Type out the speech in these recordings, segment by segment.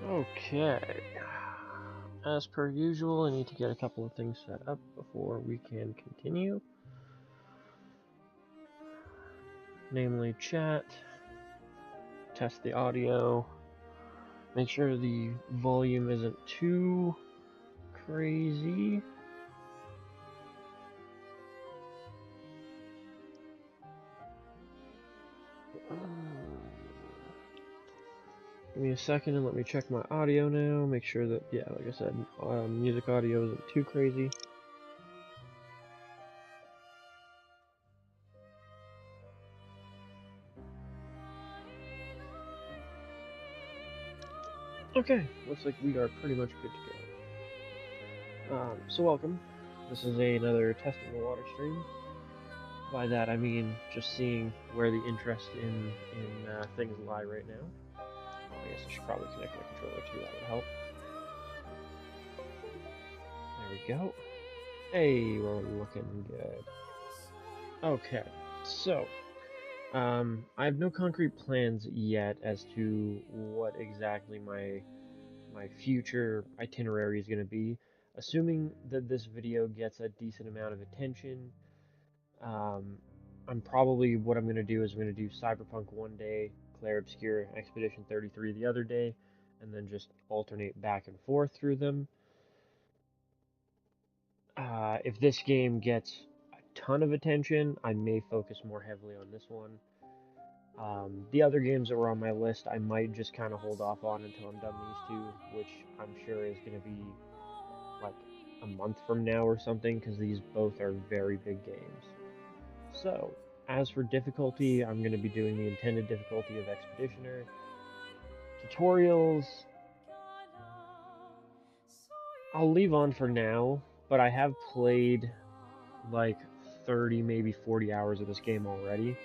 Okay. As per usual, I need to get a couple of things set up before we can continue. Namely, chat, test the audio, make sure the volume isn't too crazy. Give me a second and let me check my audio now. Make sure that, yeah, like I said, music audio isn't too crazy. Okay, looks like we are pretty much good to go. So welcome. This is another testing the water stream. By that I mean just seeing where the interest in things lie right now. Oh, I guess I should probably connect my controller too, that would help. There we go. Hey, we're looking good. Okay, so I have no concrete plans yet as to what exactly my future itinerary is going to be. Assuming that this video gets a decent amount of attention, I'm probably what I'm going to do is I'm going to do Cyberpunk one day, Clair Obscur, Expedition 33 the other day, and then just alternate back and forth through them. If this game gets a ton of attention, I may focus more heavily on this one. The other games that were on my list, I might just kind of hold off on until I'm done these two, which I'm sure is going to be like a month from now or something, because these both are very big games. So, as for difficulty, I'm going to be doing the intended difficulty of Expeditioner. Tutorials, I'll leave on for now, but I have played like 30, maybe 40 hours of this game already.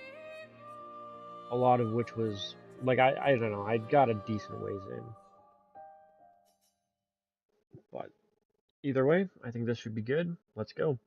A lot of which was, like, I don't know, I got a decent ways in. But either way, I think this should be good. Let's go.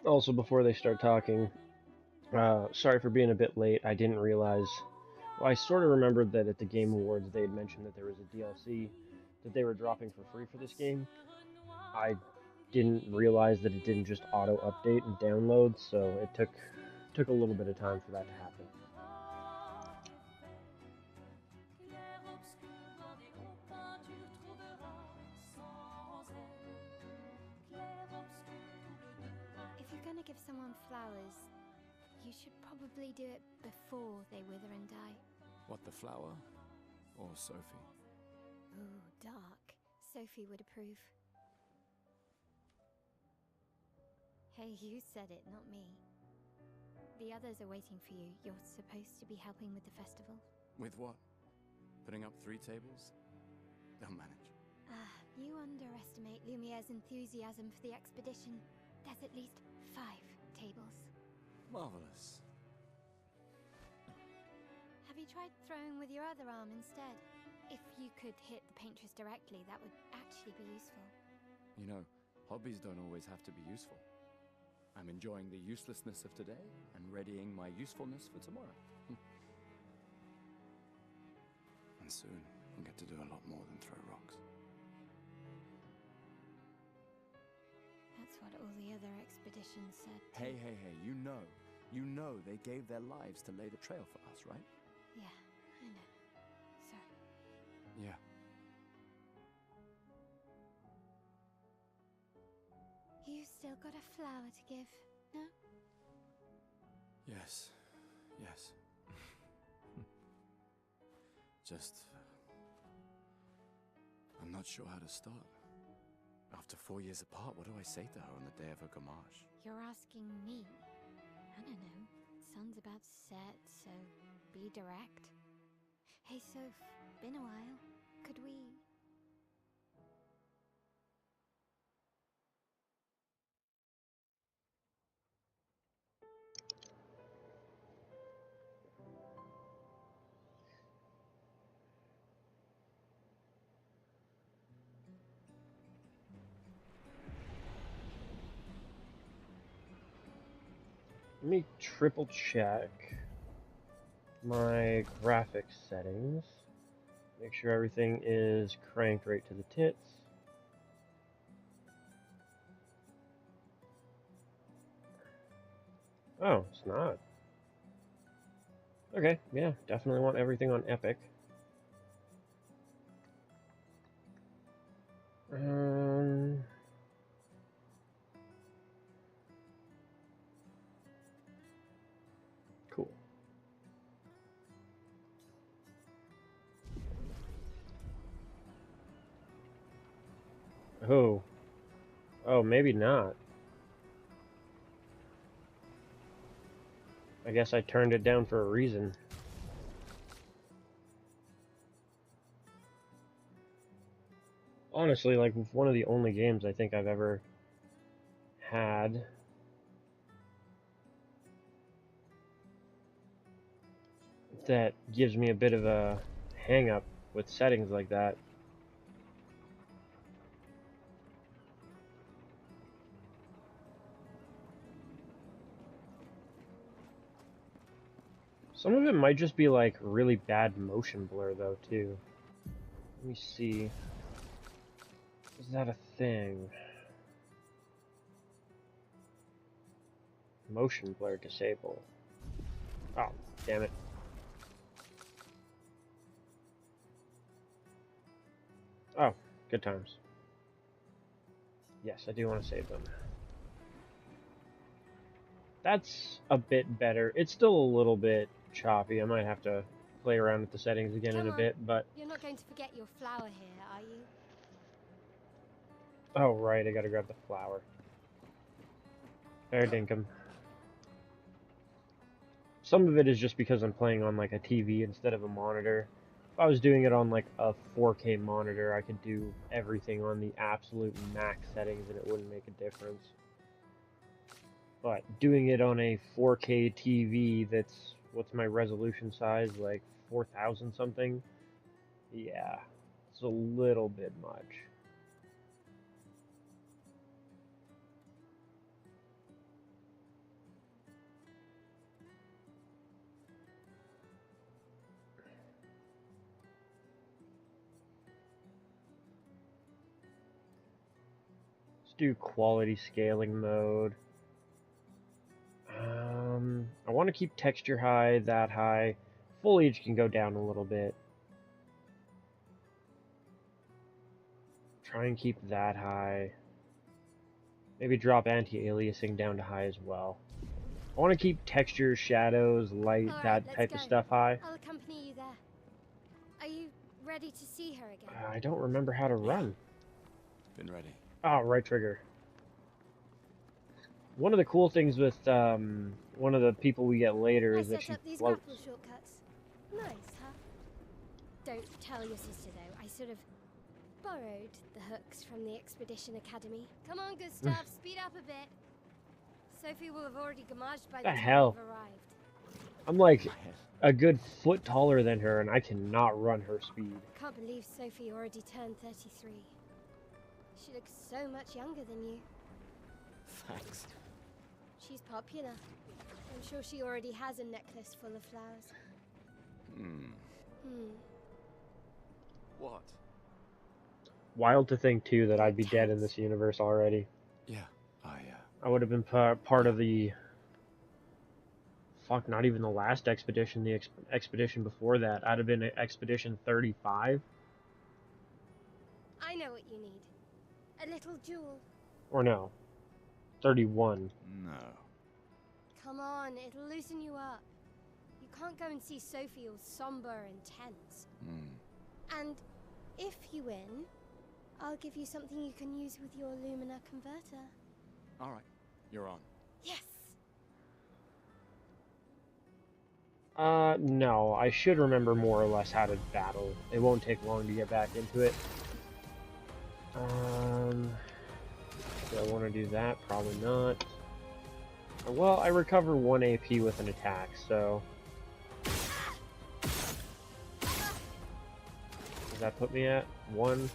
Also, before they start talking, sorry for being a bit late. I didn't realize. Well, I sort of remembered that at the Game Awards they had mentioned that there was a DLC that they were dropping for free for this game. I didn't realize that it didn't just auto update and download, so it took a little bit of time for that to happen. If you're gonna give someone flowers, you should probably do it before they wither and die. What, the flower? Or Sophie? Ooh, dark. Sophie would approve. Hey, you said it, not me. The others are waiting for you. You're supposed to be helping with the festival. With what? Putting up 3 tables? They'll manage. You underestimate Lumiere's enthusiasm for the expedition. There's at least 5 tables. Marvelous. Have you tried throwing with your other arm instead? If you could hit the paintress directly, that would actually be useful. You know, hobbies don't always have to be useful. I'm enjoying the uselessness of today and readying my usefulness for tomorrow. And soon, I'll get to do a lot more than throw rocks. That's what all the other expeditions said. Hey, you know they gave their lives to lay the trail for us, right? Yeah, I know. Sorry. Yeah. You still got a flower to give, no? Yes. Yes. Just... I'm not sure how to start. After 4 years apart, what do I say to her on the day of her gamache? You're asking me? I don't know. Sun's about to set, so be direct. Hey, Soph, been a while. Could we... Let me triple check my graphics settings. Make sure everything is cranked right to the tits. Oh, it's not. Okay, yeah, definitely want everything on epic. Cool. Oh, maybe not. I guess I turned it down for a reason. Honestly, like, one of the only games I think I've ever had that gives me a bit of a hang up with settings like that. Some of it might just be like really bad motion blur though too. Let me see. Is that a thing? Motion blur disable. Oh, damn it. Oh, good times. Yes, I do want to save them. That's a bit better. It's still a little bit choppy. I might have to play around with the settings again in a bit, but... You're not going to forget your flower here, are you? Oh, right, I gotta grab the flower. Fair dinkum. Some of it is just because I'm playing on like a TV instead of a monitor. If I was doing it on like a 4K monitor, I could do everything on the absolute max settings and it wouldn't make a difference. But doing it on a 4K TV that's, what's my resolution size, like 4000 something? Yeah, it's a little bit much. Let's do quality scaling mode. I want to keep texture high, that high. Foliage can go down a little bit. Try and keep that high. Maybe drop anti-aliasing down to high as well. I want to keep textures, shadows, light, that type of stuff high. I'll accompany you there. Are you ready to see her again? I don't remember how to run. Been ready. Oh, right trigger. One of the cool things with one of the people we get later is that she these floats. grapple shortcuts. Nice, huh? Don't tell your sister though. I sort of borrowed the hooks from the Expedition Academy. Come on, Gustav, speed up a bit. Sophie will have already gamaged by the time you've arrived. I'm like a good foot taller than her, and I cannot run her speed. Can't believe Sophie already turned 33. She looks so much younger than you. Thanks. She's popular. I'm sure she already has a necklace full of flowers. What? Wild to think, too, that I'd be dead in this universe already. Yeah, I would have been part of the fuck, not even the last expedition, the expedition before that. I'd have been at Expedition 35. I know what you need. A little jewel. Or no, 31. No. Come on, it'll loosen you up. You can't go and see Sophie all somber and tense. And if you win, I'll give you something you can use with your Lumina converter. All right, you're on. Yes! No, I should remember more or less how to battle. It won't take long to get back into it. Do I want to do that? Probably not. Well, I recover 1 AP with an attack, so... Does that put me at 1?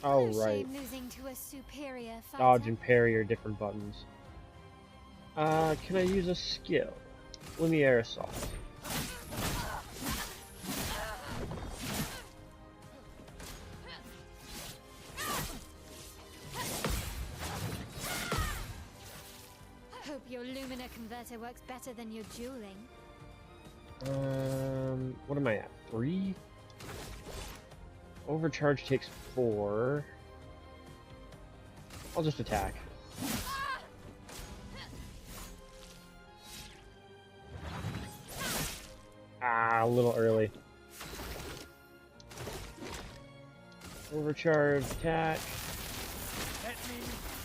Oh, right. Losing to a superior fighter. Dodge and parry are different buttons. Can I use a skill? Lumiere Assault. Hope your Lumina converter works better than your dueling. What am I at? 3? Overcharge takes 4. I'll just attack. Ah, a little early. Overcharge, attack. Let me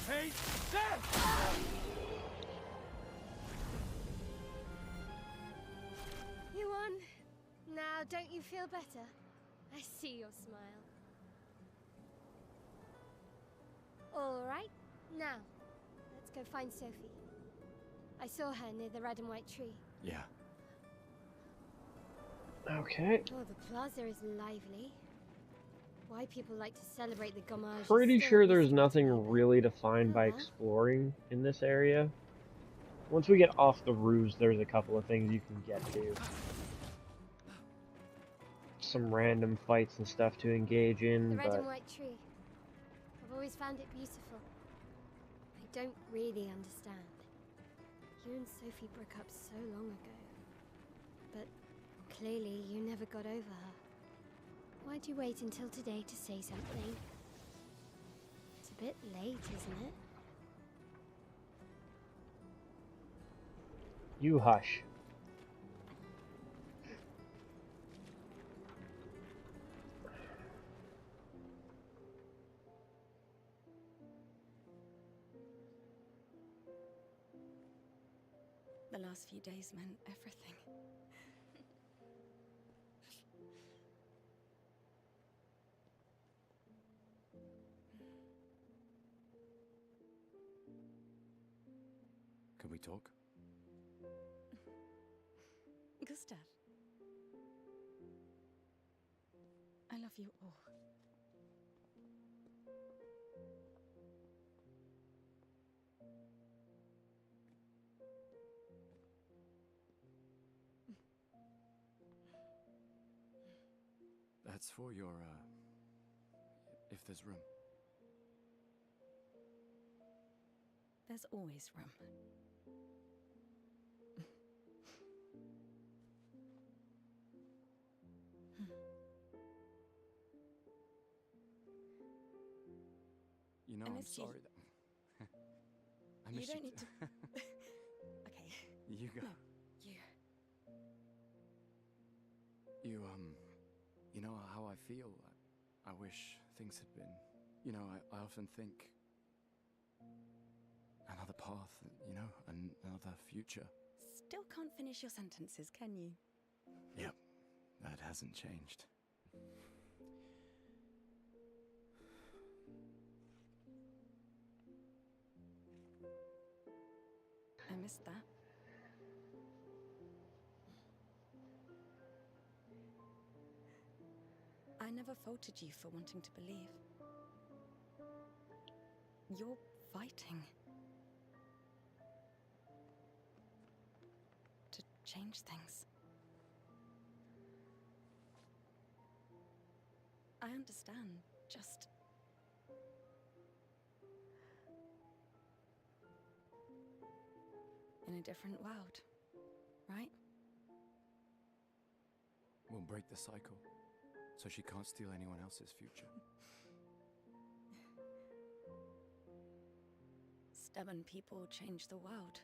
face death! You won. Now, don't you feel better? I see your smile. All right, now, let's go find Sophie. I saw her near the red and white tree. Yeah. Okay. Oh, the plaza is lively. Why people like to celebrate the gommage is Pretty still sure a there's mystery nothing to me, but really to find by oh well. exploring in this area. Once we get off the roofs, there's a couple of things you can get to. Some random fights and stuff to engage in, The red but and white tree. I've always found it beautiful. I don't really understand. You and Sophie broke up so long ago. But clearly you never got over her. Why'd you wait until today to say something? It's a bit late, isn't it? you hush. The last few days meant everything. Can we talk? Gustav, I love you all. That's for your, if there's room. There's always room. You know, I I'm missed you. sorry that... I You miss don't need to... Okay, You go. no, you. You know how I feel? I wish things had been... You know, I often think... Another path, you know, another future. Still can't finish your sentences, can you? Yep, that hasn't changed. I missed that. I never faulted you for wanting to believe. You're fighting. To change things. I understand, just... in a different world, right? We'll break the cycle, so she can't steal anyone else's future. Stubborn people change the world.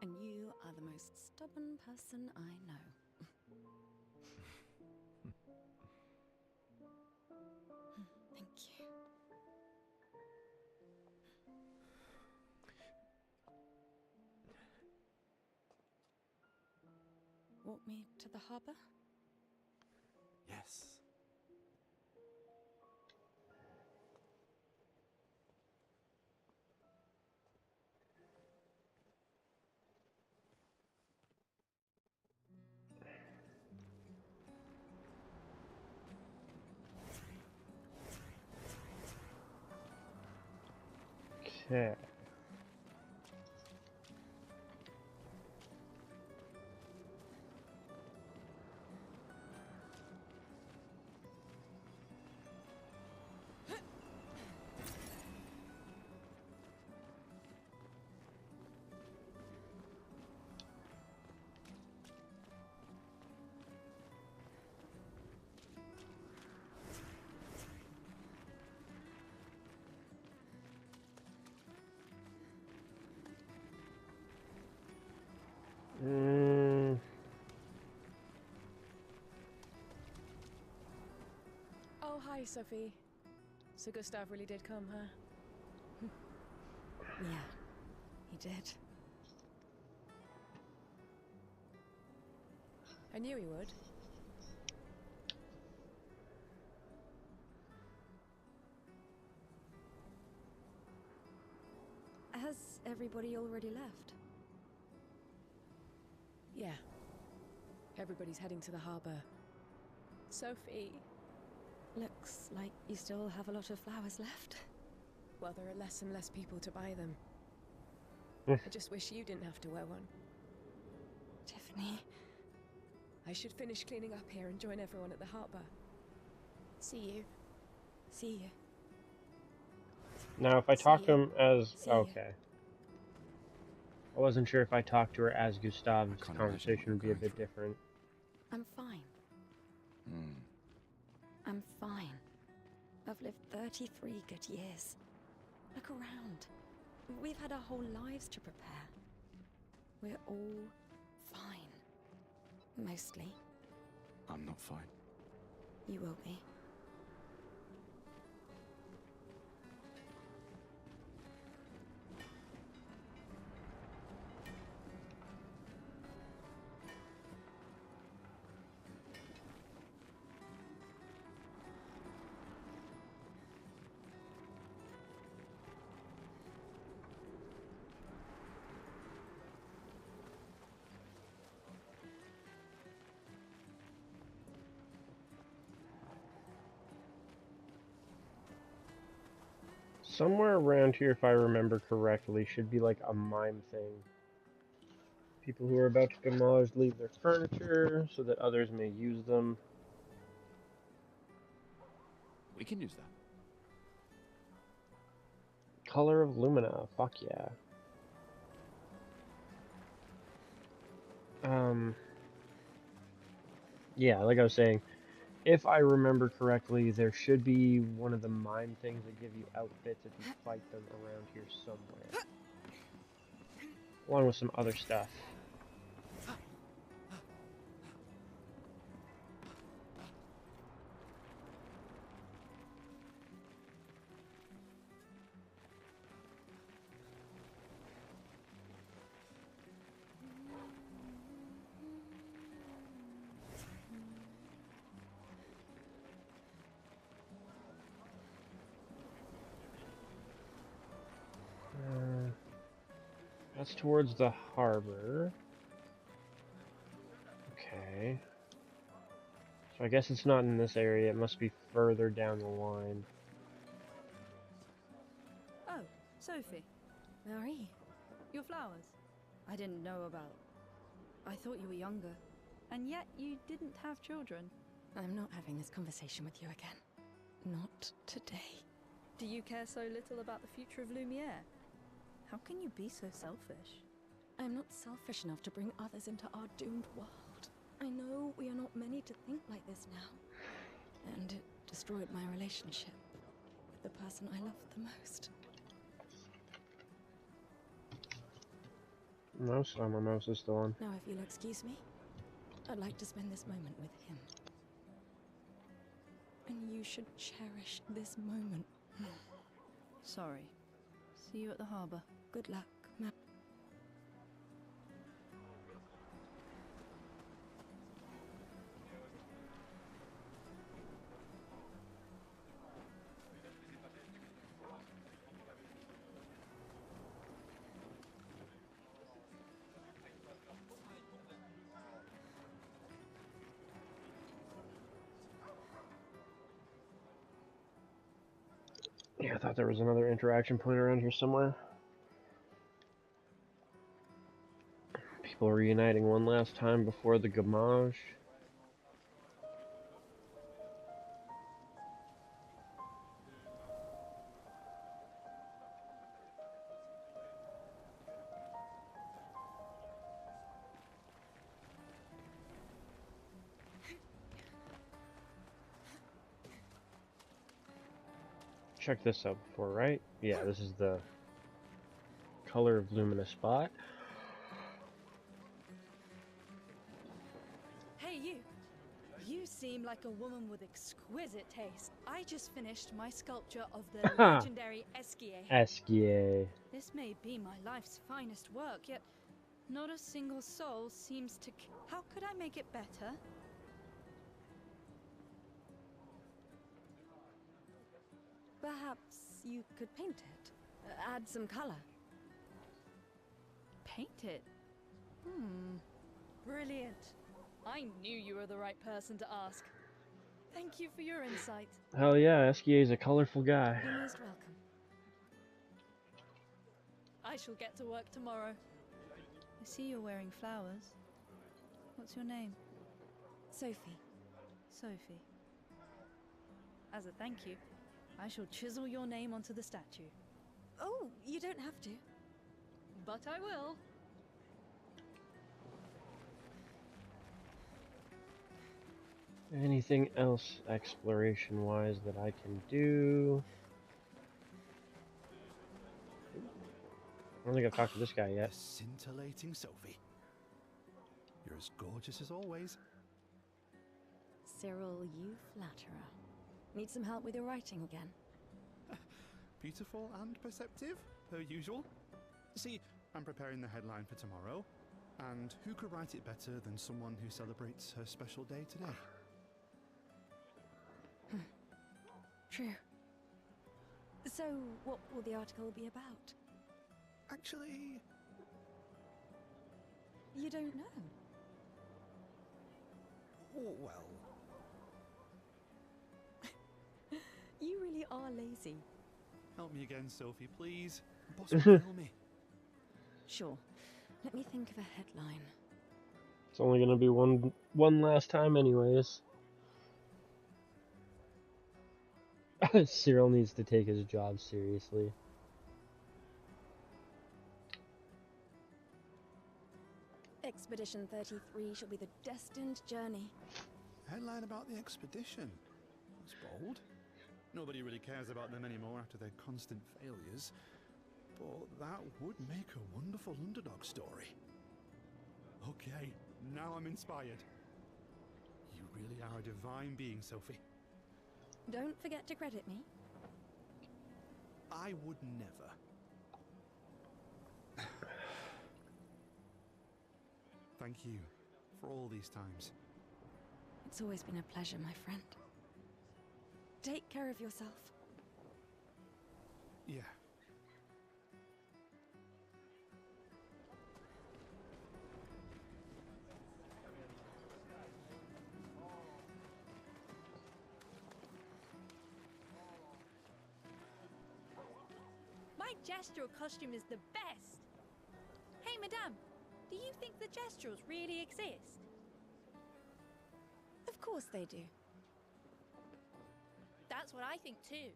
And you are the most stubborn person I know. Thank you. Walk me to the harbor? Yes. Okay. Oh, hi, Sophie. So Gustav really did come, huh? Yeah, he did. I knew he would. Has everybody already left? Yeah. Everybody's heading to the harbour. Sophie. Looks like you still have a lot of flowers left. Well, there are less and less people to buy them. I just wish you didn't have to wear one. Tiffany. I should finish cleaning up here and join everyone at the harbour. See you. See you. Now, if I talk to him as... See ya. Okay. I wasn't sure if I talked to her as Gustav, I this can't imagine conversation what would be a you're bit going different. I'm fine. Hmm. I'm fine. I've lived 33 good years. Look around. We've had our whole lives to prepare. We're all fine. Mostly. I'm not fine. You will be. Somewhere around here, if I remember correctly, should be like a mime thing. People who are about to demolish leave their furniture so that others may use them. We can use that. Color of Lumina, fuck yeah. Yeah, like I was saying, if I remember correctly, there should be one of the mime things that give you outfits if you fight them around here somewhere. Along with some other stuff. That's towards the harbor. Okay. So I guess it's not in this area, it must be further down the line. Oh, Sophie, Marie, your flowers. I didn't know about. I thought you were younger. And yet you didn't have children. I'm not having this conversation with you again. Not today. Do you care so little about the future of Lumiere? How can you be so selfish? I'm not selfish enough to bring others into our doomed world. I know we are not many to think like this now. And it destroyed my relationship with the person I loved the most. No, so my mouse is still on. Now, if you'll excuse me, I'd like to spend this moment with him. And you should cherish this moment. Sorry. See you at the harbour. Good luck, ma'am. Yeah, I thought there was another interaction point around here somewhere. People reuniting one last time before the gamage. Check this out before, right? Yeah, this is the color of luminous spot. Hey, you! You seem like a woman with exquisite taste. I just finished my sculpture of the legendary Esquier. Esquier. This may be my life's finest work, yet not a single soul seems to... How could I make it better? Perhaps you could paint it. Add some color. Paint it? Brilliant. I knew you were the right person to ask. Thank you for your insight. Hell yeah, Esquier's a colorful guy. You're most welcome. I shall get to work tomorrow. I see you're wearing flowers. What's your name? Sophie. Sophie. As a thank you, I shall chisel your name onto the statue. Oh, you don't have to. But I will. Anything else exploration-wise that I can do? I don't think I've talked to this guy yet. The scintillating Sophie. You're as gorgeous as always. Cyril, you flatterer. Need some help with your writing again? Beautiful and perceptive, per usual. See, I'm preparing the headline for tomorrow, and who could write it better than someone who celebrates her special day today? True. So, what will the article be about? Actually, You don't know. well, You really are lazy. help me again, Sophie, please. Boss will kill me. Sure. Let me think of a headline. It's only gonna be one last time anyways. Cyril needs to take his job seriously. Expedition 33 shall be the destined journey. Headline about the expedition. That's bold. Nobody really cares about them anymore after their constant failures. But that would make a wonderful underdog story. Okay, now I'm inspired. You really are a divine being, Sophie. Don't forget to credit me. I would never. Thank you for all these times. It's always been a pleasure, my friend. Take care of yourself. Yeah. My gestural costume is the best. Hey, madame, do you think the gesturals really exist? Of course they do. That's what I think too.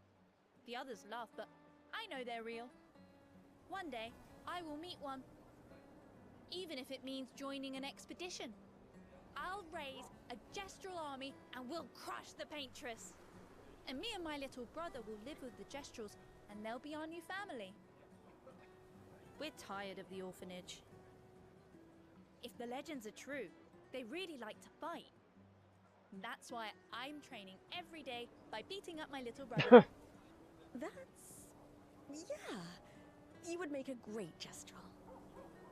The others laugh, but I know they're real. One day, I will meet one. even if it means joining an expedition. I'll raise a Gestral army and we'll crush the Paintress. And me and my little brother will live with the Gestrals, and they'll be our new family. We're tired of the orphanage. If the legends are true, they really like to fight. That's why I'm training every day by beating up my little brother. That's... yeah. You would make a great Gestral.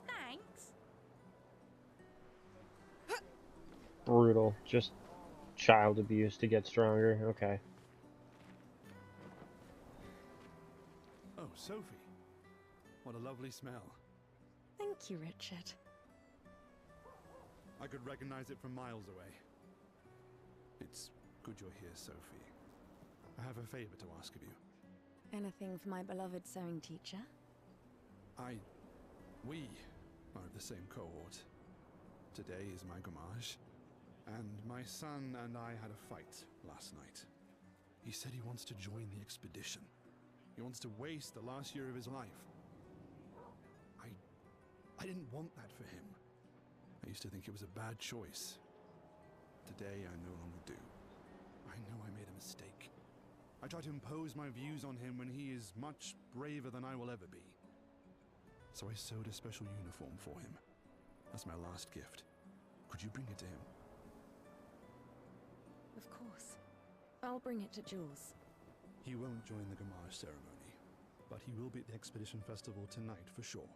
Thanks. Brutal. Just child abuse to get stronger. Okay. Oh, Sophie. What a lovely smell. Thank you, Richard. I could recognize it from miles away. It's good you're here, Sophie. I have a favor to ask of you. Anything for my beloved sewing teacher? We are of the same cohort. Today is my gommage, and my son and I had a fight last night. He said he wants to join the expedition. He wants to waste the last year of his life. I didn't want that for him. I used to think it was a bad choice. Today I no longer do. I know I made a mistake. I tried to impose my views on him when he is much braver than I will ever be. So I sewed a special uniform for him. That's my last gift. Could you bring it to him? Of course. I'll bring it to Jules. He won't join the Gamage ceremony, but he will be at the Expedition Festival tonight for sure.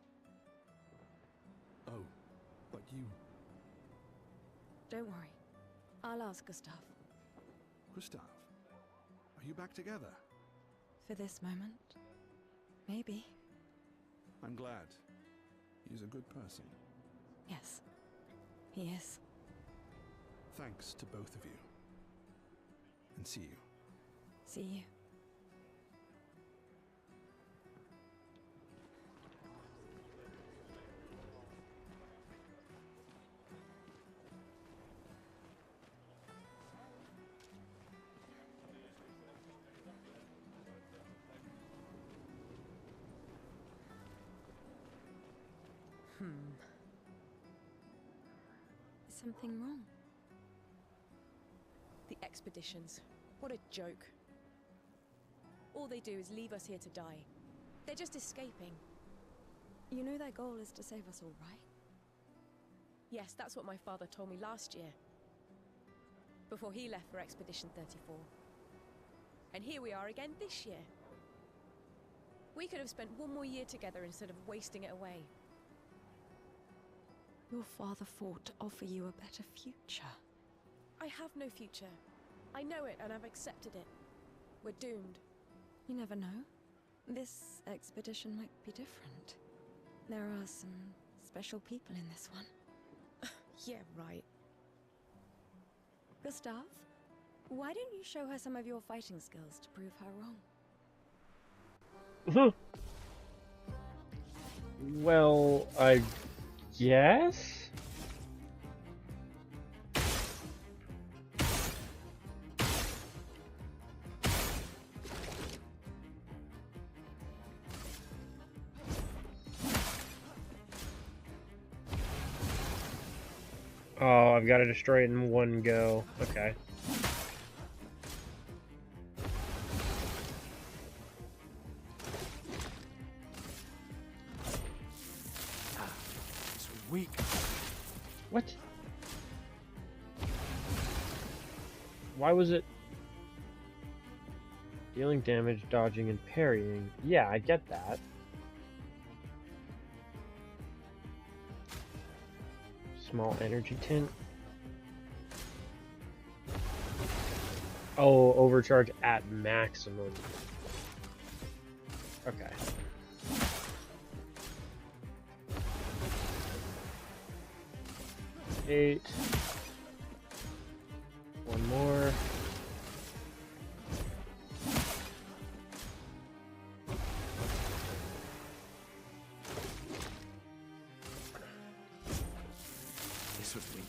Oh, but you... Don't worry. I'll ask Gustav. Gustav, are you back together? For this moment. Maybe. I'm glad. He's a good person. Yes. He is. Thanks to both of you. And see you. See you. Is something wrong? The expeditions. What a joke. All they do is leave us here to die. They're just escaping. You know their goal is to save us all, right? Yes, that's what my father told me last year. Before he left for Expedition 34. And here we are again this year. We could have spent one more year together instead of wasting it away. Your father fought to offer you a better future. I have no future. I know it and I've accepted it. We're doomed. You never know. This expedition might be different. There are some special people in this one. Yeah, right. Gustav, why don't you show her some of your fighting skills to prove her wrong? Well, I guess? Oh, I've got to destroy it in one go. Okay. This was weak. What? Why was it dealing damage, dodging, and parrying? Yeah, I get that. Small energy tint. Oh, overcharge at maximum. Okay. Eight. One more. This was weak.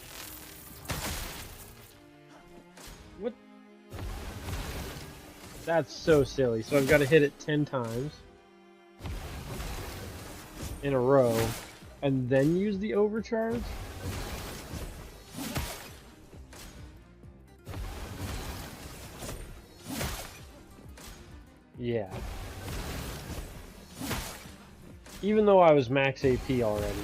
What? That's so silly. So I've got to hit it 10 times in a row. And then use the overcharge? Yeah. Even though I was max AP already.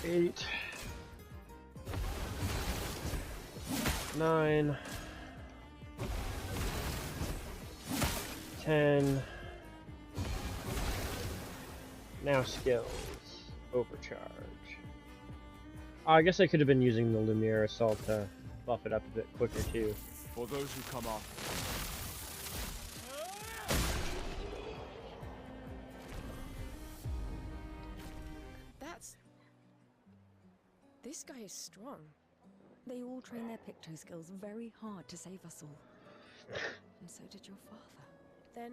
Eight. 9. 10. Now skills. Overcharge. I guess I could have been using the Lumiere Assault to buff it up a bit quicker too. For those who come after. This guy is strong. They all train their picto skills very hard to save us all. And so did your father. Then,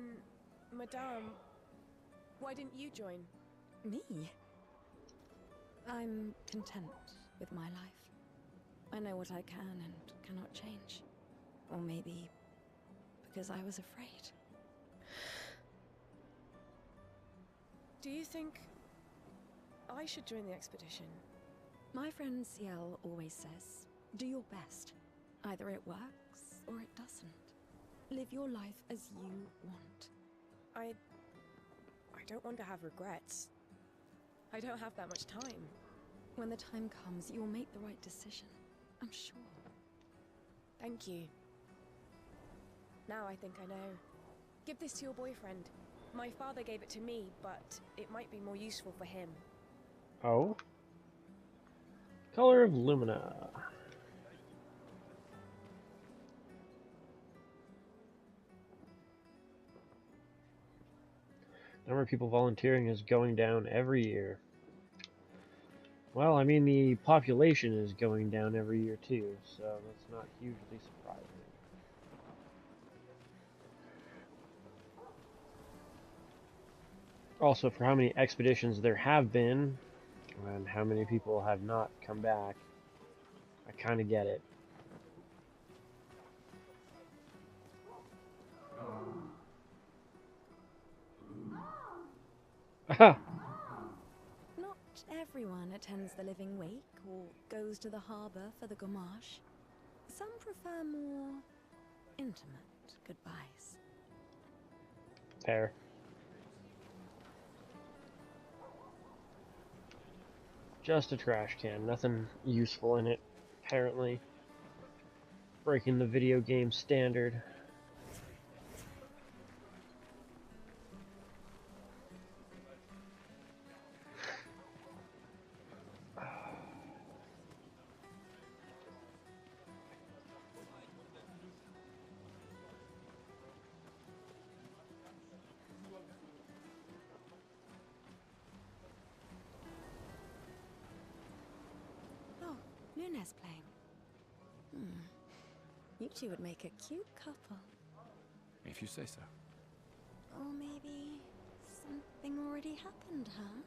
Madame, why didn't you join? Me? I'm content with my life. I know what I can and cannot change. Or maybe because I was afraid. Do you think I should join the expedition? My friend Ciel always says, do your best. Either it works or it doesn't. Live your life as you want. I don't want to have regrets. I don't have that much time. When the time comes, you'll make the right decision. I'm sure. Thank you. Now I think I know. Give this to your boyfriend. My father gave it to me, but it might be more useful for him. Oh? Color of Lumina. Number of people volunteering is going down every year. Well, I mean, the population is going down every year too, so that's not hugely surprising. Also, for how many expeditions there have been, and how many people have not come back, I kind of get it. Aha! Not everyone attends the Living Wake or goes to the harbour for the gommage. Some prefer more intimate goodbyes. Fair. Just a trash can, nothing useful in it, apparently. Breaking the video game standard. Oh, Luna's playing. You two would make a cute couple. If you say so. Or maybe something already happened, huh?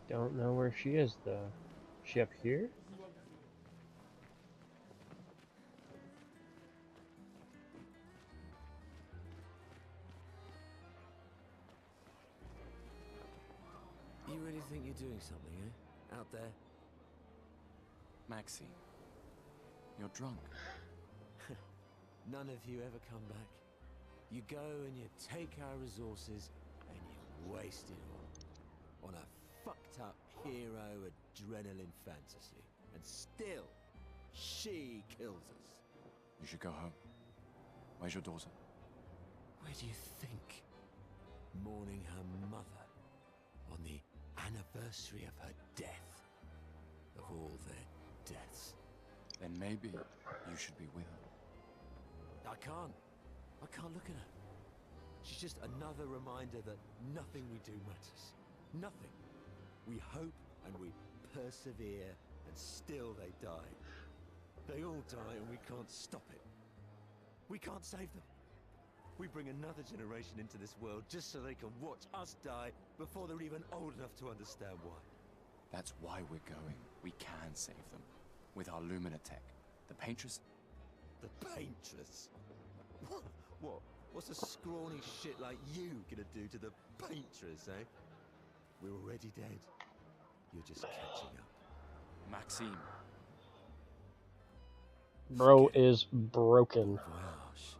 Don't know where she is, though. Is she up here? You really think you're doing something, eh? Out there? Maxie, you're drunk. None of you ever come back. You go and you take our resources and you waste it all on a fucked up hero adrenaline fantasy. And still, she kills us. You should go home. Where's your daughter? Where do you think? Mourning her mother on the anniversary of her death. Of all their deaths. Then maybe you should be with her. I can't look at her. She's just another reminder that nothing we do matters. Nothing. We hope and we persevere, and still they die. They all die and we can't stop it. We can't save them. We bring another generation into this world just so they can watch us die before they're even old enough to understand why. That's why we're going. We can save them. With our Lumina tech. The Paintress... The Paintress? What? What's a scrawny shit like you gonna do to the Paintress, eh? We're already dead. You're just catching up. Maxime. Bro is broken. Bon voyage.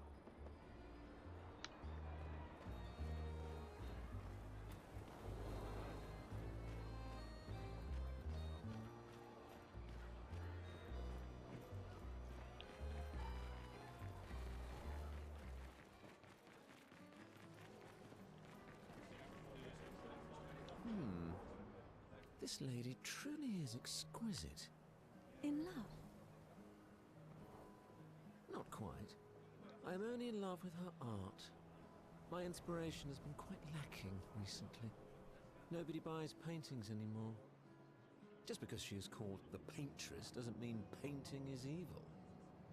This lady truly is exquisite. In love? Not quite. I am only in love with her art. My inspiration has been quite lacking recently. Nobody buys paintings anymore. Just because she is called the Paintress doesn't mean painting is evil.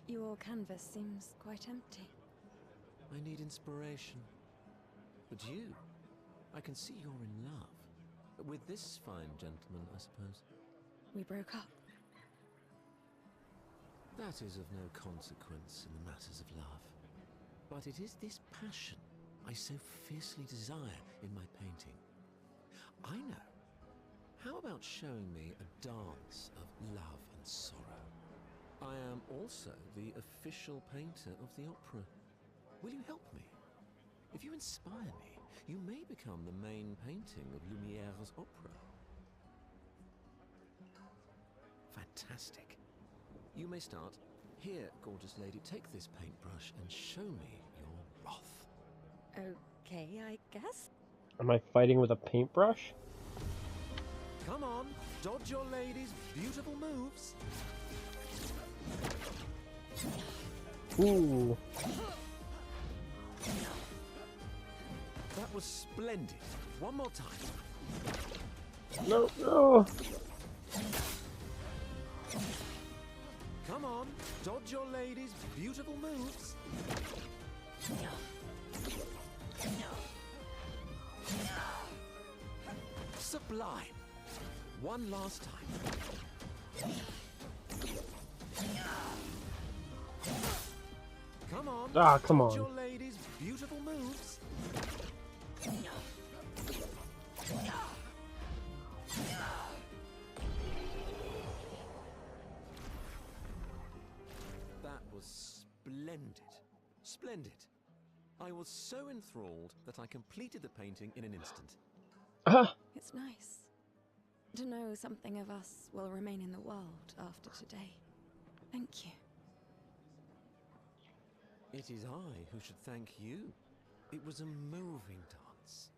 Your canvas seems quite empty. I need inspiration. But you, I can see you're in love. With this fine gentleman, I suppose. We broke up. That is of no consequence in the matters of love. But it is this passion I so fiercely desire in my painting. I know. How about showing me a dance of love and sorrow? I am also the official painter of the opera. Will you help me? If you inspire me, you may become the main painting of Lumiere's opera. Fantastic. You may start. Here, gorgeous lady, take this paintbrush and show me your wrath. Okay, I guess. Am I fighting with a paintbrush? Come on, dodge your lady's beautiful moves. Ooh. That was splendid. One more time. No, no. Come on, dodge your lady's beautiful moves. Sublime. One last time. Come on. Ah, come dodge on. your lady's beautiful moves. That was splendid. Splendid. I was so enthralled that I completed the painting in an instant. It's nice to know something of us will remain in the world after today. Thank you. It is I who should thank you. It was a moving dance.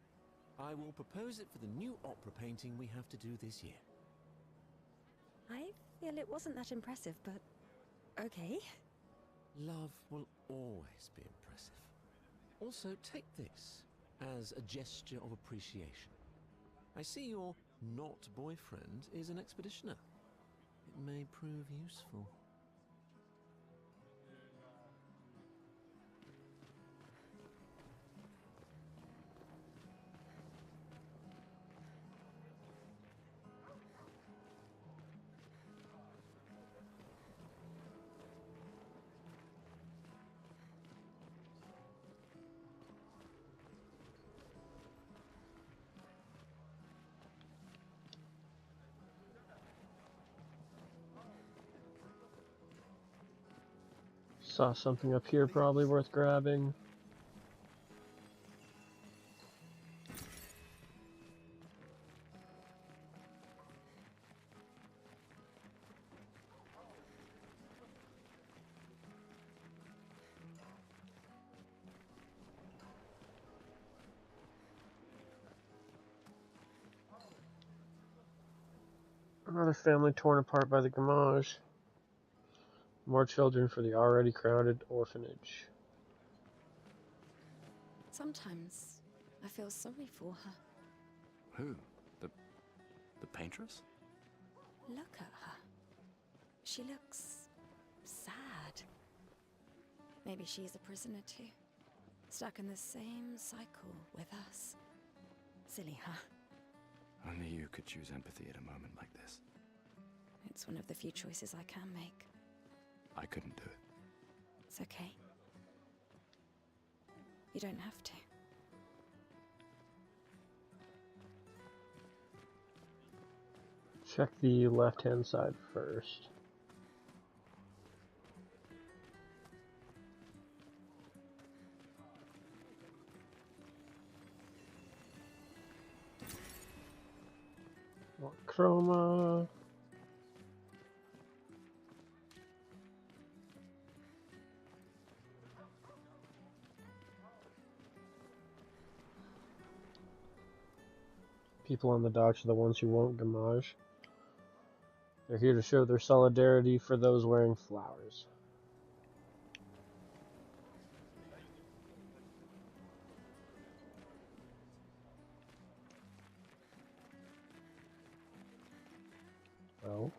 I will propose it for the new opera painting we have to do this year. I feel it wasn't that impressive, but okay. Love will always be impressive. Also, take this as a gesture of appreciation. I see your not boyfriend is an expeditioner. It may prove useful. Saw something up here probably worth grabbing. Another family torn apart by the Gamage. More children for the already crowded orphanage. Sometimes I feel sorry for her. Who? The Paintress? Look at her. She looks sad. Maybe she's a prisoner too, stuck in the same cycle with us. Silly, huh? Only you could choose empathy at a moment like this. It's one of the few choices I can make. I couldn't do it. It's okay. You don't have to. Check the left-hand side first. More chroma. People on the docks are the ones who won't gamage. They're here to show their solidarity for those wearing flowers. Well,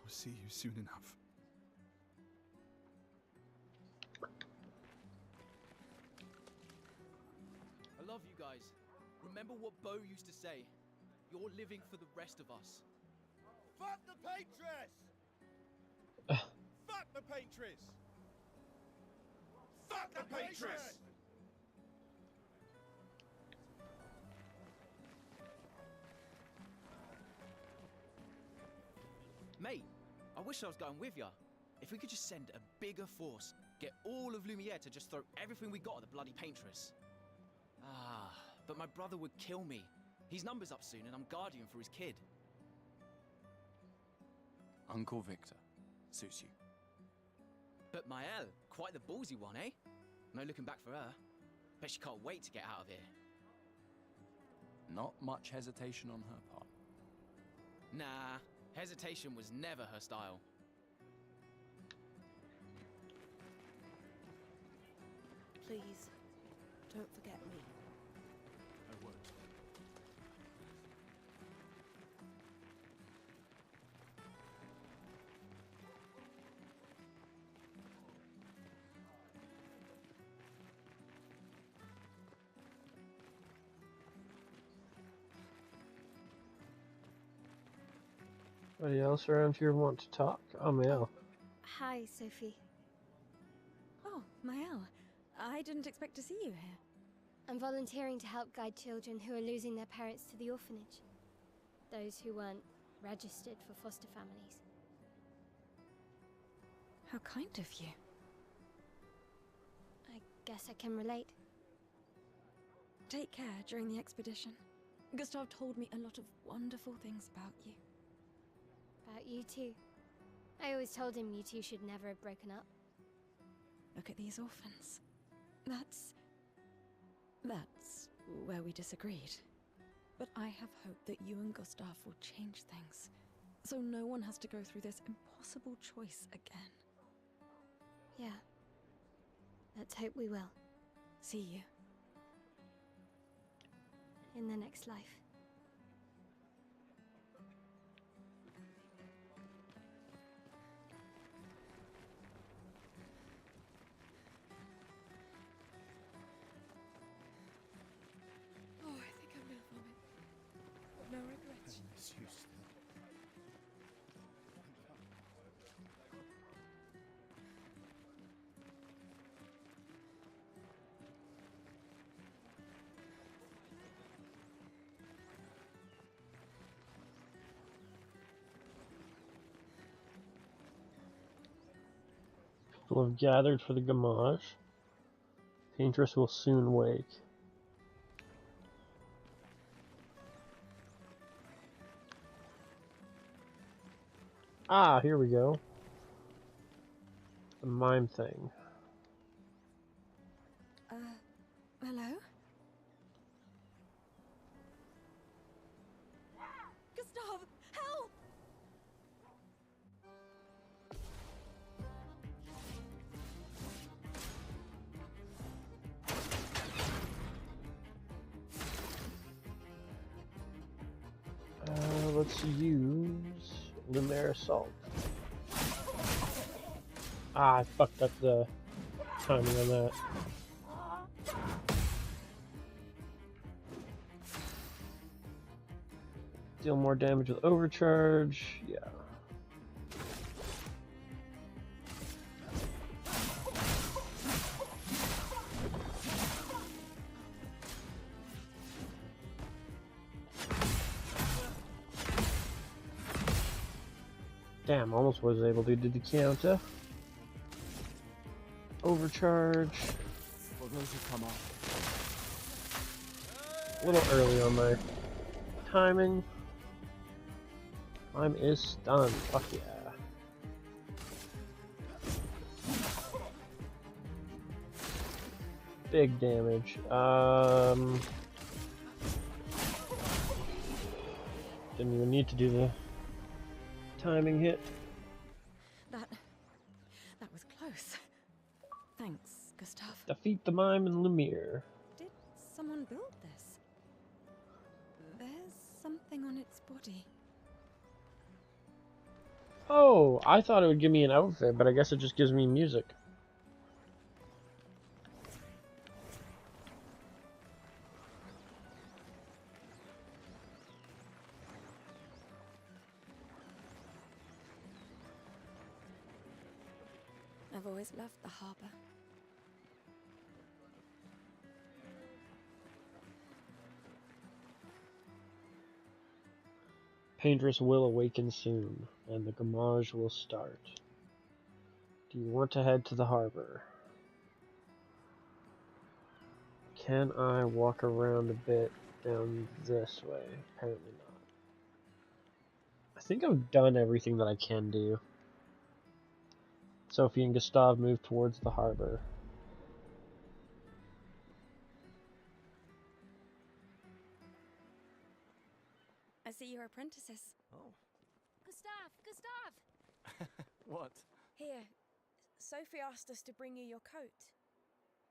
I'll see you soon enough. I love you guys. Remember what Bo used to say. You're living for the rest of us. Fuck the paintress! Fuck the paintress! Fuck the paintress! Mate, I wish I was going with ya. If we could just send a bigger force, get all of Lumiere to just throw everything we got at the bloody paintress. Ah, but my brother would kill me. His number's up soon and I'm guardian for his kid. Uncle Victor. Suits you. But Maëlle, quite the ballsy one, eh? No looking back for her. Bet she can't wait to get out of here. Not much hesitation on her part. Nah, hesitation was never her style. Please, don't forget me. I won't. anybody else around here want to talk? I'm Al. Hi, Sophie. Oh, Maëlle. I didn't expect to see you here. I'm volunteering to help guide children who are losing their parents to the orphanage. Those who weren't registered for foster families. How kind of you. I guess I can relate. Take care during the expedition. Gustav told me a lot of wonderful things about you. About you too. I always told him you two should never have broken up. Look at these orphans. That's where we disagreed. But I have hope that you and Gustav will change things, so no one has to go through this impossible choice again. Yeah. Let's hope we will. See you. In the next life. Oh, I think I'm gonna vomit. No regrets. I miss you still. People have gathered for the gamage. Paintress will soon wake. Ah, here we go. The mime thing. Hello? Gustav, help! Let's use Lumiere Assault. Ah, I fucked up the timing on that. Deal more damage with overcharge. Yeah. Damn, almost was able to do the counter. Overcharge. For those who come off. A little early on my timing. Time is stunned. Fuck yeah. Big damage. Didn't even need to do the timing hit. That was close. Thanks, Gustav. Defeat the mime and Lumiere. Did someone build this? There's something on its body. Oh, I thought it would give me an outfit, but I guess it just gives me music. I've always loved the harbor. Paintress will awaken soon, and the gamage will start. Do you want to head to the harbor? Can I walk around a bit down this way? Apparently not. I think I've done everything that I can do. Sophie and Gustav move towards the harbor. I see you're apprentices. Oh. Gustav! What? Here, Sophie asked us to bring you your coat.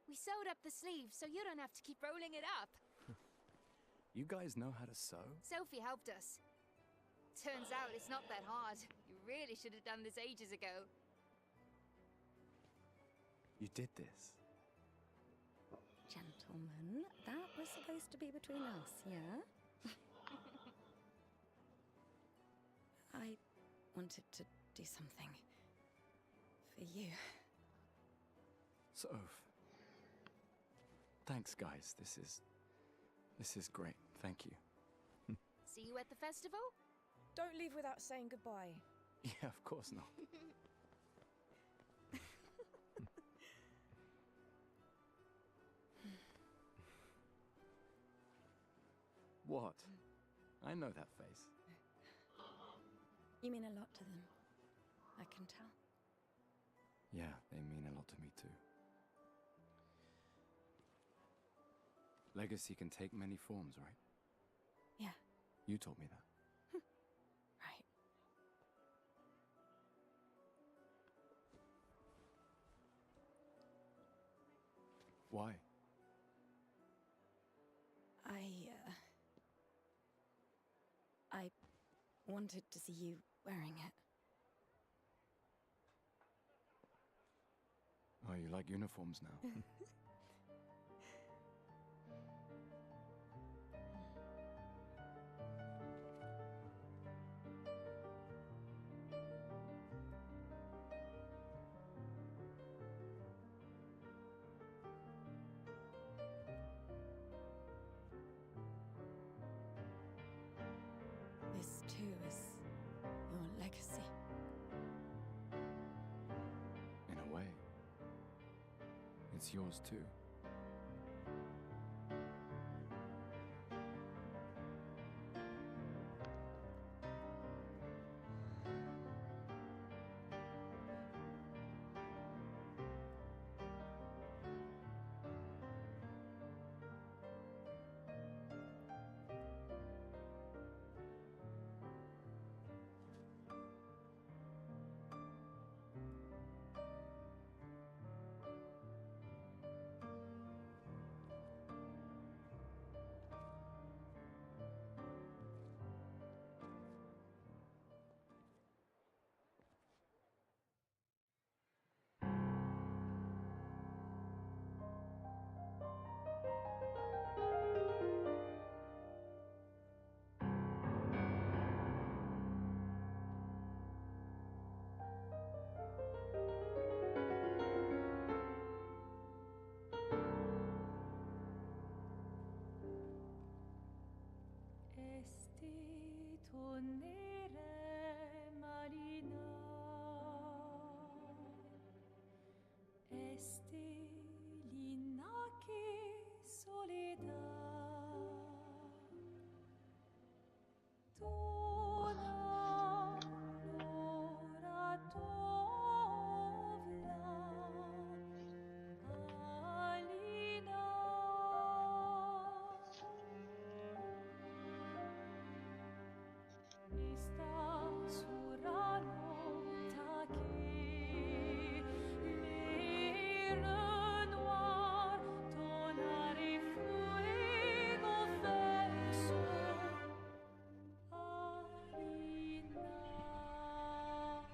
We sewed up the sleeves so you don't have to keep rolling it up. You guys know how to sew? Sophie helped us. Turns out it's not that hard. You really should have done this ages ago. You did this? Gentlemen, that was supposed to be between us, yeah? I wanted to do something for you. Soph. Thanks, guys. This is great. Thank you. See you at the festival? Don't leave without saying goodbye. Yeah, of course not. What? I know that face. You mean a lot to them. I can tell. Yeah, they mean a lot to me too. Legacy can take many forms, right? Yeah. You told me that. Right. Why? I wanted to see you wearing it. Oh, you like uniforms now? This too is your legacy. In a way. It's yours too. Tornere marina, estelina che soledad. Tona nora tovla, alina. Esta sura nota che le renoir tonare fuego verso Alina, ai.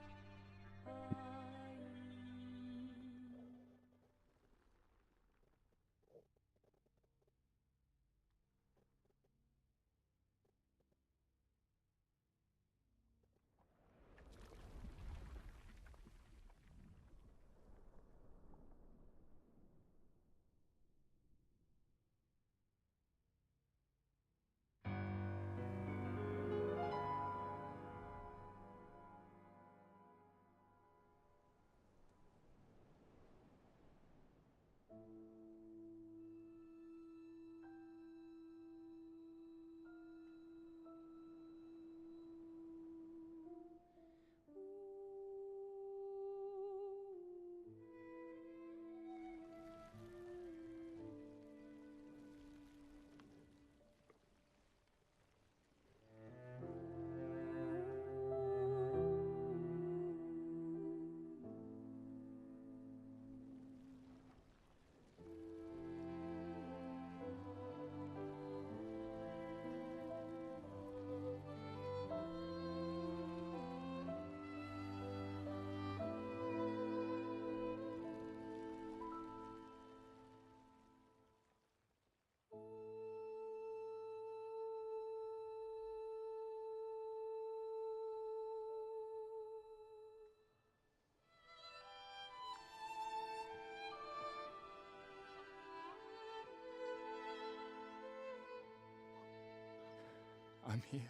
I'm here.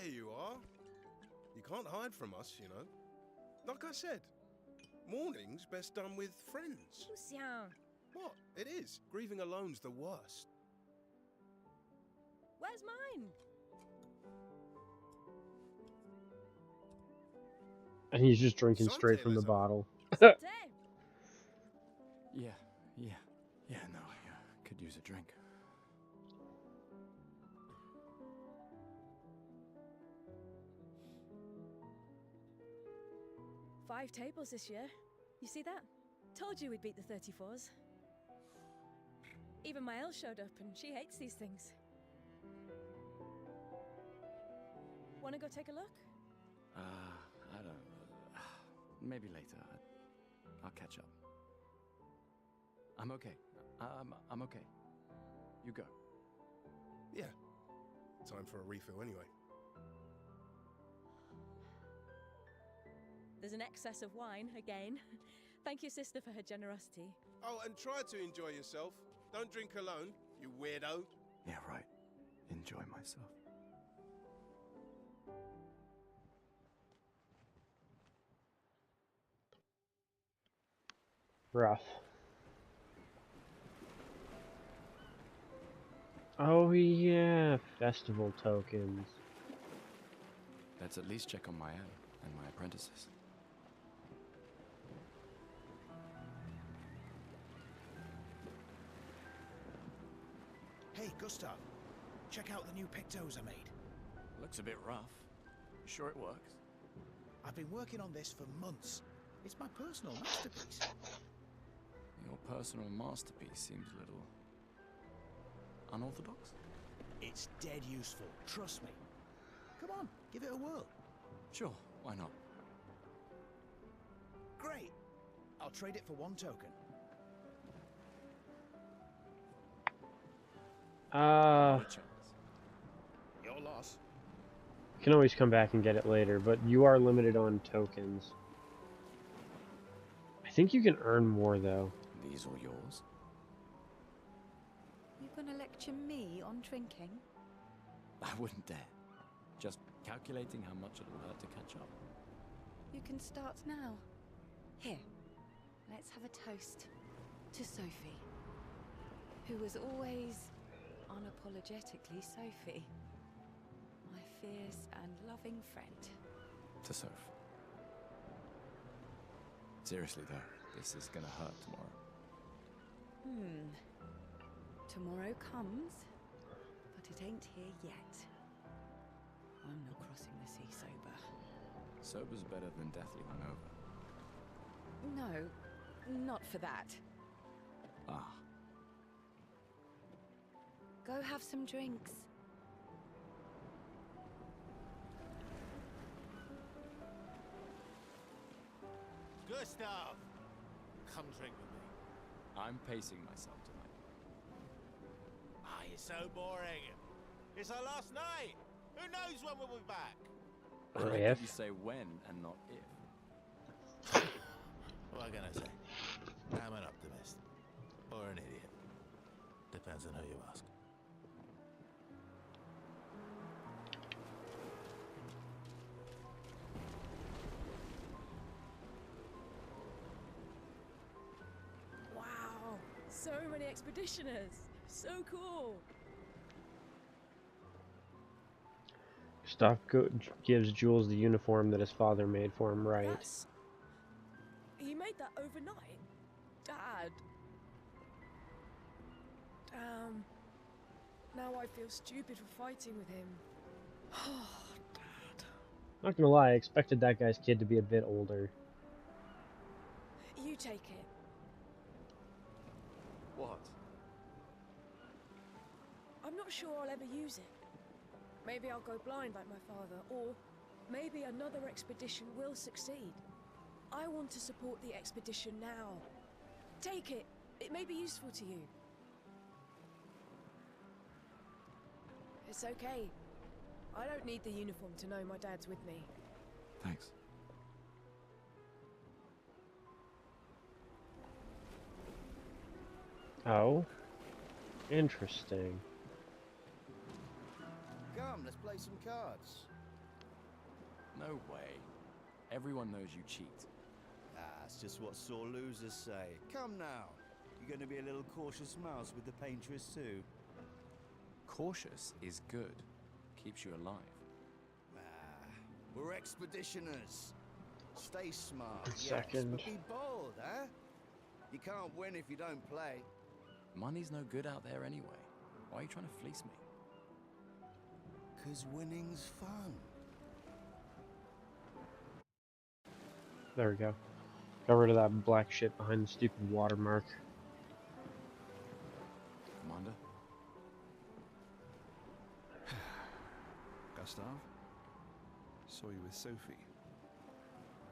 There you are. You can't hide from us, you know. Like I said, morning's best done with friends. Lucian, What? It is. Grieving alone's the worst. Where's mine? And he's just drinking Santé, straight from the les amis. bottle. Santé. Yeah, no, I could use a drink. Five tables this year. You see that? Told you we'd beat the 34s. Even my Elle showed up and she hates these things. Wanna go take a look? I don't know. Maybe later. I'll catch up. I'm okay. I'm okay. You go. Yeah. Time for a refill anyway. There's an excess of wine, again. Thank your sister for her generosity. Oh, and try to enjoy yourself. Don't drink alone, you weirdo. Yeah, right. Enjoy myself. Rough. Oh yeah, festival tokens. Let's at least check on my Elle and my apprentices. Hey, Gustav. Check out the new pictos I made. Looks a bit rough. Sure it works? I've been working on this for months. It's my personal masterpiece. Your personal masterpiece seems a little unorthodox. It's dead useful, trust me. Come on, give it a whirl. Sure, why not? Great. I'll trade it for one token. Not a chance. Your loss. You can always come back and get it later, but you are limited on tokens. I think you can earn more though. These are yours. You gonna lecture me on drinking? I wouldn't dare. Just calculating how much it'll hurt to catch up. You can start now. Here, let's have a toast to Sophie, who was always unapologetically Sophie, my fierce and loving friend. To Soph. Seriously though, this is gonna hurt tomorrow. Tomorrow comes, but it ain't here yet. I'm not crossing the sea sober. Sober's better than deathly hungover. No, not for that. Ah, Go have some drinks. Gustav! Come drink with me. I'm pacing myself tonight. Ah, you're so boring. It's our last night. Who knows when we'll be back? I Or like if. that you say when and not if. What am I gonna say? I'm an optimist. Or an idiot. Depends on who you ask. Wow, so many expeditioners. So cool. Gustav gives Jules the uniform that his father made for him, right? That's... He made that overnight? Dad. Damn. Now I feel stupid for fighting with him. Oh, Dad. Not gonna lie, I expected that guy's kid to be a bit older. You take it. What? I'm not sure I'll ever use it. Maybe I'll go blind like my father, or maybe another expedition will succeed. I want to support the expedition now. Take it. It may be useful to you. It's okay. I don't need the uniform to know my dad's with me. Thanks. Oh? Interesting. Come, let's play some cards. No way. Everyone knows you cheat. Ah, it's just what sore losers say. Come now. You going to be a little cautious mouse with the paintress too? Cautious is good. Keeps you alive. We're expeditioners. Stay smart, yes, Second. but be bold, huh? You can't win if you don't play. Money's no good out there anyway. Why are you trying to fleece me? 'Cause winning's fun. There we go. Got rid of that black shit behind the stupid watermark. Commander? Gustav? Saw you with Sophie.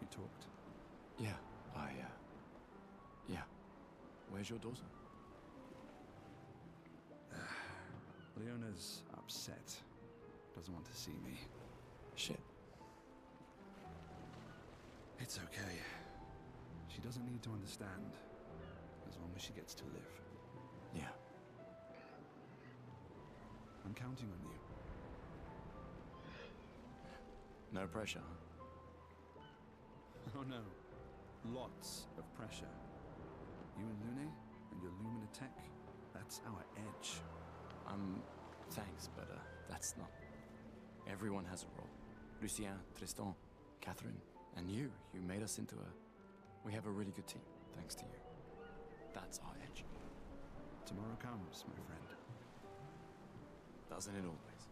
You talked. Yeah, yeah. Where's your daughter? Leona's upset. Doesn't want to see me. Shit. It's okay. She doesn't need to understand. As long as she gets to live. Yeah. I'm counting on you. No pressure, huh? Oh no. Lots of pressure. You and Lune and your Lumina tech, that's our edge. Thanks, but that's not... Everyone has a role. Lucien, Tristan, Catherine, and you. You made us into a... We have a really good team, thanks to you. That's our edge. Tomorrow comes, my friend. Doesn't it always?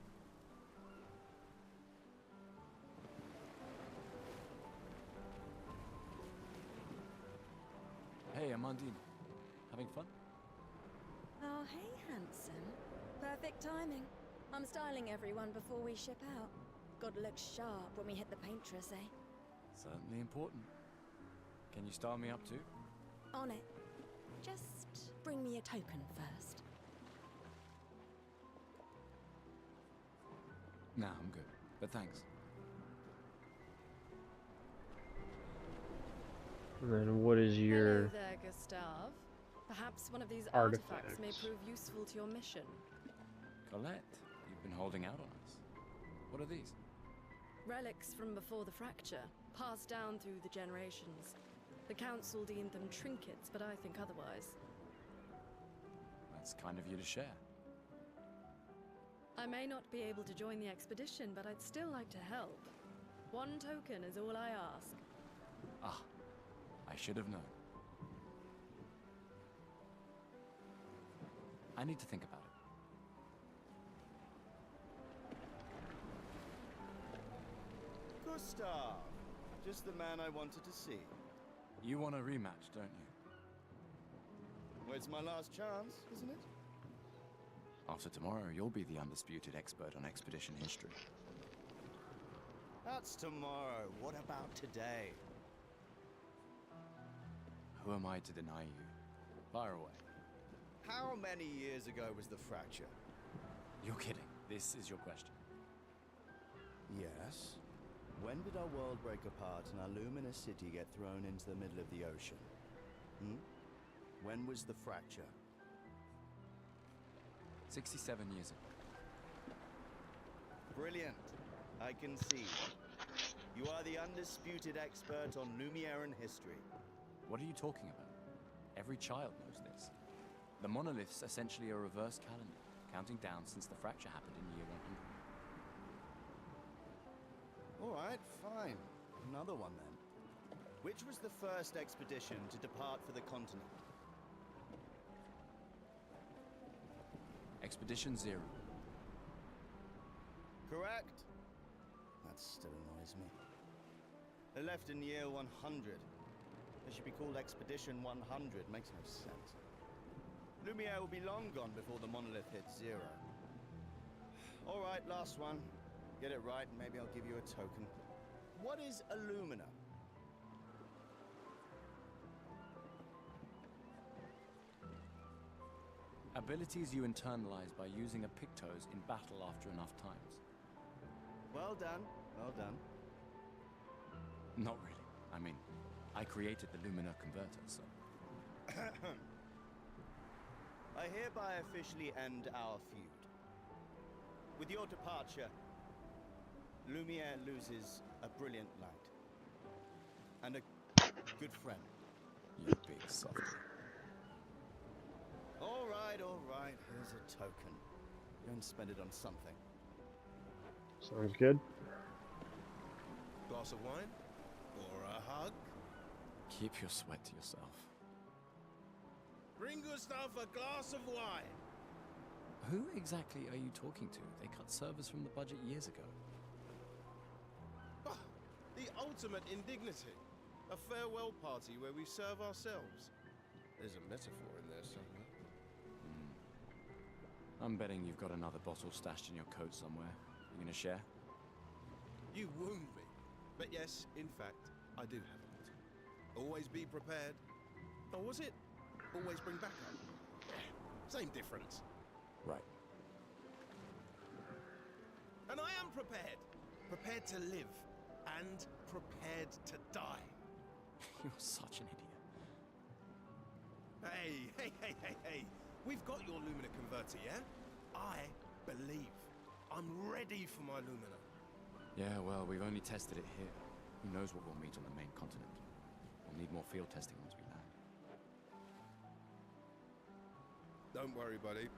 Hey, Amandine. Having fun? Oh, hey, handsome. Perfect timing. I'm styling everyone before we ship out. Gotta look sharp when we hit the paintress, eh? Certainly important. Can you style me up too? On it. Just bring me a token first. Nah, I'm good. But thanks. And then what is your Hello there, Gustav. Perhaps one of these artifacts may prove useful to your mission. Colette, you've been holding out on us. What are these? Relics from before the fracture, passed down through the generations. The council deemed them trinkets, but I think otherwise. That's kind of you to share. I may not be able to join the expedition, but I'd still like to help. One token is all I ask. Ah, I should have known. I need to think about it. Gustav! Just the man I wanted to see. You want a rematch, don't you? Well, it's my last chance, isn't it? After tomorrow, you'll be the undisputed expert on expedition history. That's tomorrow. What about today? Who am I to deny you? Fire away. How many years ago was the fracture? You're kidding. This is your question. Yes. When did our world break apart and our luminous city get thrown into the middle of the ocean? When was the fracture? 67 years ago. Brilliant. I can see. You are the undisputed expert on Lumiere and history. What are you talking about? Every child knows this. The monolith's essentially a reverse calendar, counting down since the fracture happened in year 100. All right, fine. Another one then. Which was the first expedition to depart for the continent? Expedition 0. Correct. That still annoys me. They left in year 100. They should be called Expedition 100. Makes no sense. Lumiere will be long gone before the monolith hits 0. All right, last one. Get it right and maybe I'll give you a token. What is Illumina? Abilities you internalize by using a Pictos in battle after enough times. Well done, well done. Not really. I mean, I created the Lumina converter, so... I hereby officially end our feud. With your departure, Lumiere loses a brilliant light. And a good friend. You big softy. right, here's a token. Go and spend it on something. Sounds good. Glass of wine? Or a hug? Keep your sweat to yourself. Bring Gustav a glass of wine! Who exactly are you talking to? They cut servers from the budget years ago. Ah, the ultimate indignity. A farewell party where we serve ourselves. There's a metaphor in there somewhere. I'm betting you've got another bottle stashed in your coat somewhere. You gonna share? You wound me. But yes, in fact, I do have a motto. Always be prepared. Or was it always bring backup? Same difference. Right. And I am prepared. Prepared to live. And prepared to die. You're such an idiot. Hey. We've got your Lumina converter, yeah? I believe. I'm ready for my Lumina. Yeah, well, we've only tested it here. Who knows what we'll meet on the main continent? We'll need more field testing once we land. Don't worry, buddy.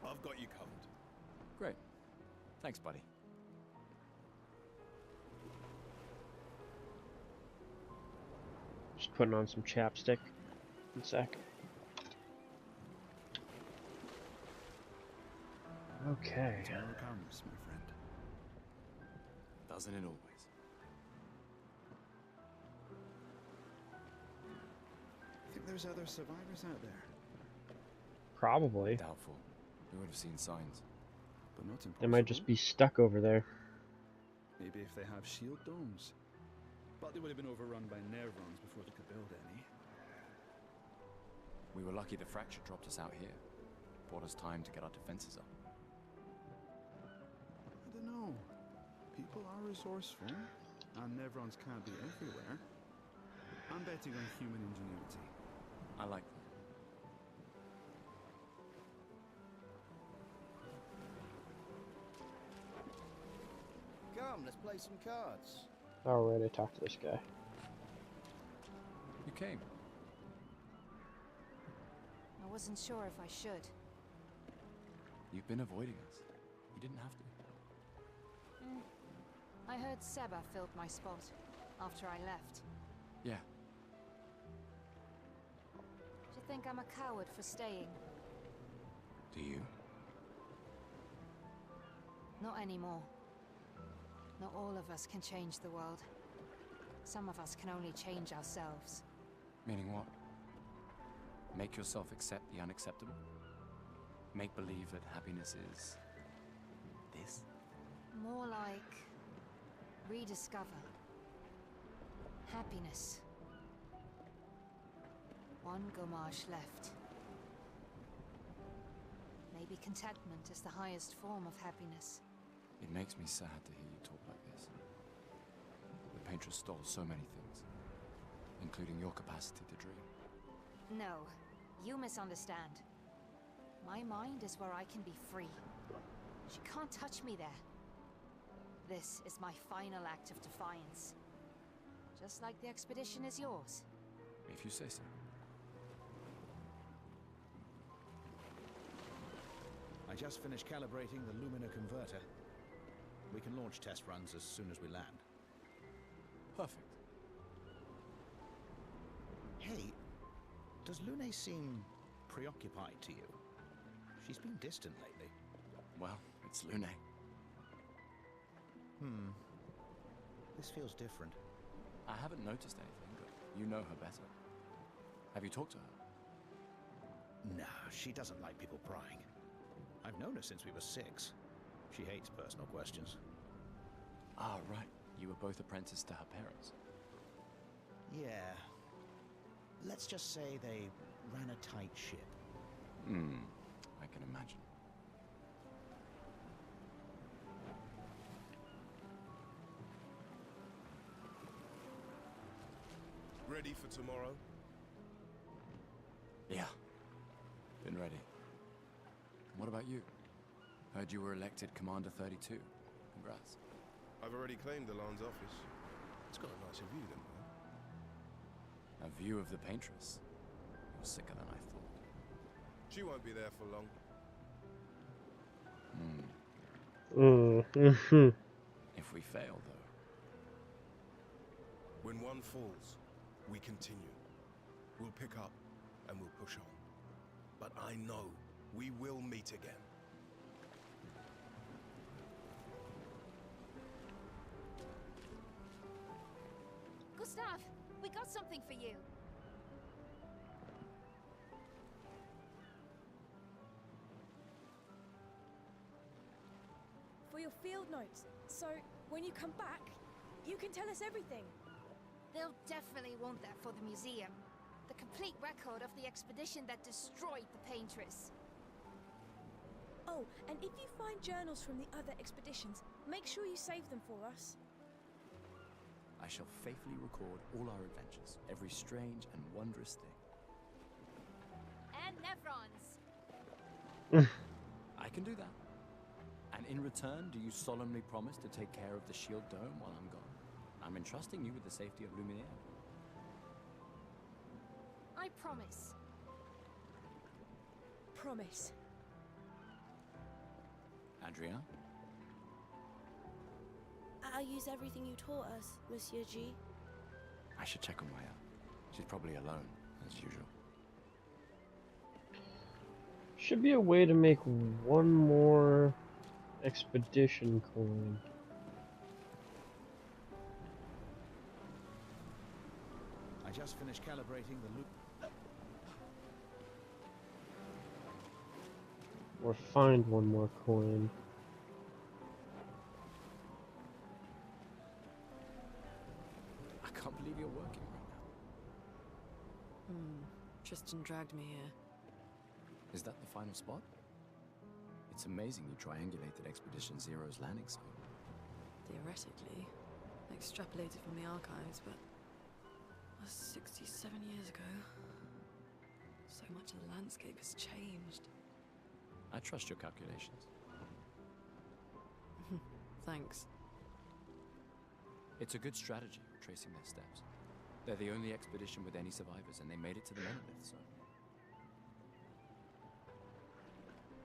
I've got you covered. Great. Thanks, buddy. Just putting on some chapstick. One sec. Okay. Tomorrow comes, my friend. Doesn't it always? Think there's other survivors out there? Probably. Doubtful. We would have seen signs. But not impossible. They might just be stuck over there. Maybe if they have shield domes. But they would have been overrun by Nevrons before they could build any. We were lucky the fracture dropped us out here. Bought us time to get our defenses up. I don't know. People are resourceful, and Nevrons can't be everywhere. I'm betting on human ingenuity. I like that. Come, let's play some cards. Alright, I talked to this guy. You came. I wasn't sure if I should. You've been avoiding us. You didn't have to. I heard Seba filled my spot after I left. Yeah. Do you think I'm a coward for staying? Do you? Not anymore. Not all of us can change the world. Some of us can only change ourselves. Meaning what? Make yourself accept the unacceptable? Make believe that happiness is... this? More like... rediscover. Happiness. One Gomage left. Maybe contentment is the highest form of happiness. It makes me sad to hear you talk like this. The Paintress stole so many things, including your capacity to dream. No, you misunderstand. My mind is where I can be free. She can't touch me there. This is my final act of defiance. Just like the expedition is yours. If you say so. I just finished calibrating the Lumina converter. We can launch test runs as soon as we land. Perfect. Hey, does Lune seem preoccupied to you? She's been distant lately. Well, it's Lune. This feels different. I haven't noticed anything, but you know her better. Have you talked to her? No, she doesn't like people prying. I've known her since we were 6. She hates personal questions. Ah, right. You were both apprenticed to her parents. Yeah. Let's just say they ran a tight ship. I can imagine. Ready for tomorrow? Yeah. Been ready. What about you? Heard you were elected Commander 32. Congrats. I've already claimed the Lan's office. It's got a nicer view than mine. A view of the Paintress. You're sicker than I thought. She won't be there for long. If we fail, though. When one falls, we continue. We'll pick up and we'll push on. But I know we will meet again. Gustav, we got something for you. For your field notes. So, when you come back, you can tell us everything. They'll definitely want that for the museum. The complete record of the expedition that destroyed the Paintress. Oh, and if you find journals from the other expeditions, make sure you save them for us. I shall faithfully record all our adventures, every strange and wondrous thing. And Nevrons. I can do that. And in return, do you solemnly promise to take care of the Shield Dome while I'm gone? I'm entrusting you with the safety of Luminaire. I promise. Promise. Adrien? I'll use everything you taught us, Monsieur G. I should check on Maya. She's probably alone, as usual. Should be a way to make one more expedition coin. I just finished calibrating the loop. Or find one more coin. I can't believe you're working right now. Tristan dragged me here. Is that the final spot? It's amazing you triangulated Expedition Zero's landing zone. Theoretically. Extrapolated from the archives, but... that was 67 years ago. So much of the landscape has changed. I trust your calculations. Thanks. It's a good strategy, tracing their steps. They're the only expedition with any survivors, and they made it to the monolith, so...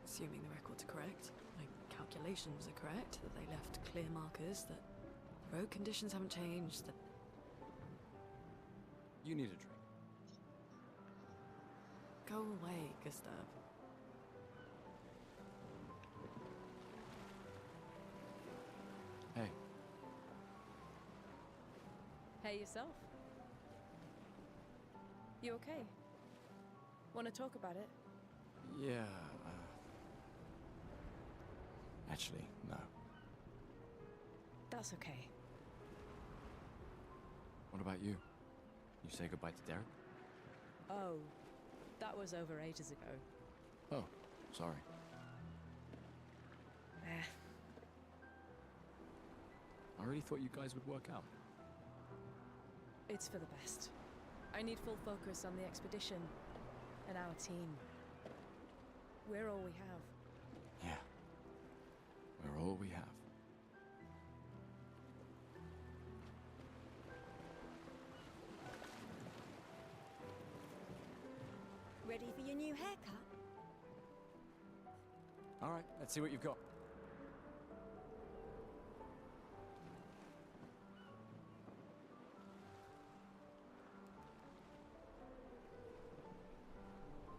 Assuming the records are correct, my calculations are correct, that they left clear markers, that road conditions haven't changed, that... You need a drink. Go away, Gustav. Hey. Hey yourself. You okay? Want to talk about it? Yeah, actually, no. That's okay. What about you? You say goodbye to Derek? Oh, that was over ages ago. Oh, sorry. I really thought you guys would work out. It's for the best. I need full focus on the expedition and our team. We're all we have. Yeah. We're all we have. Ready for your new haircut? All right, let's see what you've got.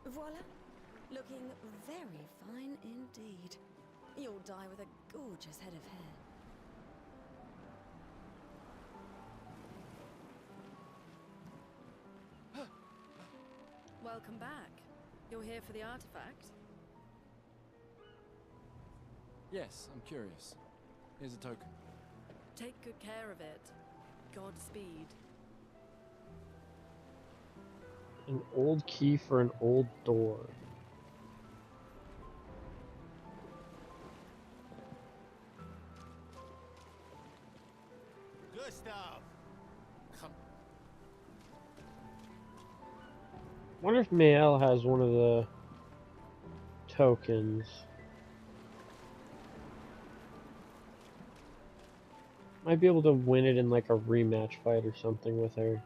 Voila. Looking very fine indeed. You'll die with a gorgeous head of hair. Welcome back. You're here for the artifact? Yes, I'm curious. Here's a token. Take good care of it. Godspeed. An old key for an old door. Gustav! Wonder if Mael has one of the tokens. Might be able to win it in like a rematch fight or something with her.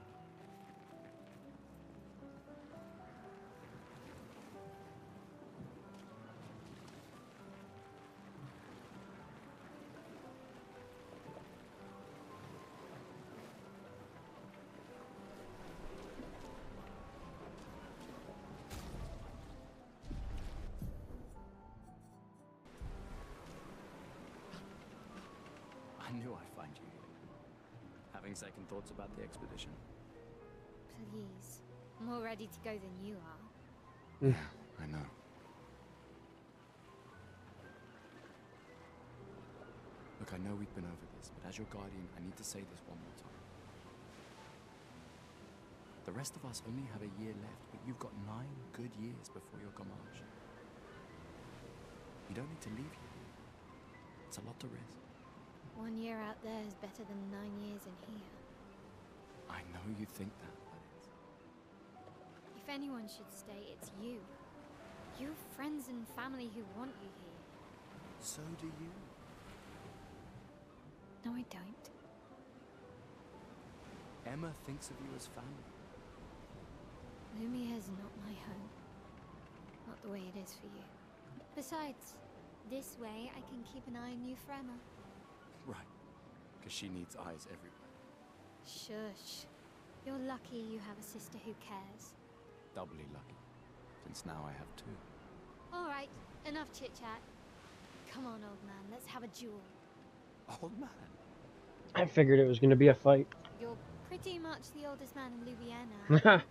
I knew I'd find you here. Having second thoughts about the expedition? Please. I'm more ready to go than you are. Yeah, I know. Look, I know we've been over this, but as your guardian, I need to say this one more time. The rest of us only have a year left, but you've got 9 good years before your Gamage. You don't need to leave here. It's a lot to risk. 1 year out there is better than 9 years in here. I know you think that, but If anyone should stay, it's you. You have friends and family who want you here. so do you. No, I don't. Emma thinks of you as family. Lumiere's not my home. Not the way it is for you. Besides, this way I can keep an eye on you forever. Right, because she needs eyes everywhere. Shush. You're lucky you have a sister who cares. Doubly lucky, since now I have 2. Alright, enough chit-chat. Come on, old man, let's have a duel. Old man? I figured it was going to be a fight. You're pretty much the oldest man in Louisiana.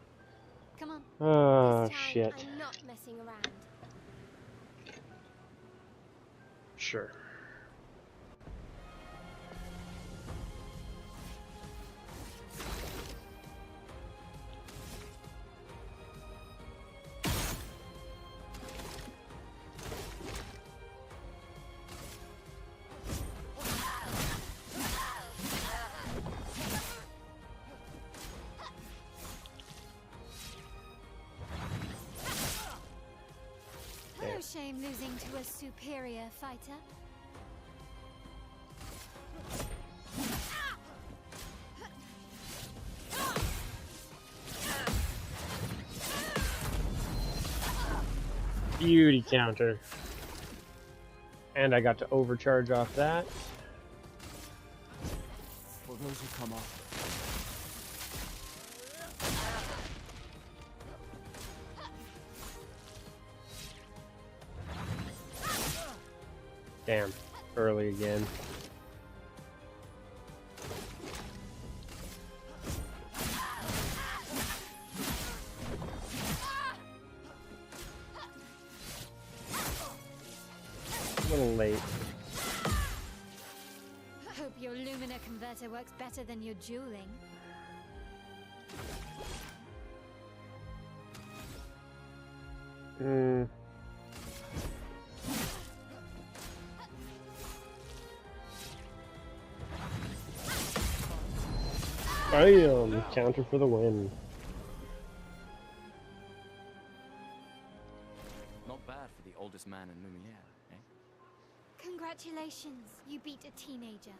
Come on. Oh, this time shit. I'm not messing around. Sure. No shame losing to a superior fighter. Beauty counter. And I got to overcharge off that. For those who come off. Damn. Early again. A little late. Hope your Lumina converter works better than your dueling. Bam! Counter for the win. Not bad for the oldest man in Lumiere, eh? Congratulations, you beat a teenager.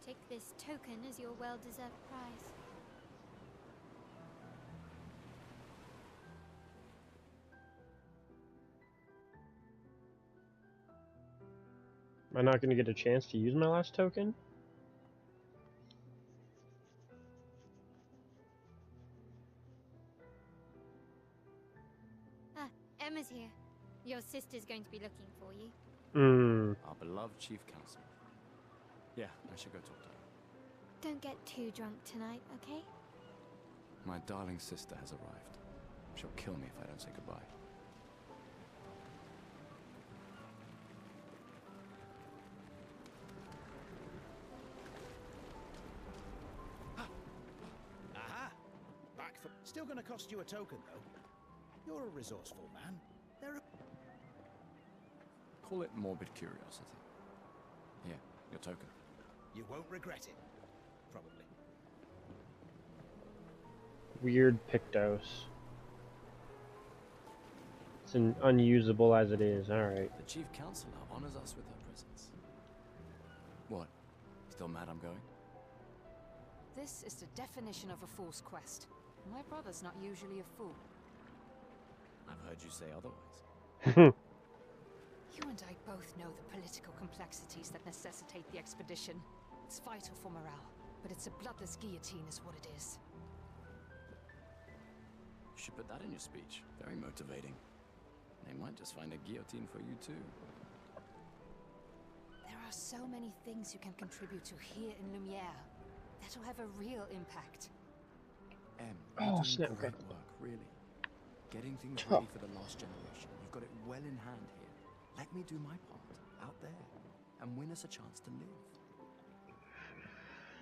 Take this token as your well-deserved prize. Am I not going to get a chance to use my last token? Ah, Emma's here. Your sister's going to be looking for you. Our beloved chief counsel. Yeah, I should go talk to her. Don't get too drunk tonight, okay? My darling sister has arrived. She'll kill me if I don't say goodbye. Aha! Back for... Still gonna cost you a token, though. You're a resourceful man. They're a... Call it morbid curiosity. Here, your token. You won't regret it. Probably. Weird Pictos. It's unusable as it is. Alright. The chief counselor honors us with her presence. What? Still mad I'm going? This is the definition of a fool's quest. My brother's not usually a fool. I've heard you say otherwise. You and I both know the political complexities that necessitate the expedition. It's vital for morale, but it's a bloodless guillotine is what it is. You should put that in your speech. Very motivating. They might just find a guillotine for you too. There are so many things you can contribute to here in Lumiere that'll have a real impact. Em, Oh, you're doing snap, great okay. work, really. Getting things Oh. ready for the last generation. You've got it well in hand here. Let me do my part, out there, and win us a chance to live.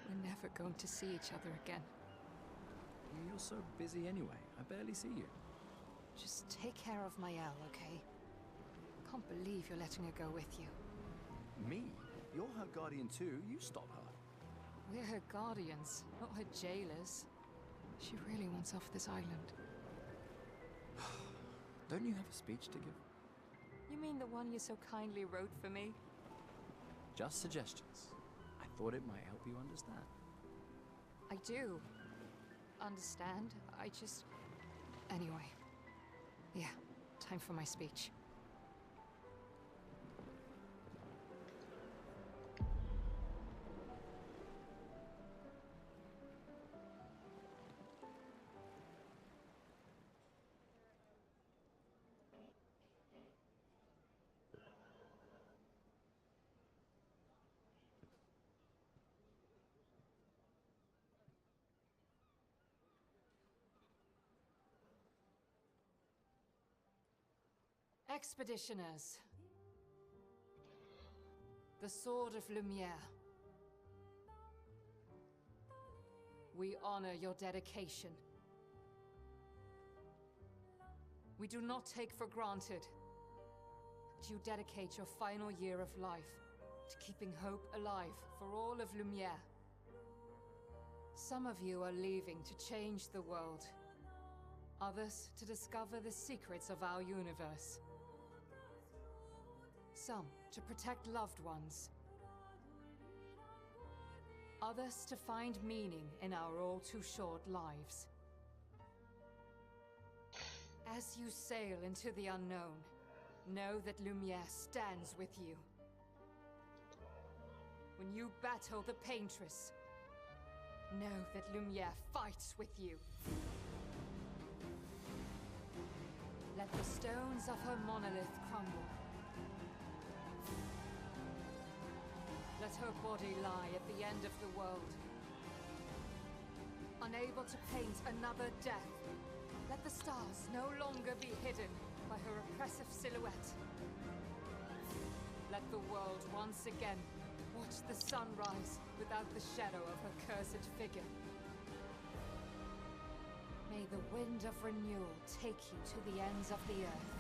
We're never going to see each other again. You're so busy anyway, I barely see you. Just take care of Mayel, okay? Can't believe you're letting her go with you. Me? You're her guardian too, you stop her. We're her guardians, not her jailers. She really wants off this island. Don't you have a speech to give? You mean the one you so kindly wrote for me? Just suggestions. I thought it might help you understand. I do. Understand? I just... Anyway. Yeah, time for my speech. Expeditioners. The Sword of Lumiere. We honor your dedication. We do not take for granted that you dedicate your final year of life to keeping hope alive for all of Lumiere. Some of you are leaving to change the world. Others to discover the secrets of our universe. Some to protect loved ones. Others to find meaning in our all too short lives. As you sail into the unknown, know that Lumiere stands with you. When you battle the Paintress, know that Lumiere fights with you. Let the stones of her monolith crumble. Let her body lie at the end of the world. Unable to paint another death, let the stars no longer be hidden by her oppressive silhouette. Let the world once again watch the sun rise without the shadow of her cursed figure. May the wind of renewal take you to the ends of the earth.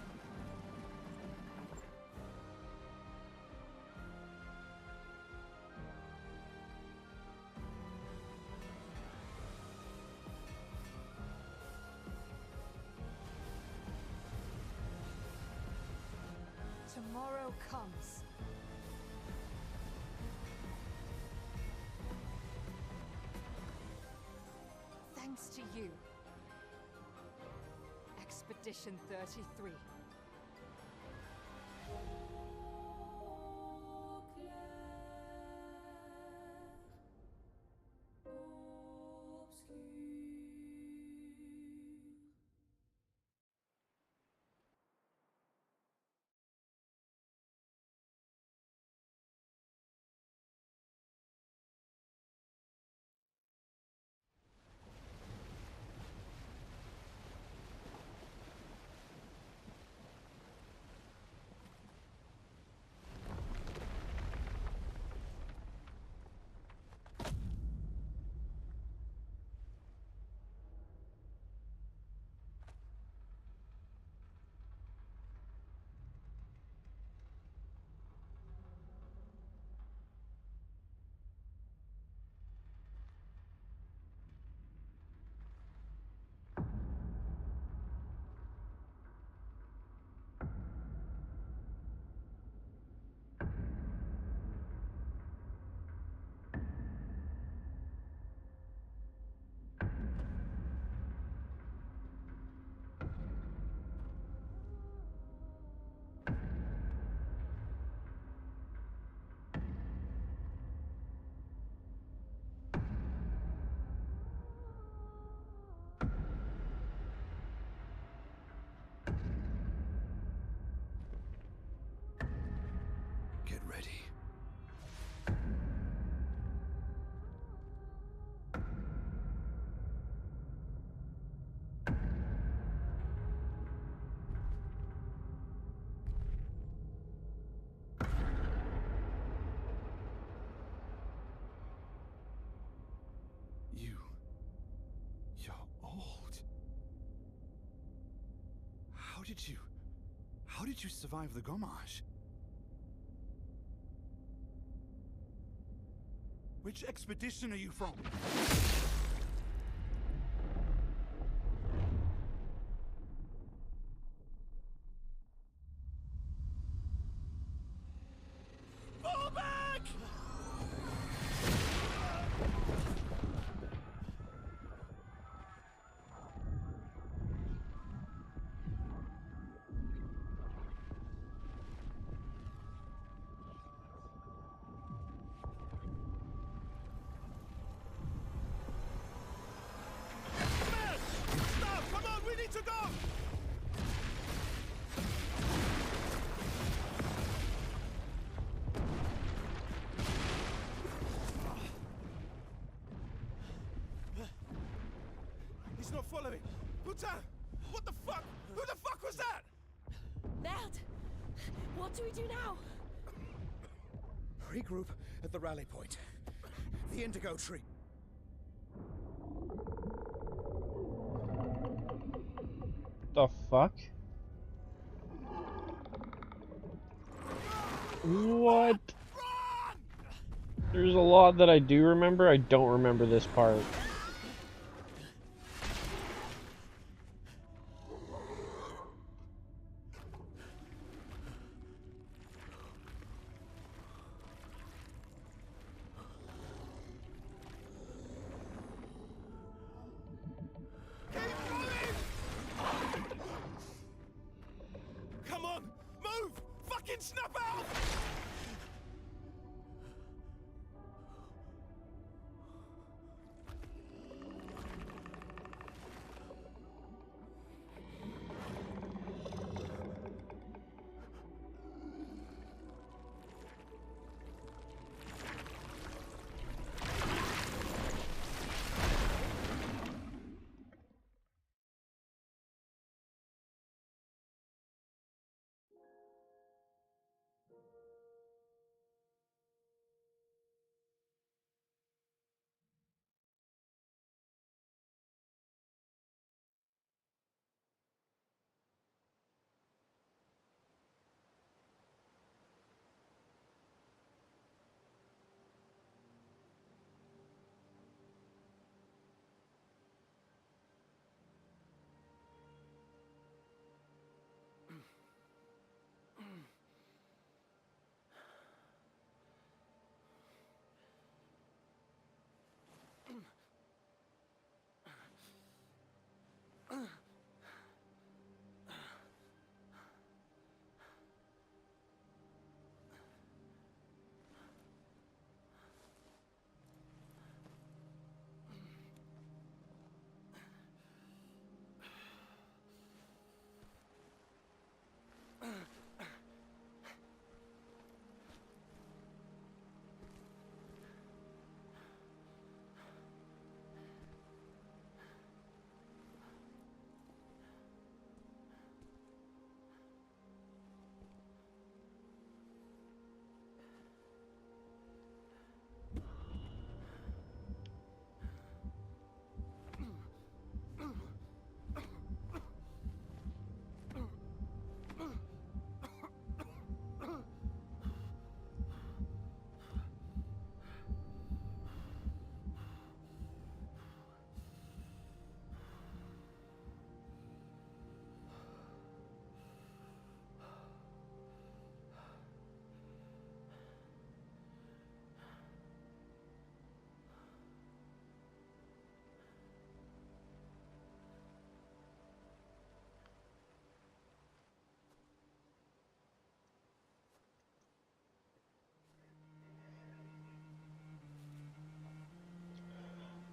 Tomorrow comes. Thanks to you. Expedition 33. How did you survive the Gommage? Which expedition are you from? Fall back! Stop! Come on, we need to go! He's not following. Putain! What the fuck? Who the fuck was that? Merde! What do we do now? Regroup at the rally point. The Indigo Tree. The fuck? What? There's a lot that I do remember. I don't remember this part. Come on! Move! Fucking snap out!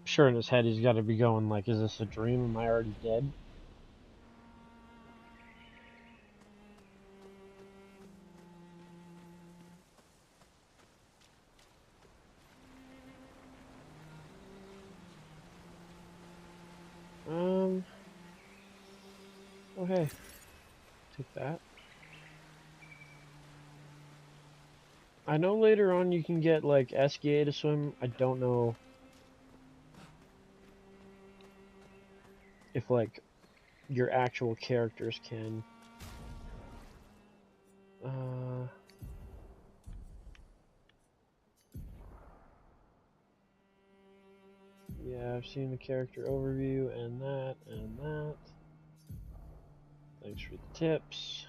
Sure, in his head he's got to be going like, is this a dream? Am I already dead? Oh hey, take that. I know later on you can get like SGA to swim. I don't know if like your actual characters can. Yeah, I've seen the character overview and that and that. Thanks for the tips.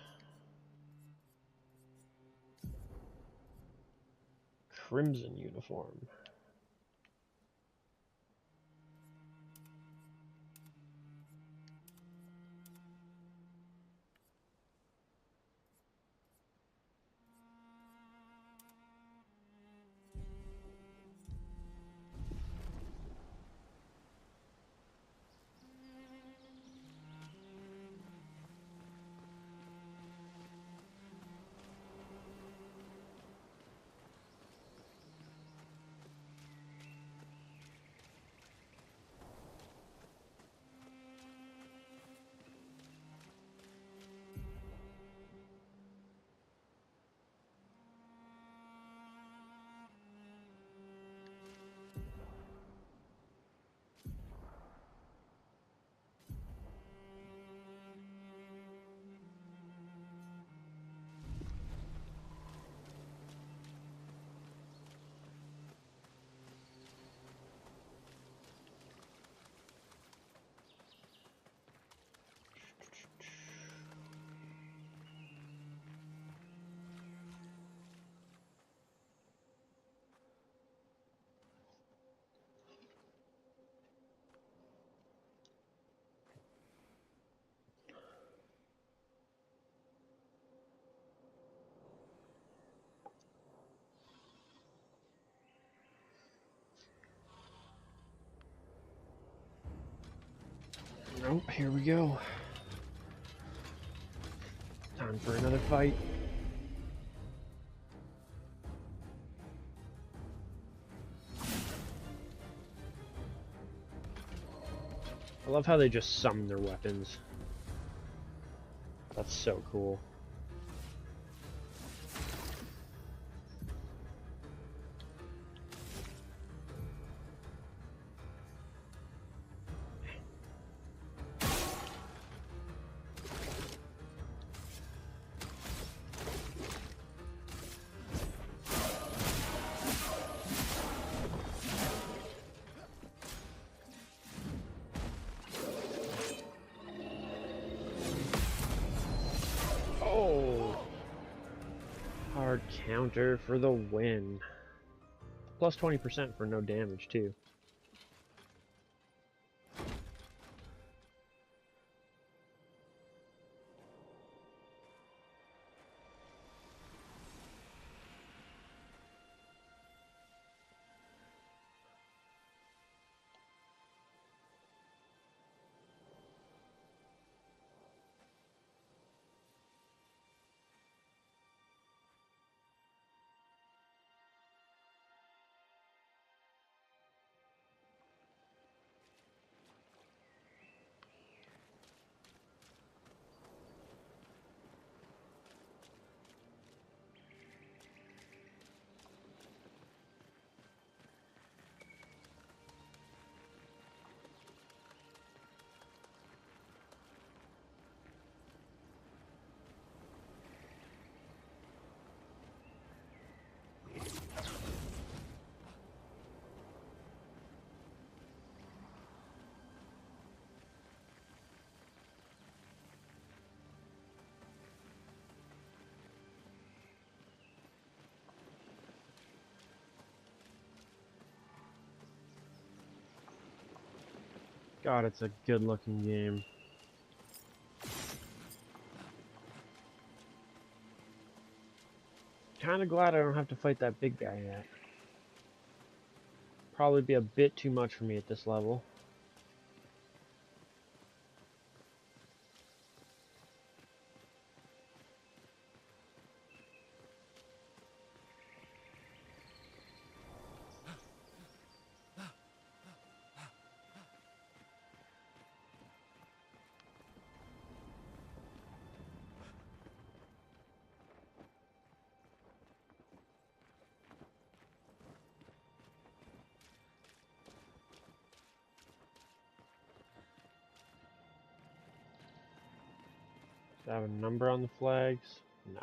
Crimson uniform. Nope, here we go. Time for another fight. I love how they just summon their weapons. That's so cool. Hard counter for the win. Plus 20% for no damage, too. God, it's a good looking game. Kinda glad I don't have to fight that big guy yet. Probably be a bit too much for me at this level. Does it have a number on the flags? No.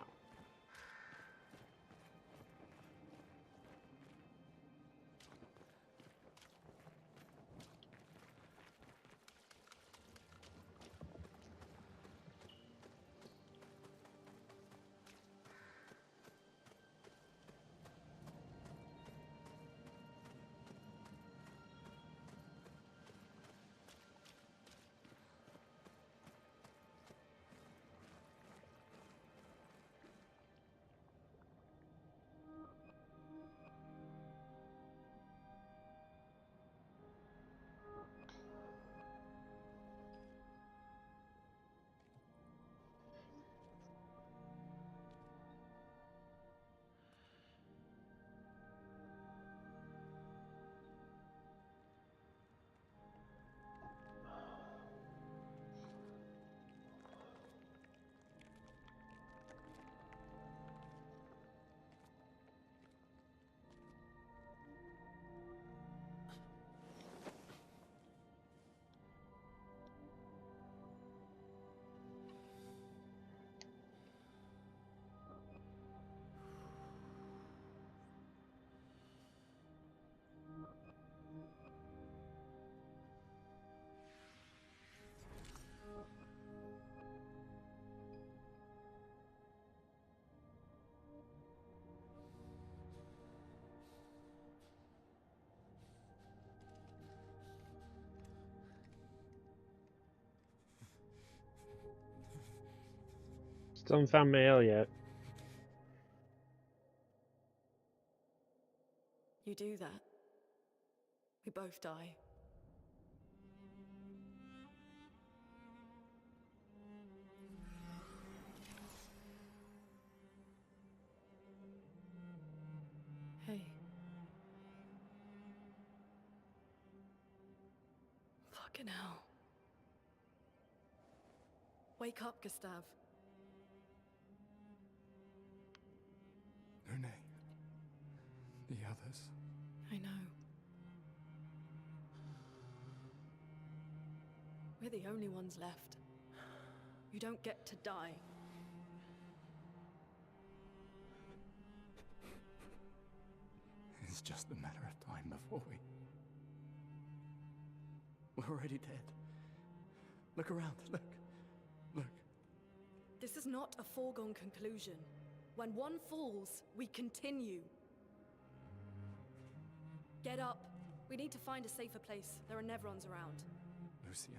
Still haven't found Mael yet. You do that, we both die. Hey. Fucking hell. Wake up, Gustav. Lune. The others. I know. We're the only ones left. You don't get to die. It's just a matter of time before we're already dead. Look around, look. Look. This is not a foregone conclusion. When one falls, we continue. Get up. We need to find a safer place. There are Nevrons around. Lucien.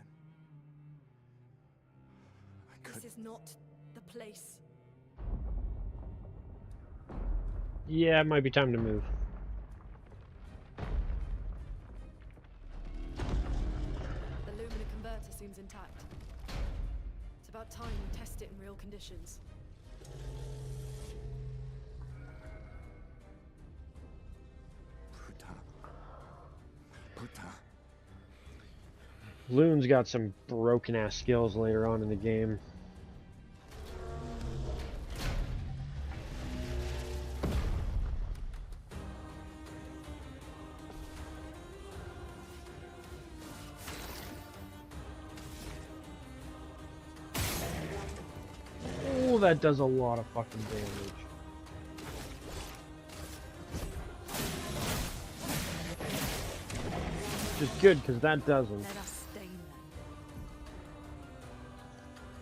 This is not the place. Yeah, it might be time to move. The Lumina converter seems intact. It's about time we test it in real conditions. Putain. Loon's got some broken ass skills later on in the game. Oh, that does a lot of fucking damage. Which is good, because that doesn't. Let us stain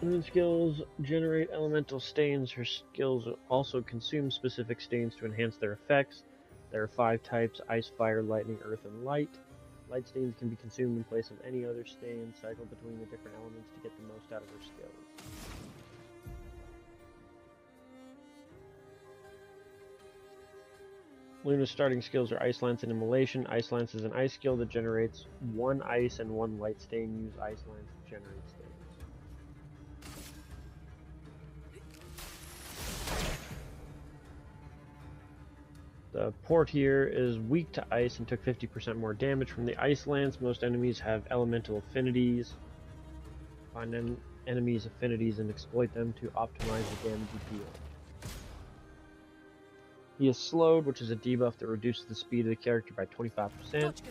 them. Loon skills generate elemental stains. Her skills also consume specific stains to enhance their effects. There are 5 types: ice, fire, lightning, earth, and light. Light stains can be consumed in place of any other stain. Cycle between the different elements to get the most out of her skills. Luna's starting skills are Ice Lance and Immolation. Ice Lance is an ice skill that generates 1 ice and 1 light stain. Use Ice Lance to generate stains. The port here is weak to ice and took 50% more damage from the Ice Lance. Most enemies have elemental affinities. Find enemies' affinities and exploit them to optimize the damage you deal. He is slowed, which is a debuff that reduces the speed of the character by 25%.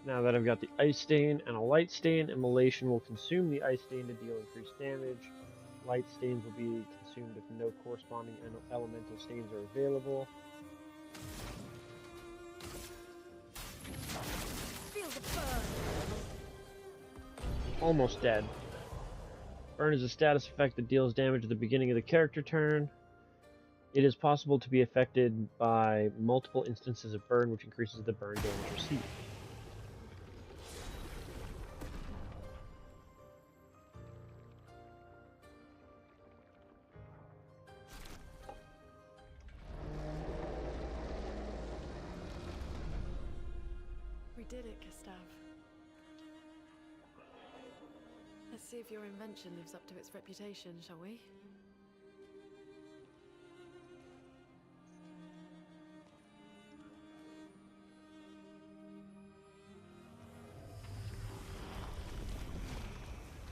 Now that I've got the Ice Stain and a Light Stain, Immolation will consume the Ice Stain to deal increased damage. Light Stains will be consumed if no corresponding elemental stains are available. Feel the burn. Almost dead. Burn is a status effect that deals damage at the beginning of the character turn. It is possible to be affected by multiple instances of burn, which increases the burn damage received. We did it, Gustav. Let's see if your invention lives up to its reputation, shall we?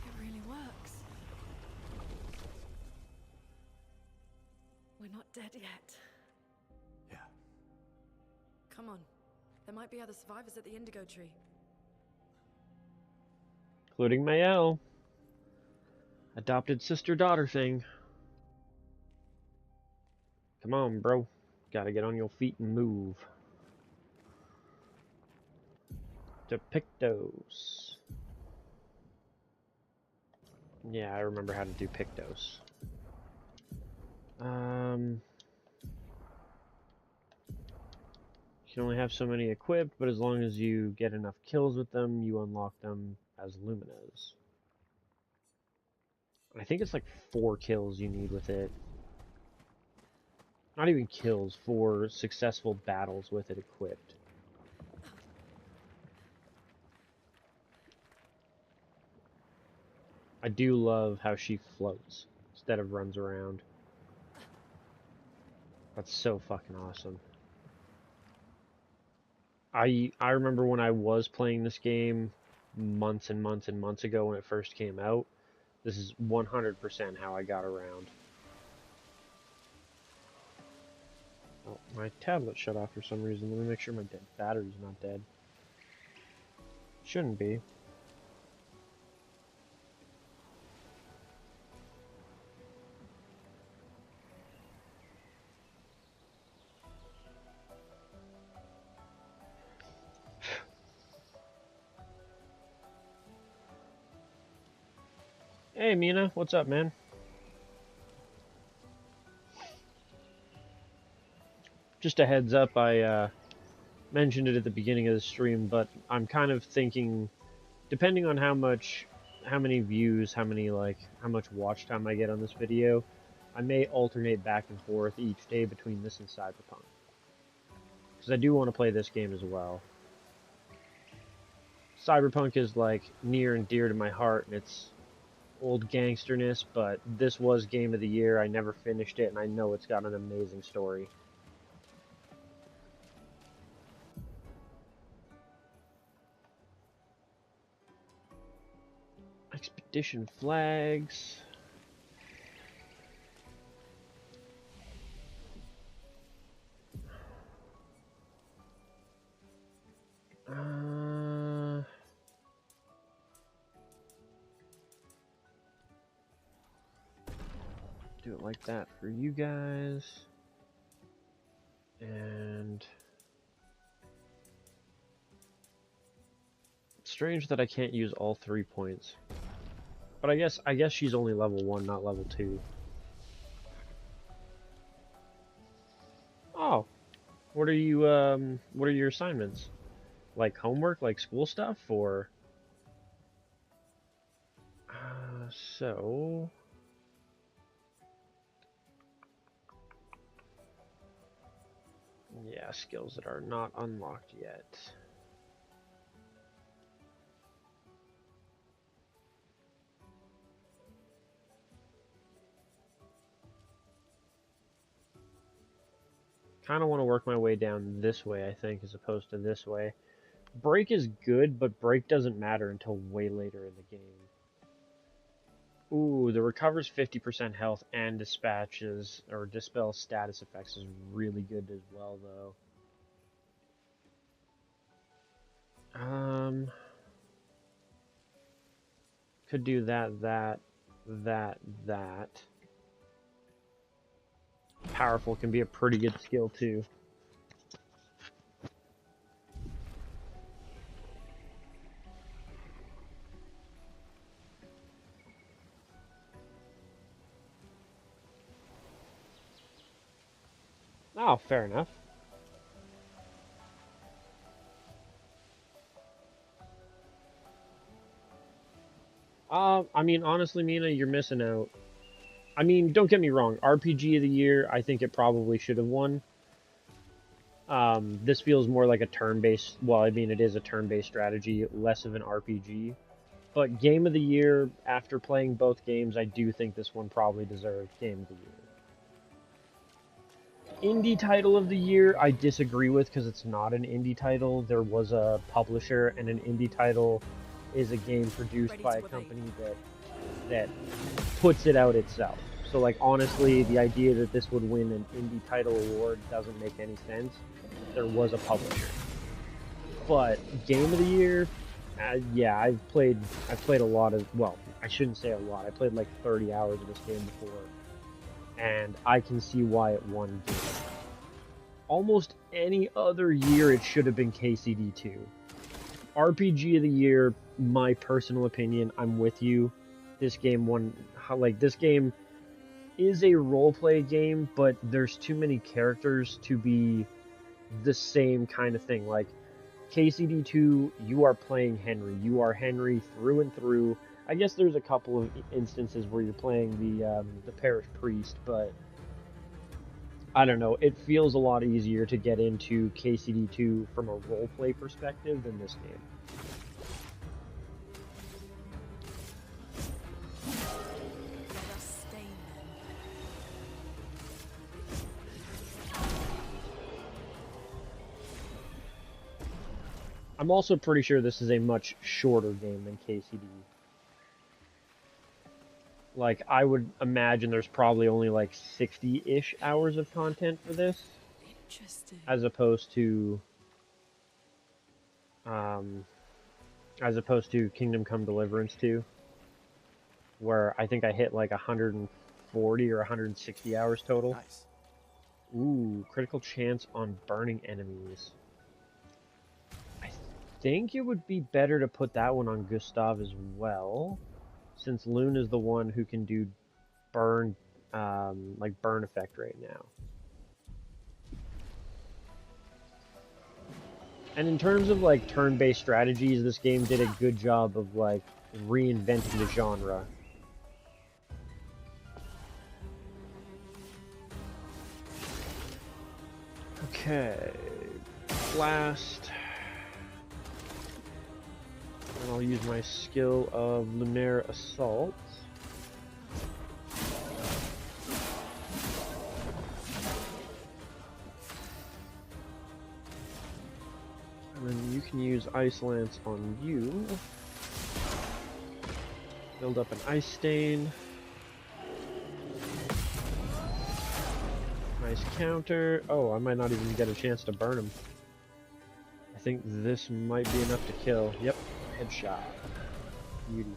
It really works. We're not dead yet. Yeah. Come on. There might be other survivors at the Indigo Tree. Including Mael. Adopted sister-daughter thing. Come on, bro. Gotta get on your feet and move. to Pictos. Yeah, I remember how to do Pictos. You can only have so many equipped, but as long as you get enough kills with them, you unlock them as Luminas. I think it's like 4 kills you need with it. Not even kills, 4 successful battles with it equipped. I do love how she floats instead of runs around. That's so fucking awesome. I remember when I was playing this game months and months and months ago when it first came out. This is 100% how I got around. Oh, my tablet shut off for some reason. Let me make sure my battery's not dead. Shouldn't be. Hey Mina, what's up, man? Just a heads up, I mentioned it at the beginning of the stream, but I'm kind of thinking, depending on how many views, how much watch time I get on this video, I may alternate back and forth each day between this and Cyberpunk. Because I do want to play this game as well. Cyberpunk is like near and dear to my heart, and it's old gangsterness, but this was Game of the Year. I never finished it, and I know it's got an amazing story. Expedition flags. Do it like that for you guys. And it's strange that I can't use all 3 points. But I guess she's only level 1, not level 2. Oh. What are your assignments? Like homework, like school stuff, or so yeah, skills that are not unlocked yet. Kind of want to work my way down this way, I think, as opposed to this way. Break is good, but break doesn't matter until way later in the game. Ooh, the recovers 50% health and dispatches or dispels status effects is really good as well, though. Could do that. Powerful can be a pretty good skill too. Oh, fair enough. I mean, honestly, Mina, you're missing out. I mean, don't get me wrong, RPG of the Year, I think it probably should have won. This feels more like a turn-based, well, I mean, it is a turn-based strategy, less of an RPG. But Game of the Year, after playing both games, I do think this one probably deserved Game of the Year. Indie Title of the Year, I disagree with because it's not an indie title. There was a publisher, and an indie title is a game produced by a company that puts it out itself. So, like, honestly, the idea that this would win an indie title award doesn't make any sense. There was a publisher. But Game of the Year, yeah, I've played a lot of, well, I shouldn't say a lot. I played like 30 hours of this game before, and I can see why it won game. Almost any other year it should have been KCD 2. RPG of the year, my personal opinion, I'm with you. This game this game is a roleplay game, but there's too many characters to be the same kind of thing. Like KCD2, you are playing Henry. You are Henry through and through. I guess there's a couple of instances where you're playing the parish priest, but I don't know. It feels a lot easier to get into KCD2 from a roleplay perspective than this game. I'm also pretty sure this is a much shorter game than KCD. Like, I would imagine there's probably only like 60-ish hours of content for this. Interesting. As opposed to Kingdom Come Deliverance 2, where I think I hit like 140 or 160 hours total. Nice. Ooh, critical chance on burning enemies. I think it would be better to put that one on Gustav as well, since Loon is the one who can do burn, like burn effect right now. And in terms of like turn-based strategies, this game did a good job of like reinventing the genre. Okay, blast. And I'll use my skill of Lunaire Assault. And then you can use Ice Lance on you. Build up an Ice Stain. Nice counter. Oh, I might not even get a chance to burn him. I think this might be enough to kill. Yep, headshot. Beauty.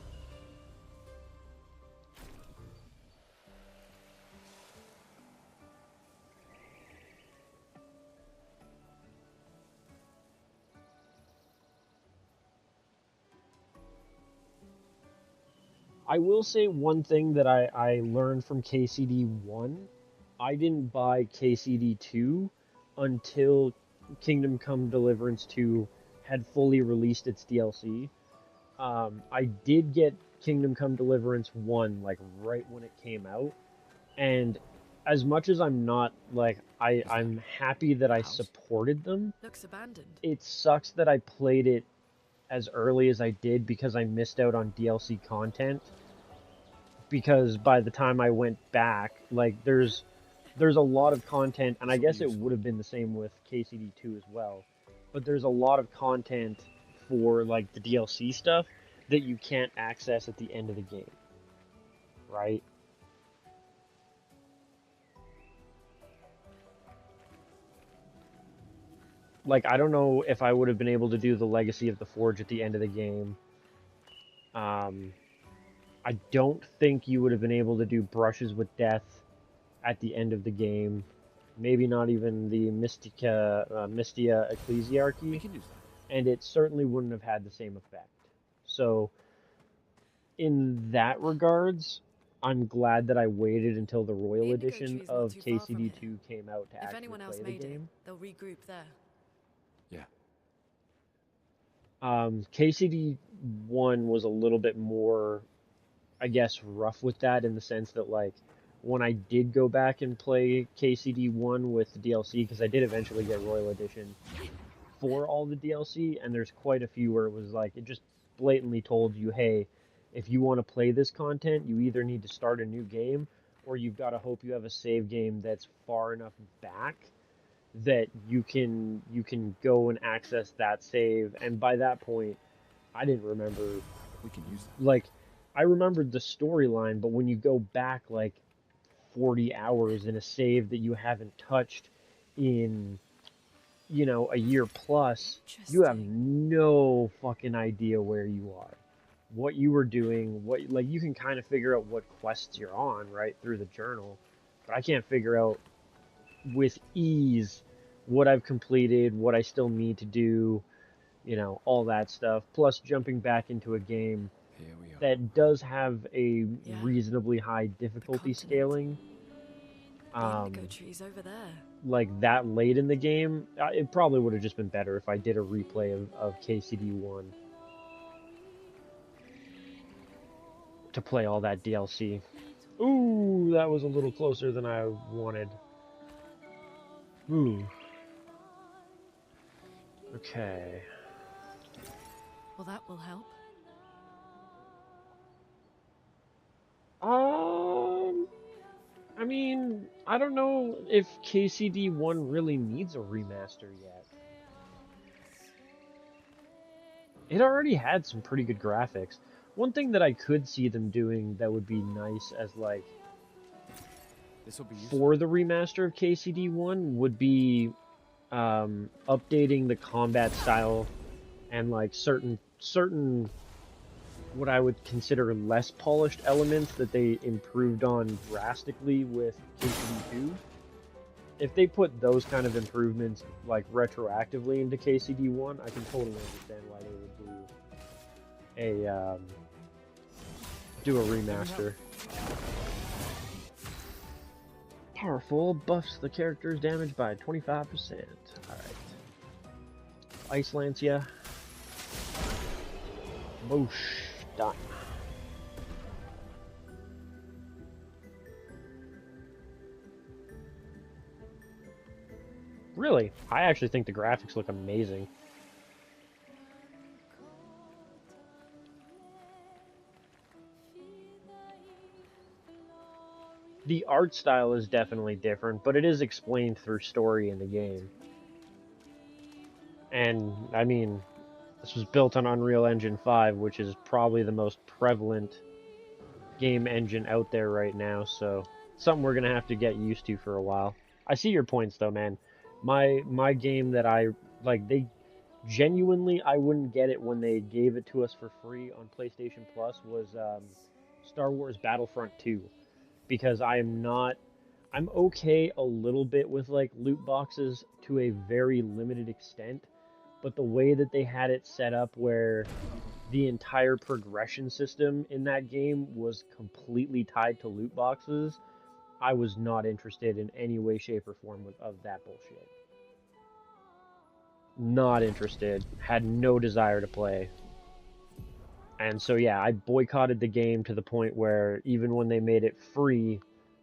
I will say one thing that I learned from KCD1. I didn't buy KCD2 until Kingdom Come Deliverance 2 had fully released its DLC. I did get Kingdom Come Deliverance 1 like right when it came out, and as much as I'm not like I'm happy that I supported them. Looks abandoned. It sucks that I played it as early as I did because I missed out on DLC content. Because by the time I went back, like there's a lot of content, and I guess it would have been the same with KCD2 as well. But there's a lot of content for like the DLC stuff that you can't access at the end of the game. Right? Like, I don't know if I would have been able to do the Legacy of the Forge at the end of the game. I don't think you would have been able to do Brushes with Death at the end of the game. Maybe not even the Mystia Ecclesiarchy. And it certainly wouldn't have had the same effect. So, in that regards, I'm glad that I waited until the Royal Edition of KCD2 came out to actually play the game. They'll regroup there. Yeah. KCD1 was a little bit more, I guess, rough with that in the sense that, like, when I did go back and play KCD1 with the DLC, because I did eventually get Royal Edition for all the DLC, and there's quite a few where it was like, it just blatantly told you, hey, if you want to play this content, you either need to start a new game, or you've got to hope you have a save game that's far enough back that you can go and access that save. And by that point, I didn't remember. We can use that. Like, I remembered the storyline, but when you go back like 40 hours in a save that you haven't touched in, you know, a year plus, you have no fucking idea where you are, what you were doing, what, like, you can kind of figure out what quests you're on, right, through the journal, but I can't figure out with ease what I've completed, what I still need to do. you know, all that stuff. Plus jumping back into a game Here we are. that does have a Yeah. reasonably high difficulty scaling. The indigo trees over there. Like that late in the game, it probably would have just been better if I did a replay of KCD1 to play all that DLC. Ooh, that was a little closer than I wanted. Ooh. Okay. Well, that will help. I mean, I don't know if KCD1 really needs a remaster yet. It already had some pretty good graphics. One thing that I could see them doing that would be nice as like for the remaster of KCD1 would be updating the combat style and like certain what I would consider less polished elements that they improved on drastically with KCD2. If they put those kind of improvements like retroactively into KCD1, I can totally understand why they would do a remaster. Powerful buffs the character's damage by 25%. Alright. Ice Lancia. Boosh. Done. Really, I actually think the graphics look amazing. The art style is definitely different, but it is explained through story in the game. And, I mean, this was built on Unreal Engine 5, which is probably the most prevalent game engine out there right now, so something we're gonna have to get used to for a while. I see your points though, man. My game that I like, they genuinely, I wouldn't get it when they gave it to us for free on PlayStation Plus was Star Wars Battlefront 2, because I'm okay a little bit with like loot boxes to a very limited extent, but the way that they had it set up where the entire progression system in that game was completely tied to loot boxes, I was not interested in any way, shape, or form of that bullshit. Not interested. Had no desire to play. And so, yeah, I boycotted the game to the point where even when they made it free,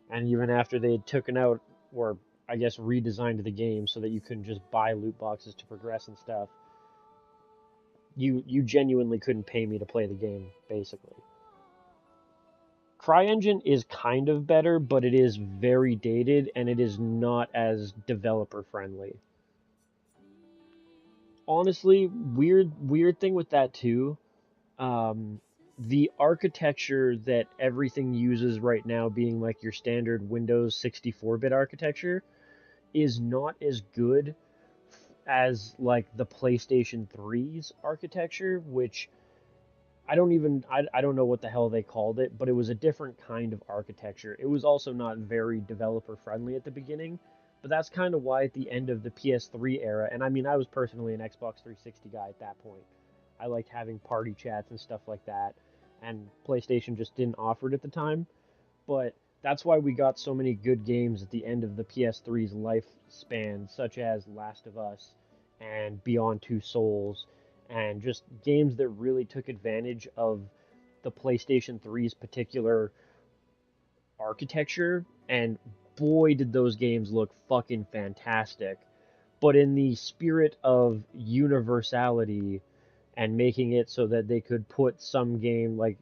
and even after they had taken out, or I guess redesigned the game so that you couldn't just buy loot boxes to progress and stuff, you genuinely couldn't pay me to play the game, basically. CryEngine is kind of better, but it is very dated, and it is not as developer friendly. Honestly, weird thing with that too. The architecture that everything uses right now, being like your standard Windows 64-bit architecture, is not as good as like the PlayStation 3's architecture, which I don't know what the hell they called it, but it was a different kind of architecture. It was also not very developer friendly at the beginning, but that's kind of why at the end of the PS3 era, and I mean I was personally an Xbox 360 guy at that point. I liked having party chats and stuff like that, and PlayStation just didn't offer it at the time, but that's why we got so many good games at the end of the PS3's lifespan, such as Last of Us and Beyond Two Souls, and just games that really took advantage of the PlayStation 3's particular architecture, and boy did those games look fucking fantastic. But in the spirit of universality and making it so that they could put some game like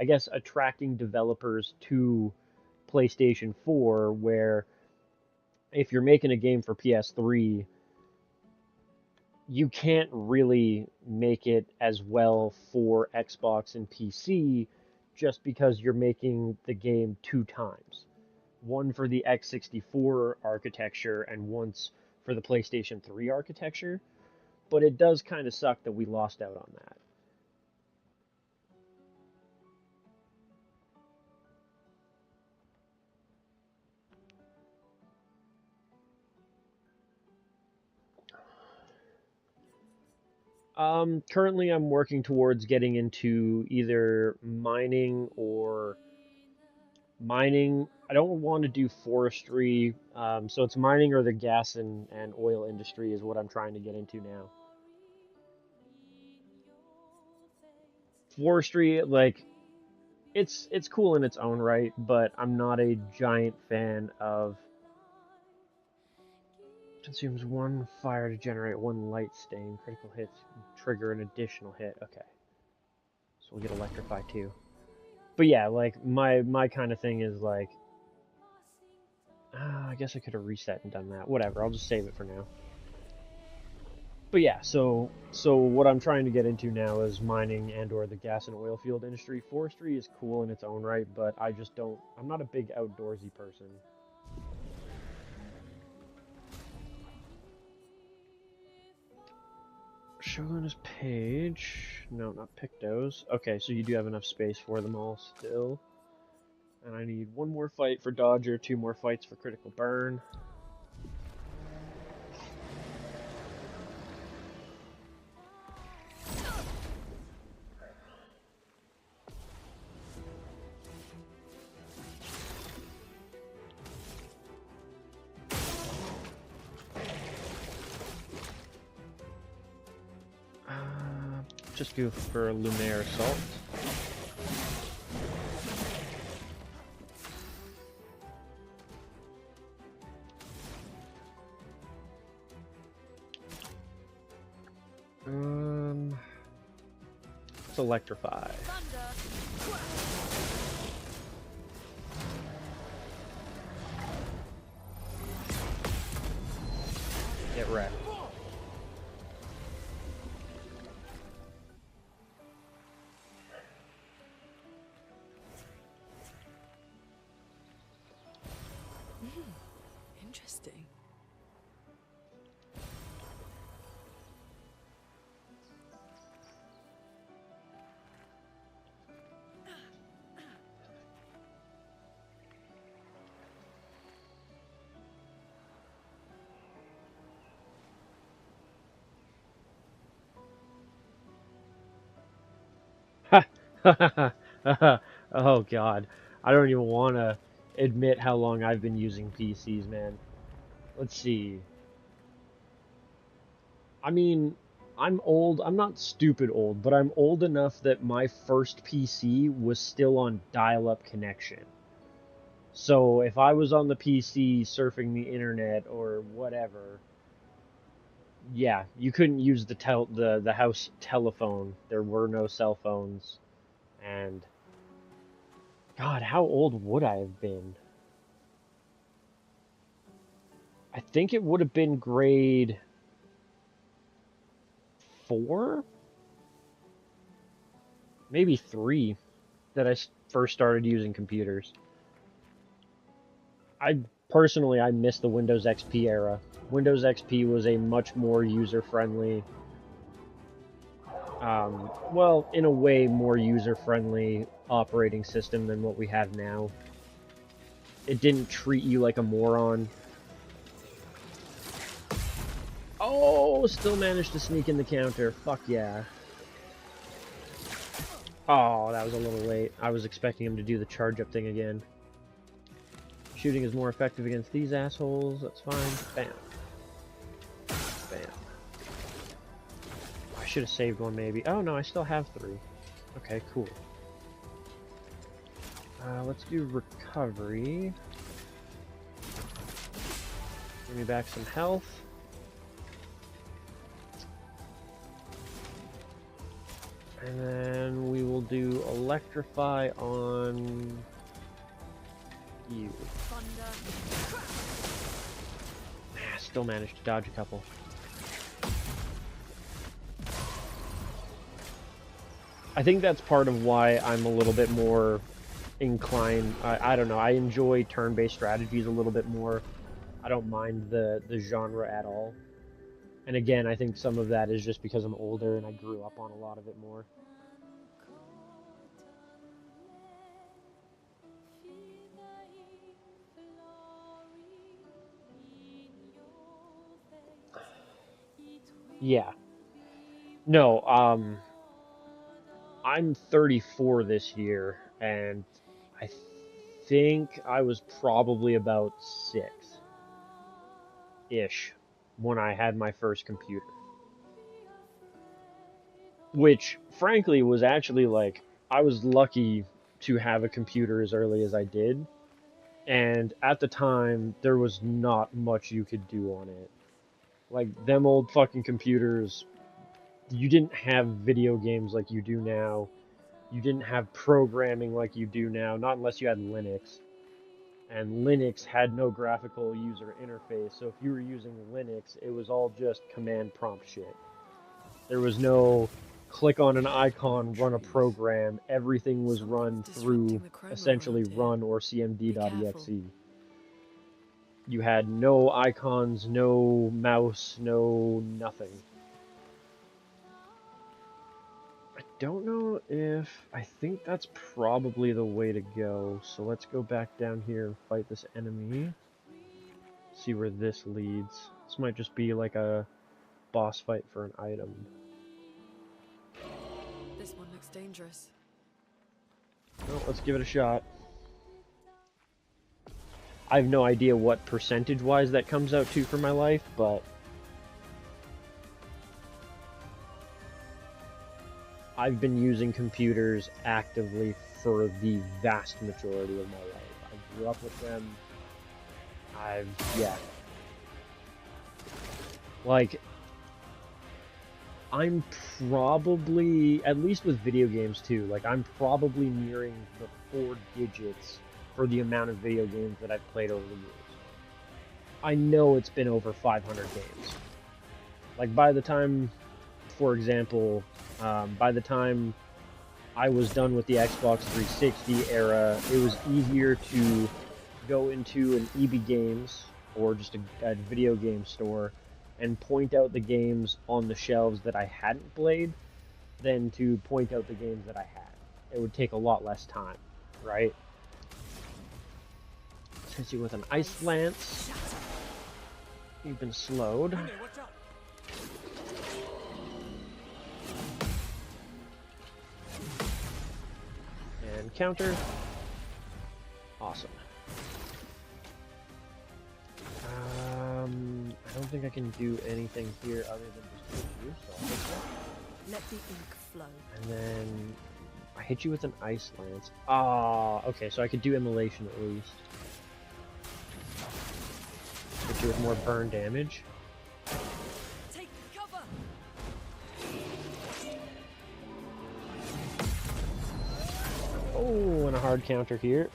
I guess attracting developers to PlayStation 4, where if you're making a game for PS3, you can't really make it as well for Xbox and PC just because you're making the game two times. One for the X64 architecture and once for the PlayStation 3 architecture. But it does kind of suck that we lost out on that. Currently I'm working towards getting into either mining or mining. I don't want to do forestry, so it's mining or the gas and oil industry is what I'm trying to get into now. Forestry, like, it's cool in its own right, but I'm not a giant fan of consumes one fire to generate one light stain. Critical hits trigger an additional hit. Okay. So we'll get electrify too. But yeah, like my kind of thing is like I guess I could have reset and done that. Whatever, I'll just save it for now. But yeah, so what I'm trying to get into now is mining and or the gas and oil field industry. Forestry is cool in its own right, but I just don't I'm not a big outdoorsy person. Shogun's page. No, not Pictos. Okay, so you do have enough space for them all still. And I need one more fight for Dodger, two more fights for critical burn. Just go for Lumiere Assault. Let's electrify. Get wrecked. Interesting. Oh god. I don't even want to admit how long I've been using PCs, man. Let's see. I mean, I'm old. I'm not stupid old, but I'm old enough that my first PC was still on dial-up connection. So if I was on the PC surfing the internet or whatever, yeah, you couldn't use the house telephone. There were no cell phones, and God, how old would I have been? I think it would have been grade 4, maybe 3 that I first started using computers. I personally I miss the Windows XP era. Windows XP was a much more user-friendly, well, in a way, more user-friendly operating system than what we have now. It didn't treat you like a moron. Oh, still managed to sneak in the counter. Fuck yeah. Oh, that was a little late. I was expecting him to do the charge-up thing again. Shooting is more effective against these assholes. That's fine. Bam. Bam. I should have saved one, maybe. Oh, no, I still have 3. Okay, cool. Let's do recovery. Give me back some health. And then we will do electrify on you. Still managed to dodge a couple. I think that's part of why I'm a little bit more inclined. I don't know. I enjoy turn-based strategies a little bit more. I don't mind the genre at all. And again, I think some of that is just because I'm older and I grew up on a lot of it more. Yeah. No, I'm 34 this year, and I think I was probably about 6-ish when I had my first computer. Which, frankly, was actually like, I was lucky to have a computer as early as I did. And at the time, there was not much you could do on it. Like, them old fucking computers, you didn't have video games like you do now. You didn't have programming like you do now, not unless you had Linux. And Linux had no graphical user interface, so if you were using Linux, it was all just command prompt shit. There was no click on an icon, run a program. Everything was run through essentially run or cmd.exe. You had no icons, no mouse, no nothing. I don't know if... I think that's probably the way to go. So let's go back down here and fight this enemy. See where this leads. This might just be like a boss fight for an item. This one looks dangerous. Well, let's give it a shot. I have no idea what percentage-wise that comes out to for my life, but... I've been using computers actively for the vast majority of my life. I grew up with them. Yeah. Like, I'm probably, at least with video games too, like I'm probably nearing the 4 digits for the amount of video games that I've played over the years. I know it's been over 500 games. Like by the time, for example, by the time I was done with the Xbox 360 era, it was easier to go into an EB Games or just a video game store and point out the games on the shelves that I hadn't played than to point out the games that I had. It would take a lot less time, right? Hit you with an Ice Lance. You've been slowed. And counter. Awesome. I don't think I can do anything here other than just hit you, so I'll hit that. Let the ink flow. And then I hit you with an Ice Lance. Ah, okay, so I could do Immolation at least. Hit you with more burn damage. Take cover. Oh, and a hard counter here.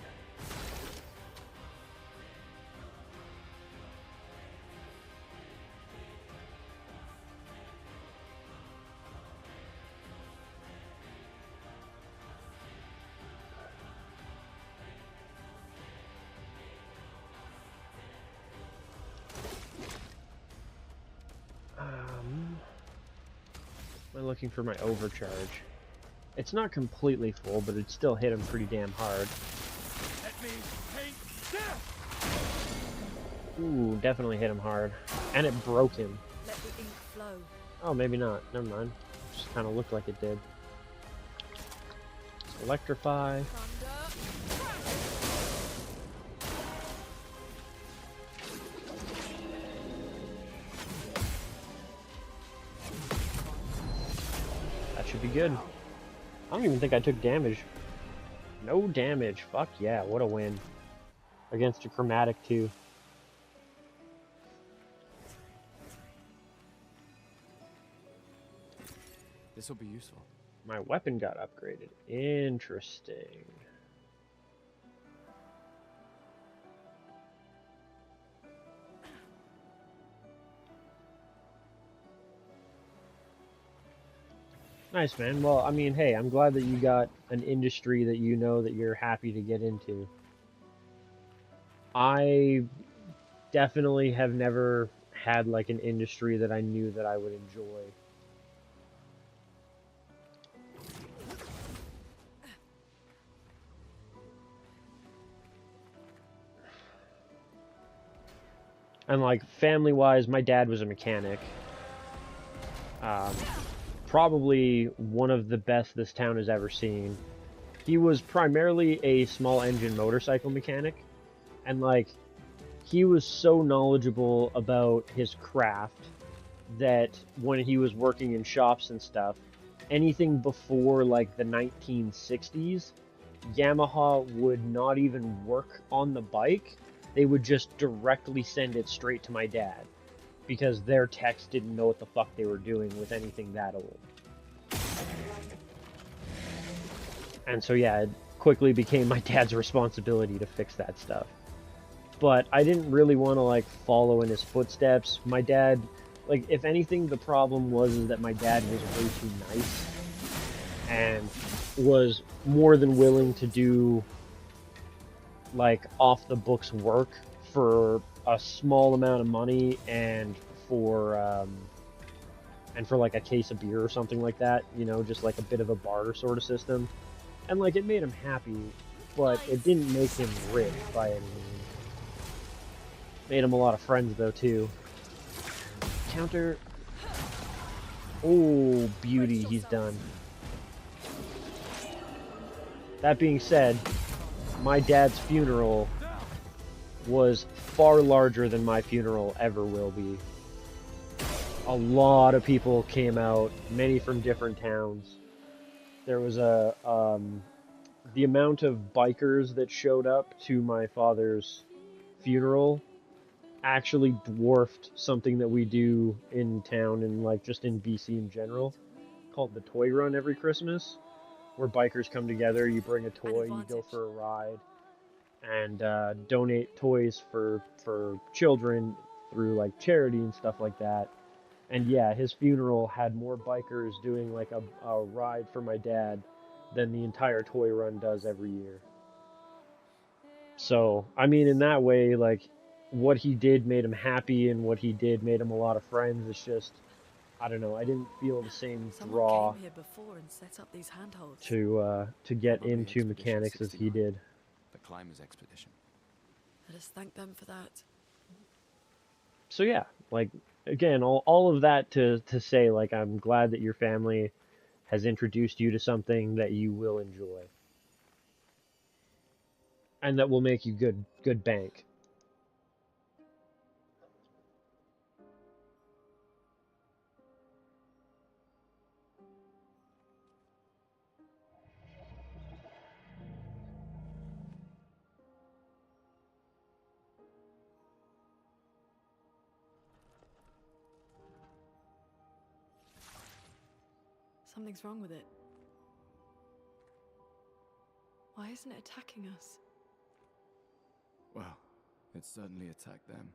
I'm looking for my overcharge. It's not completely full, but it still hit him pretty damn hard. Ooh, definitely hit him hard. And it broke him. Let the ink flow. Oh, maybe not. Never mind. Just kind of looked like it did. Let's electrify. That should be good. I don't even think I took damage. No damage. Fuck yeah, what a win. Against a chromatic too. This will be useful. My weapon got upgraded. Interesting. Nice, man. Well, I mean, hey, I'm glad that you got an industry that you know that you're happy to get into. I definitely have never had like an industry that I knew that I would enjoy. And like family-wise, my dad was a mechanic. probably one of the best this town has ever seen. He was primarily a small engine motorcycle mechanic, and like he was so knowledgeable about his craft that when he was working in shops and stuff, anything before like the 1960s, Yamaha would not even work on the bike. They would just directly send it straight to my dad because their techs didn't know what the fuck they were doing with anything that old. And so yeah, it quickly became my dad's responsibility to fix that stuff. But I didn't really want to like follow in his footsteps. My dad, like if anything, the problem was is that my dad was way too nice and was more than willing to do like off the books work for a small amount of money and for like a case of beer or something like that, you know, just like a bit of a barter sort of system. And like it made him happy, but it didn't make him rich by any means. Made him a lot of friends though too. Counter. Oh, beauty, he's done. That being said, my dad's funeral was far larger than my funeral ever will be. A lot of people came out, many from different towns. There was the amount of bikers that showed up to my father's funeral actually dwarfed something that we do in town and like just in BC in general, called the Toy Run every Christmas, where bikers come together, you bring a toy, you go for a ride, and donate toys for children through like charity and stuff like that. And yeah, his funeral had more bikers doing like a ride for my dad than the entire Toy Run does every year. So, I mean, in that way, like, what he did made him happy, and what he did made him a lot of friends. It's just, I don't know, I didn't feel the same draw Someone came here before and set up these handholds. to get Probably into Expedition mechanics as he 69, did. The Climbers Expedition. Let us thank them for that. So yeah, like, again, all of that to say, like, I'm glad that your family has introduced you to something that you will enjoy. And that will make you good bank. Something's wrong with it. Why isn't it attacking us? Well, it certainly attacked them.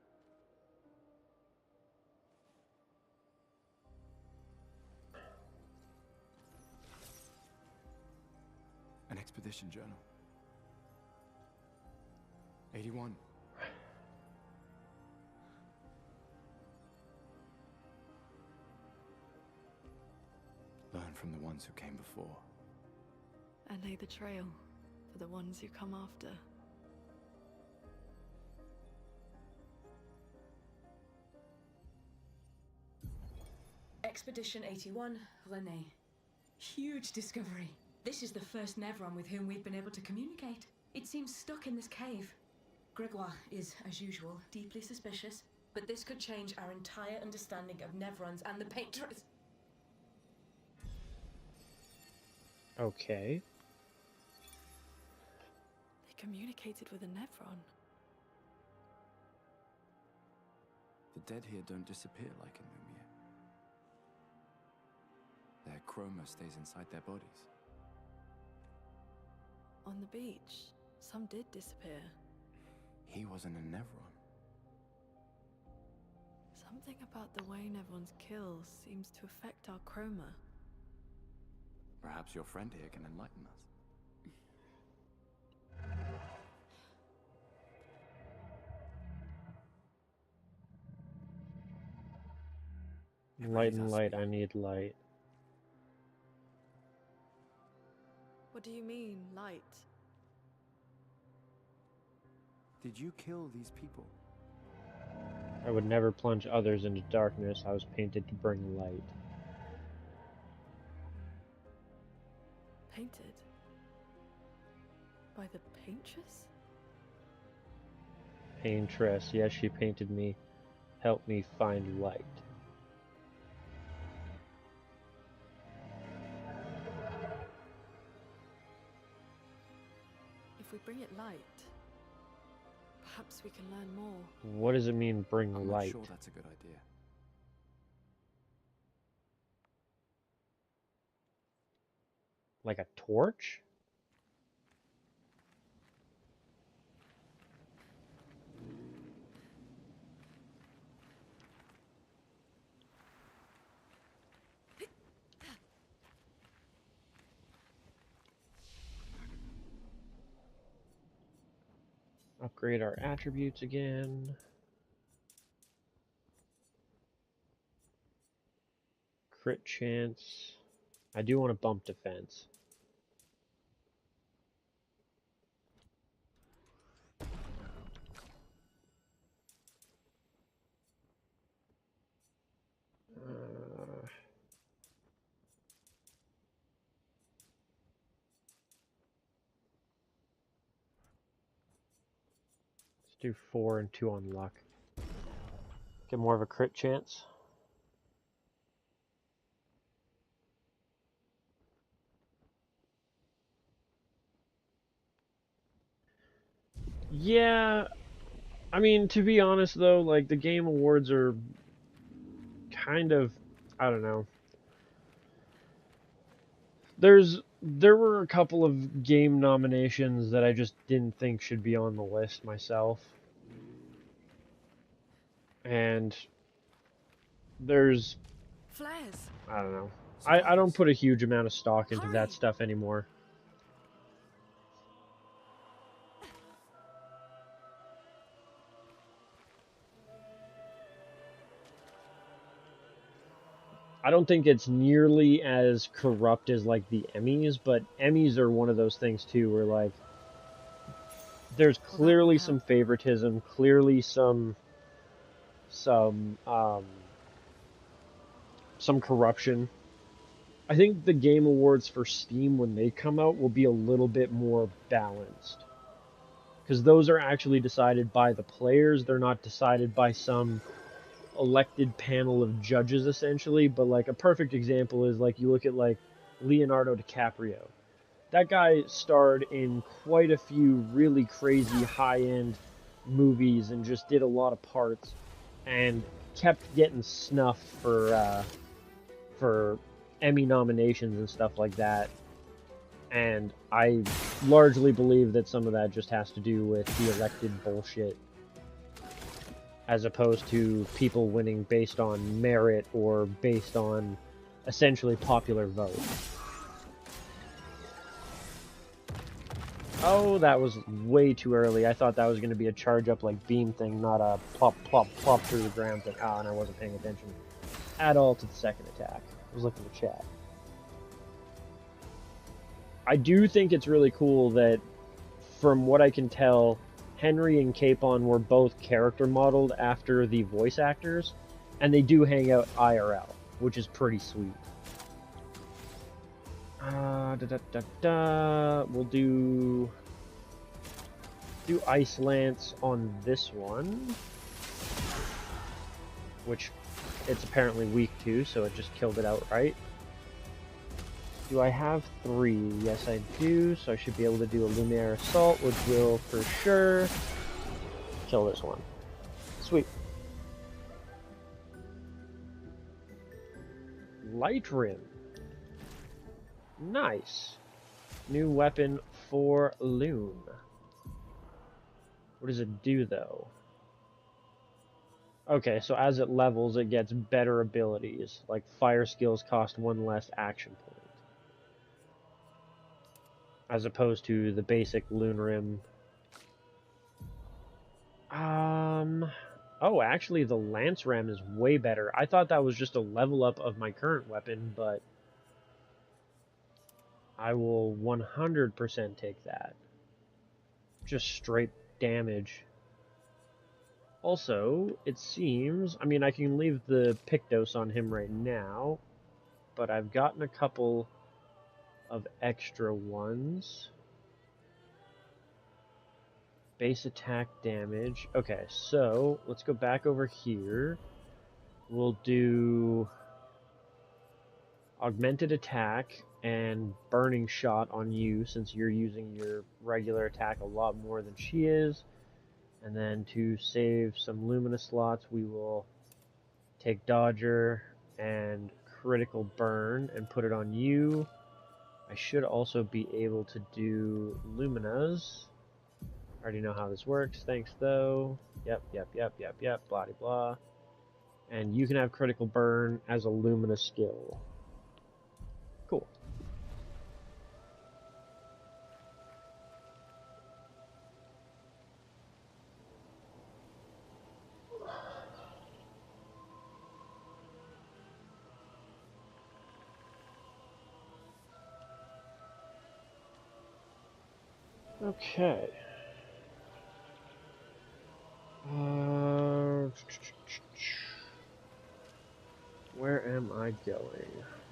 An expedition journal. 81. Learn from the ones who came before. And lay the trail for the ones who come after. Expedition 81, René. Huge discovery. This is the first Nevron with whom we've been able to communicate. It seems stuck in this cave. Gregoire is, as usual, deeply suspicious, but this could change our entire understanding of Nevrons and the Patriots. Okay. They communicated with a Nevron. The dead here don't disappear like in Lumiere. Their chroma stays inside their bodies. On the beach, some did disappear. He wasn't a Nevron. Something about the way Nevrons kill seems to affect our chroma. Perhaps your friend here can enlighten us. Light and light, I need light. What do you mean, light? Did you kill these people? I would never plunge others into darkness. I was painted to bring light. Painted? By the paintress? Paintress, yes, she painted me. Help me find light. If we bring it light, perhaps we can learn more. What does it mean, bring I'm light? not sure that's a good idea. Like a torch? Upgrade our attributes again. Crit chance. I do want to bump defense. Let's do 4 and 2 on luck. Get more of a crit chance. Yeah, I mean, to be honest though, like the game awards are kind of, I don't know. There were a couple of game nominations that I just didn't think should be on the list myself. And there's Flares. I don't know. I don't put a huge amount of stock into that stuff anymore. I don't think it's nearly as corrupt as like the Emmys, but Emmys are one of those things too where like there's clearly some favoritism, clearly some corruption. I think the Game Awards for Steam when they come out will be a little bit more balanced. Because those are actually decided by the players, they're not decided by some elected panel of judges essentially, but like a perfect example is like you look at like Leonardo DiCaprio. That guy starred in quite a few really crazy high-end movies and just did a lot of parts and kept getting snuffed for Emmy nominations and stuff like that. And I largely believe that some of that just has to do with the elected bullshit as opposed to people winning based on merit or based on essentially popular vote. Oh, that was way too early. I thought that was going to be a charge up like beam thing, not a plop, plop, plop through the ground thing. Ah, and I wasn't paying attention at all to the second attack. I was looking at chat. I do think it's really cool that, from what I can tell, Henry and Capon were both character modeled after the voice actors, and they do hang out IRL, which is pretty sweet. We'll do Ice Lance on this one, which it's apparently weak to, so it just killed it outright. Do I have 3? Yes, I do, so I should be able to do a Lumiere Assault, which will, for sure, kill this one. Sweet. Light Rim. Nice. New weapon for Loon. What does it do, though? Okay, so as it levels, it gets better abilities, like fire skills cost 1 less action point. As opposed to the basic Loon Rim. Oh, actually, the Lance Ram is way better. I thought that was just a level up of my current weapon, but I will 100% take that. Just straight damage. Also, it seems, I mean, I can leave the Pictos on him right now, but I've gotten a couple of extra ones. Base attack damage. Okay, so let's go back over here. We'll do augmented attack and burning shot on you, since you're using your regular attack a lot more than she is. And then to save some Lumina slots, we will take Dodger and critical burn and put it on you. I should also be able to do Luminas. I already know how this works. Thanks, though. Yep, blah de blah. And you can have critical burn as a Lumina skill. Cool. Okay. Where am I going?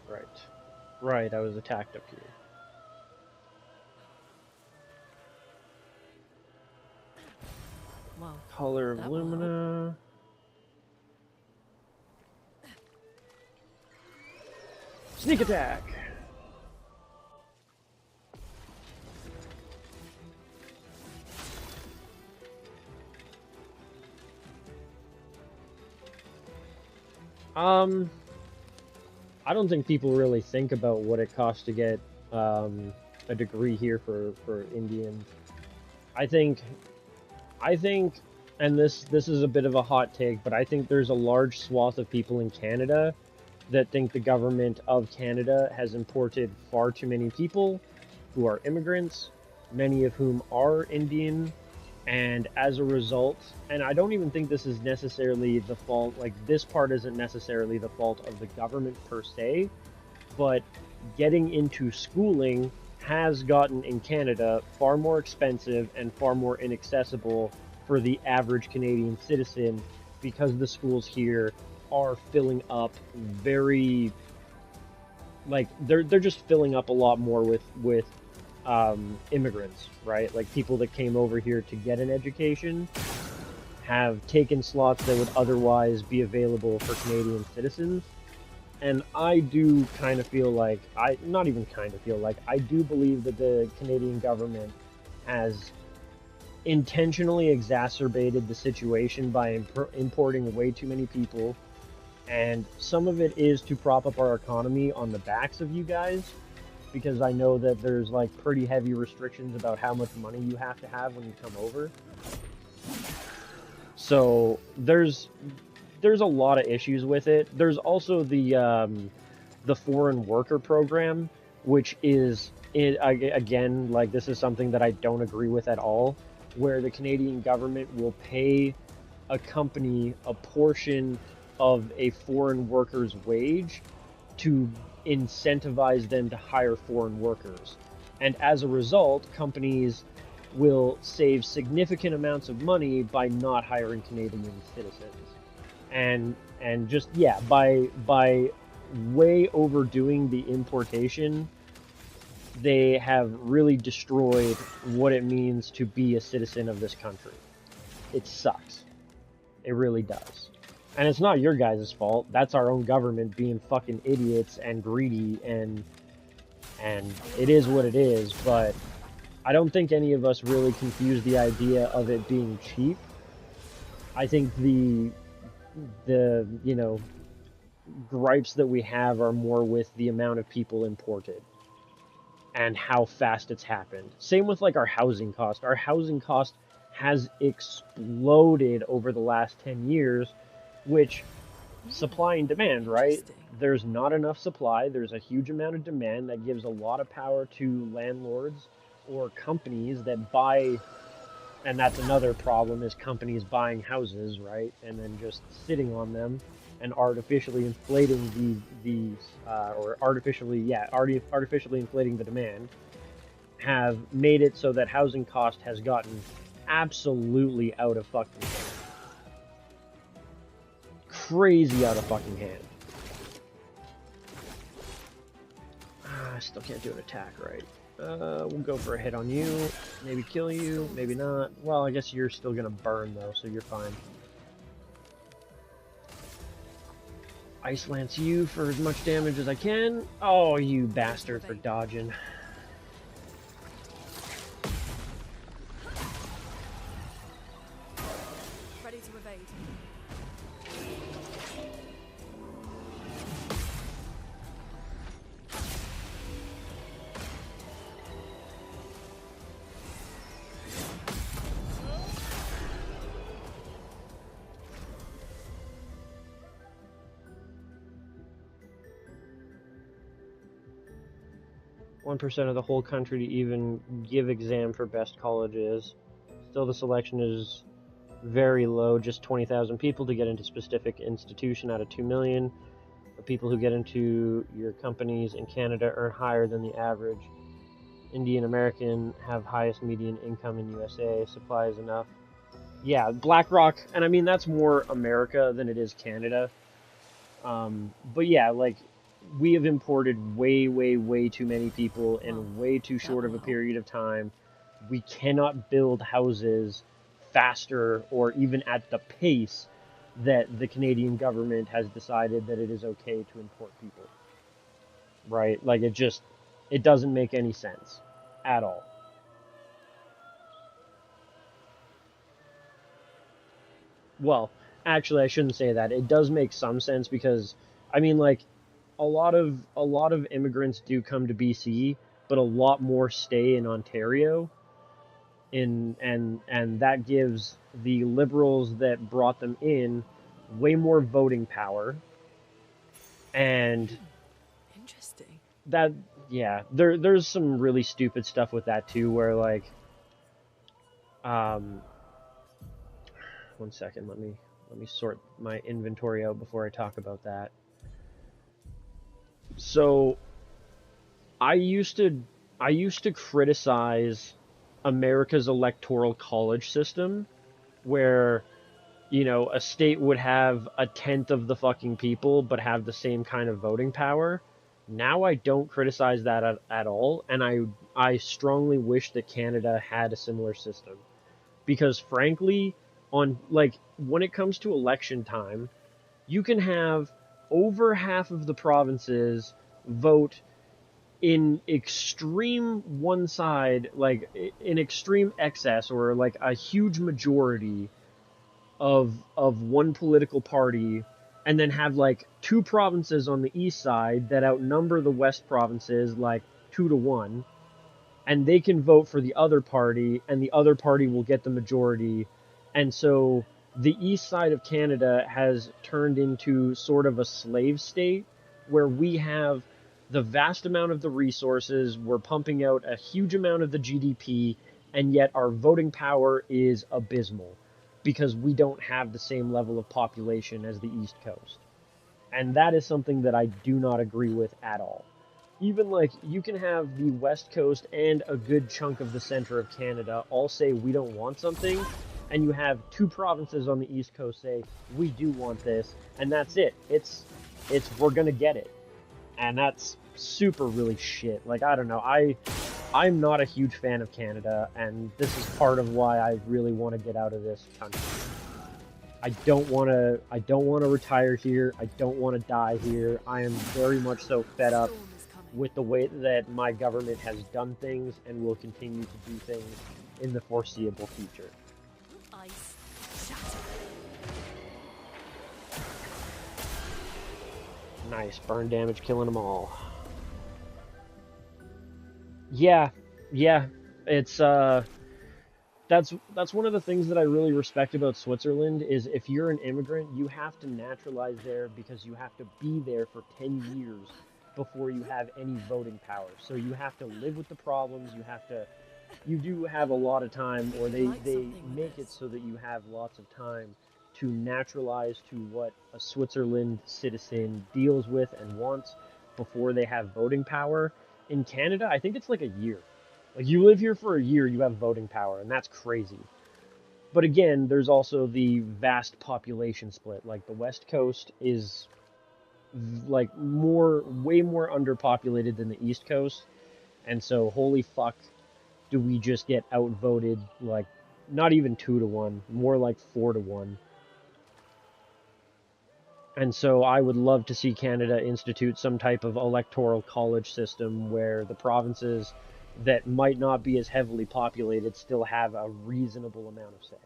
Right. Right, I was attacked up here. Wow. Color of Lumina. Sneak attack! I don't think people really think about what it costs to get a degree here for Indian. I think, and this is a bit of a hot take, but I think there's a large swath of people in Canada that think the government of Canada has imported far too many people who are immigrants, many of whom are Indian, and as a result, and I don't even think this is necessarily the fault, like this part isn't necessarily the fault of the government per se, but getting into schooling has gotten in Canada far more expensive and far more inaccessible for the average Canadian citizen, because the schools here are filling up very, like they're just filling up a lot more with immigrants, right? Like people that came over here to get an education have taken slots that would otherwise be available for Canadian citizens. And I do kind of feel like, I do believe that the Canadian government has intentionally exacerbated the situation by importing way too many people. And some of it is to prop up our economy on the backs of you guys, because I know that there's like pretty heavy restrictions about how much money you have to have when you come over. So there's a lot of issues with it. There's also the foreign worker program, which is again, like, this is something that I don't agree with at all, where the Canadian government will pay a company a portion of a foreign worker's wage to incentivize them to hire foreign workers. And as a result, companies will save significant amounts of money by not hiring Canadian citizens. And just, yeah, by way overdoing the importation, they have really destroyed what it means to be a citizen of this country. It sucks. It really does. And it's not your guys' fault. That's our own government being fucking idiots and greedy, and it is what it is. But I don't think any of us really confuse the idea of it being cheap. I think the you know, gripes that we have are more with the amount of people imported and how fast it's happened. Same with like our housing cost. Our housing cost has exploded over the last 10 years, which supply and demand, right? There's not enough supply. There's a huge amount of demand that gives a lot of power to landlords or companies that buy. And that's another problem, is companies buying houses, right? And then just sitting on them and artificially inflating artificially inflating the demand, have made it so that housing cost has gotten absolutely out of fucking hand. Crazy out of fucking hand. I still can't do an attack, right? We'll go for a hit on you. Maybe kill you, maybe not. Well, I guess you're still gonna burn, though, so you're fine. Ice Lance you for as much damage as I can. Oh, you bastard for dodging. Ready to evade. 1% of the whole country to even give exam for best colleges. Still, the selection is very low, just 20,000 people to get into specific institution out of 2 million. The people who get into your companies in Canada earn higher than the average. Indian American have highest median income in USA. Supply is enough. Yeah, BlackRock, and I mean that's more America than it is Canada. But yeah, like we have imported way, way, way too many people in way too short of a period of time. We cannot build houses faster or even at the pace that the Canadian government has decided that it is okay to import people. Right? Like it doesn't make any sense at all. Well, actually I shouldn't say that. It does make some sense because I mean like a lot of immigrants do come to BC, but a lot more stay in Ontario. And that gives the liberals that brought them in way more voting power. And interesting. That yeah, there's some really stupid stuff with that too where like 1 second, let me sort my inventory out before I talk about that. So I used to criticize America's electoral college system where you know a state would have a tenth of the fucking people but have the same kind of voting power. Now I don't criticize that at all, and I strongly wish that Canada had a similar system because frankly on like when it comes to election time you can have over half of the provinces vote in extreme one side, like in extreme excess or like a huge majority of one political party, and then have like two provinces on the east side that outnumber the west provinces like 2 to 1, and they can vote for the other party and the other party will get the majority. And so the east side of Canada has turned into sort of a slave state where we have the vast amount of the resources, we're pumping out a huge amount of the GDP, and yet our voting power is abysmal because we don't have the same level of population as the East Coast. And that is something that I do not agree with at all. Even like you can have the West Coast and a good chunk of the center of Canada all say we don't want something, and you have two provinces on the East Coast say we do want this, and that's it. It's we're gonna get it, and that's super really shit. Like I don't know, I'm not a huge fan of Canada, and this is part of why I really want to get out of this country. I don't want to retire here. I don't want to die here. I am very much so fed up with the way that my government has done things and will continue to do things in the foreseeable future. Ice. Nice. Burn damage, killing them all. Yeah. It's that's one of the things that I really respect about Switzerland is if you're an immigrant, you have to naturalize there because you have to be there for 10 years before you have any voting power. So you have to live with the problems, you do have a lot of time, or they make it so that you have lots of time to naturalize to what a Switzerland citizen deals with and wants before they have voting power. In Canada, I think it's like a year. Like you live here for a year, you have voting power, and that's crazy. But again, there's also the vast population split. Like the West Coast is like way more underpopulated than the East Coast, and so holy fuck, do we just get outvoted like not even 2-1, more like 4-1. And so I would love to see Canada institute some type of electoral college system where the provinces that might not be as heavily populated still have a reasonable amount of say.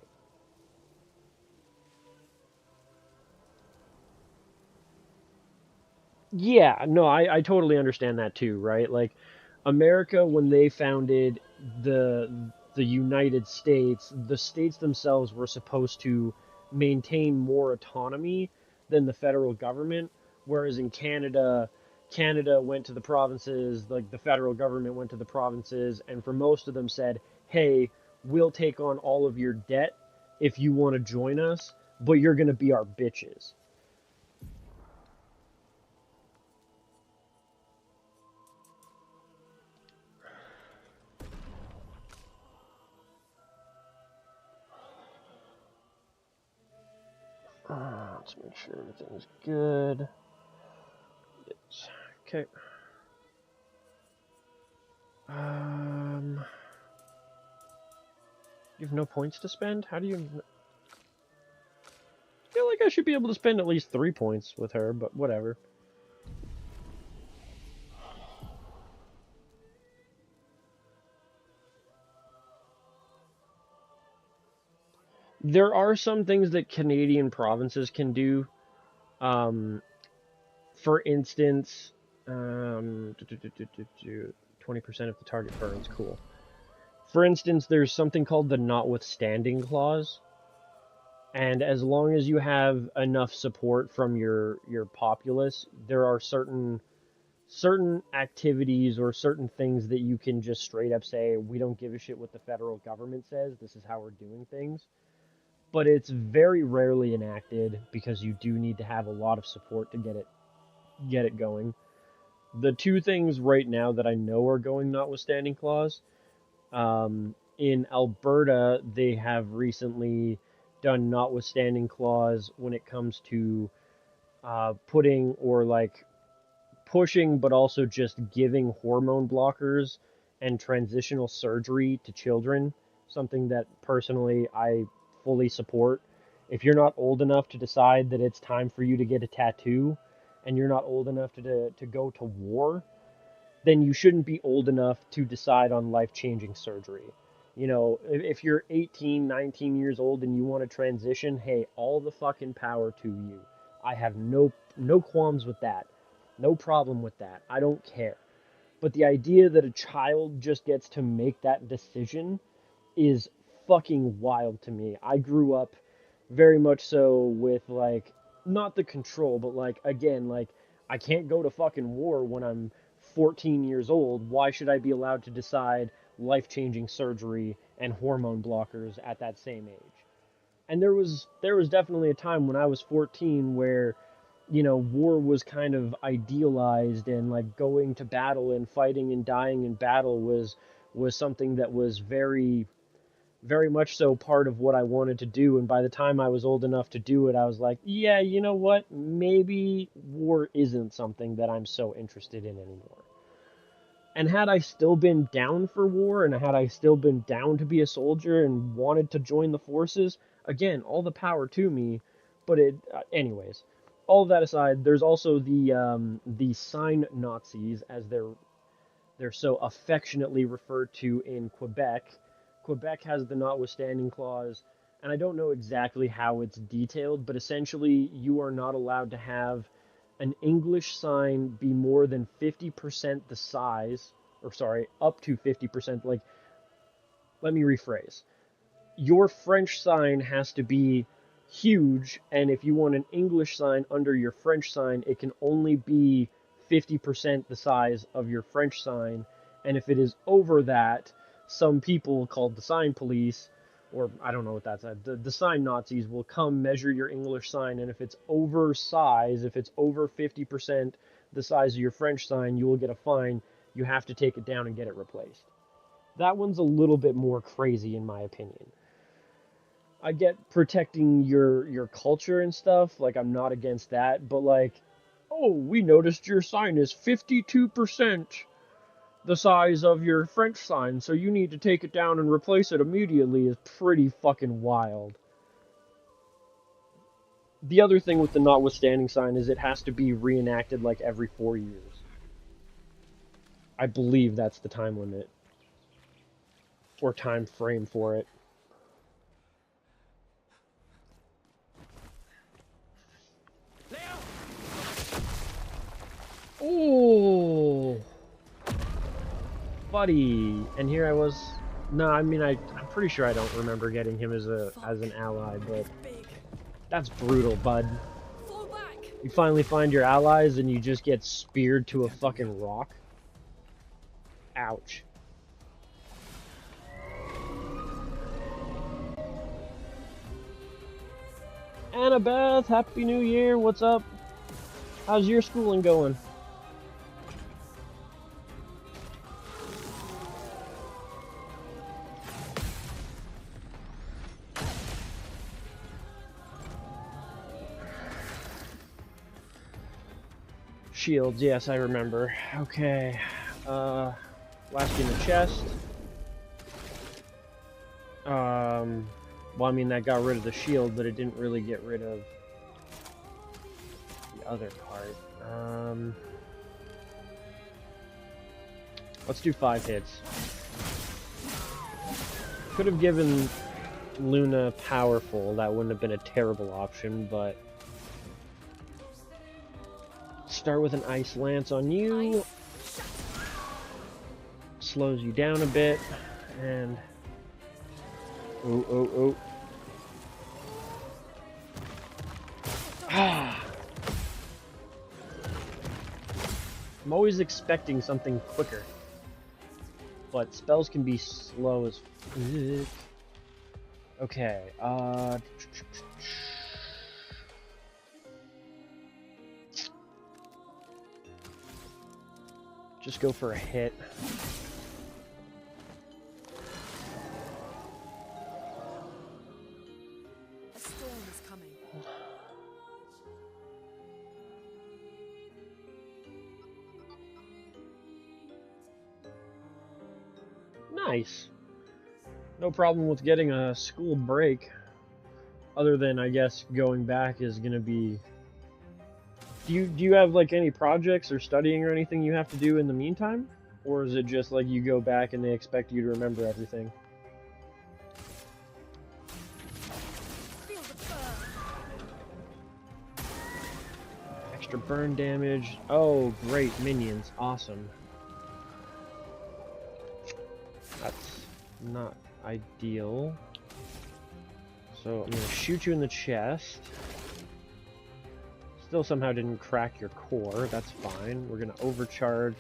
Yeah, no, I totally understand that too, right? Like America, when they founded the United States, the states themselves were supposed to maintain more autonomy than the federal government, whereas in Canada, Canada went to the provinces, like the federal government went to the provinces, and for most of them said, "Hey, we'll take on all of your debt if you want to join us, but you're going to be our bitches." Let's make sure everything's good. Yes. Okay. You have no points to spend? How do you... I feel like I should be able to spend at least 3 points with her, but whatever. There are some things that Canadian provinces can do. For instance, 20% of the target burns. Cool. For instance, there's something called the notwithstanding clause. And as long as you have enough support from your populace, there are certain activities or certain things that you can just straight up say, we don't give a shit what the federal government says, this is how we're doing things. But it's very rarely enacted because you do need to have a lot of support to get it going. The two things right now that I know are going notwithstanding clause, in Alberta, they have recently done notwithstanding clause when it comes to putting or like pushing, but also just giving hormone blockers and transitional surgery to children, something that personally I fully support. If you're not old enough to decide that it's time for you to get a tattoo, and you're not old enough to go to war, then you shouldn't be old enough to decide on life-changing surgery. You know, if you're 18, 19 years old and you want to transition, hey, all the fucking power to you. I have no qualms with that. No problem with that. I don't care. But the idea that a child just gets to make that decision is fucking wild to me. I grew up very much so with like not the control, but like again, like I can't go to fucking war when I'm 14 years old. Why should I be allowed to decide life-changing surgery and hormone blockers at that same age? And there was definitely a time when I was 14 where war was kind of idealized, and like going to battle and fighting and dying in battle was something that was very much so part of what I wanted to do. And by the time I was old enough to do it, I was like, yeah, you know what? Maybe war isn't something that I'm so interested in anymore. And had I still been down for war, and had I still been down to be a soldier and wanted to join the forces, again, all the power to me. But anyways, all of that aside, there's also the sign Nazis, as they're so affectionately referred to in Quebec. Quebec has the notwithstanding clause, and I don't know exactly how it's detailed, but essentially you are not allowed to have an English sign be more than 50% the size, or sorry, up to 50%. Like, let me rephrase. Your French sign has to be huge, and if you want an English sign under your French sign, it can only be 50% the size of your French sign. And if it is over that, some people called the sign police, or I don't know what that's at, the sign Nazis will come measure your English sign, and if it's over size, if it's over 50% the size of your French sign, you will get a fine. You have to take it down and get it replaced. That one's a little bit more crazy in my opinion. I get protecting your culture and stuff, like I'm not against that, but like Oh, we noticed your sign is 52% the size of your French sign, so you need to take it down and replace it immediately is pretty fucking wild. The other thing with the notwithstanding sign is it has to be reenacted like every 4 years. I believe that's the time limit. Or time frame for it. Oh, buddy. And here I was. No, I mean I'm pretty sure I don't remember getting him as an ally, but that's brutal, bud. You finally find your allies and you just get speared to a fucking rock. Ouch. Annabeth, Happy New Year. What's up? How's your schooling going? Shields, yes, I remember. Okay. Last in the chest. Well, I mean, that got rid of the shield, but it didn't really get rid of the other part. Let's do 5 hits. Could have given Luna powerful, that wouldn't have been a terrible option, but... Start with an Ice Lance on you. Slows you down a bit, and... Oh. Ah! I'm always expecting something quicker. But spells can be slow as fuck. Okay, just go for a hit. A storm is coming. Nice. No problem with getting a school break. Other than, I guess, going back is gonna be... Do you have, like, any projects or studying or anything you have to do in the meantime? Or is it just, like, you go back and they expect you to remember everything? Extra burn damage. Oh, great. Minions. Awesome. That's not ideal. So I'm going to shoot you in the chest. Still somehow didn't crack your core. That's fine. We're going to overcharge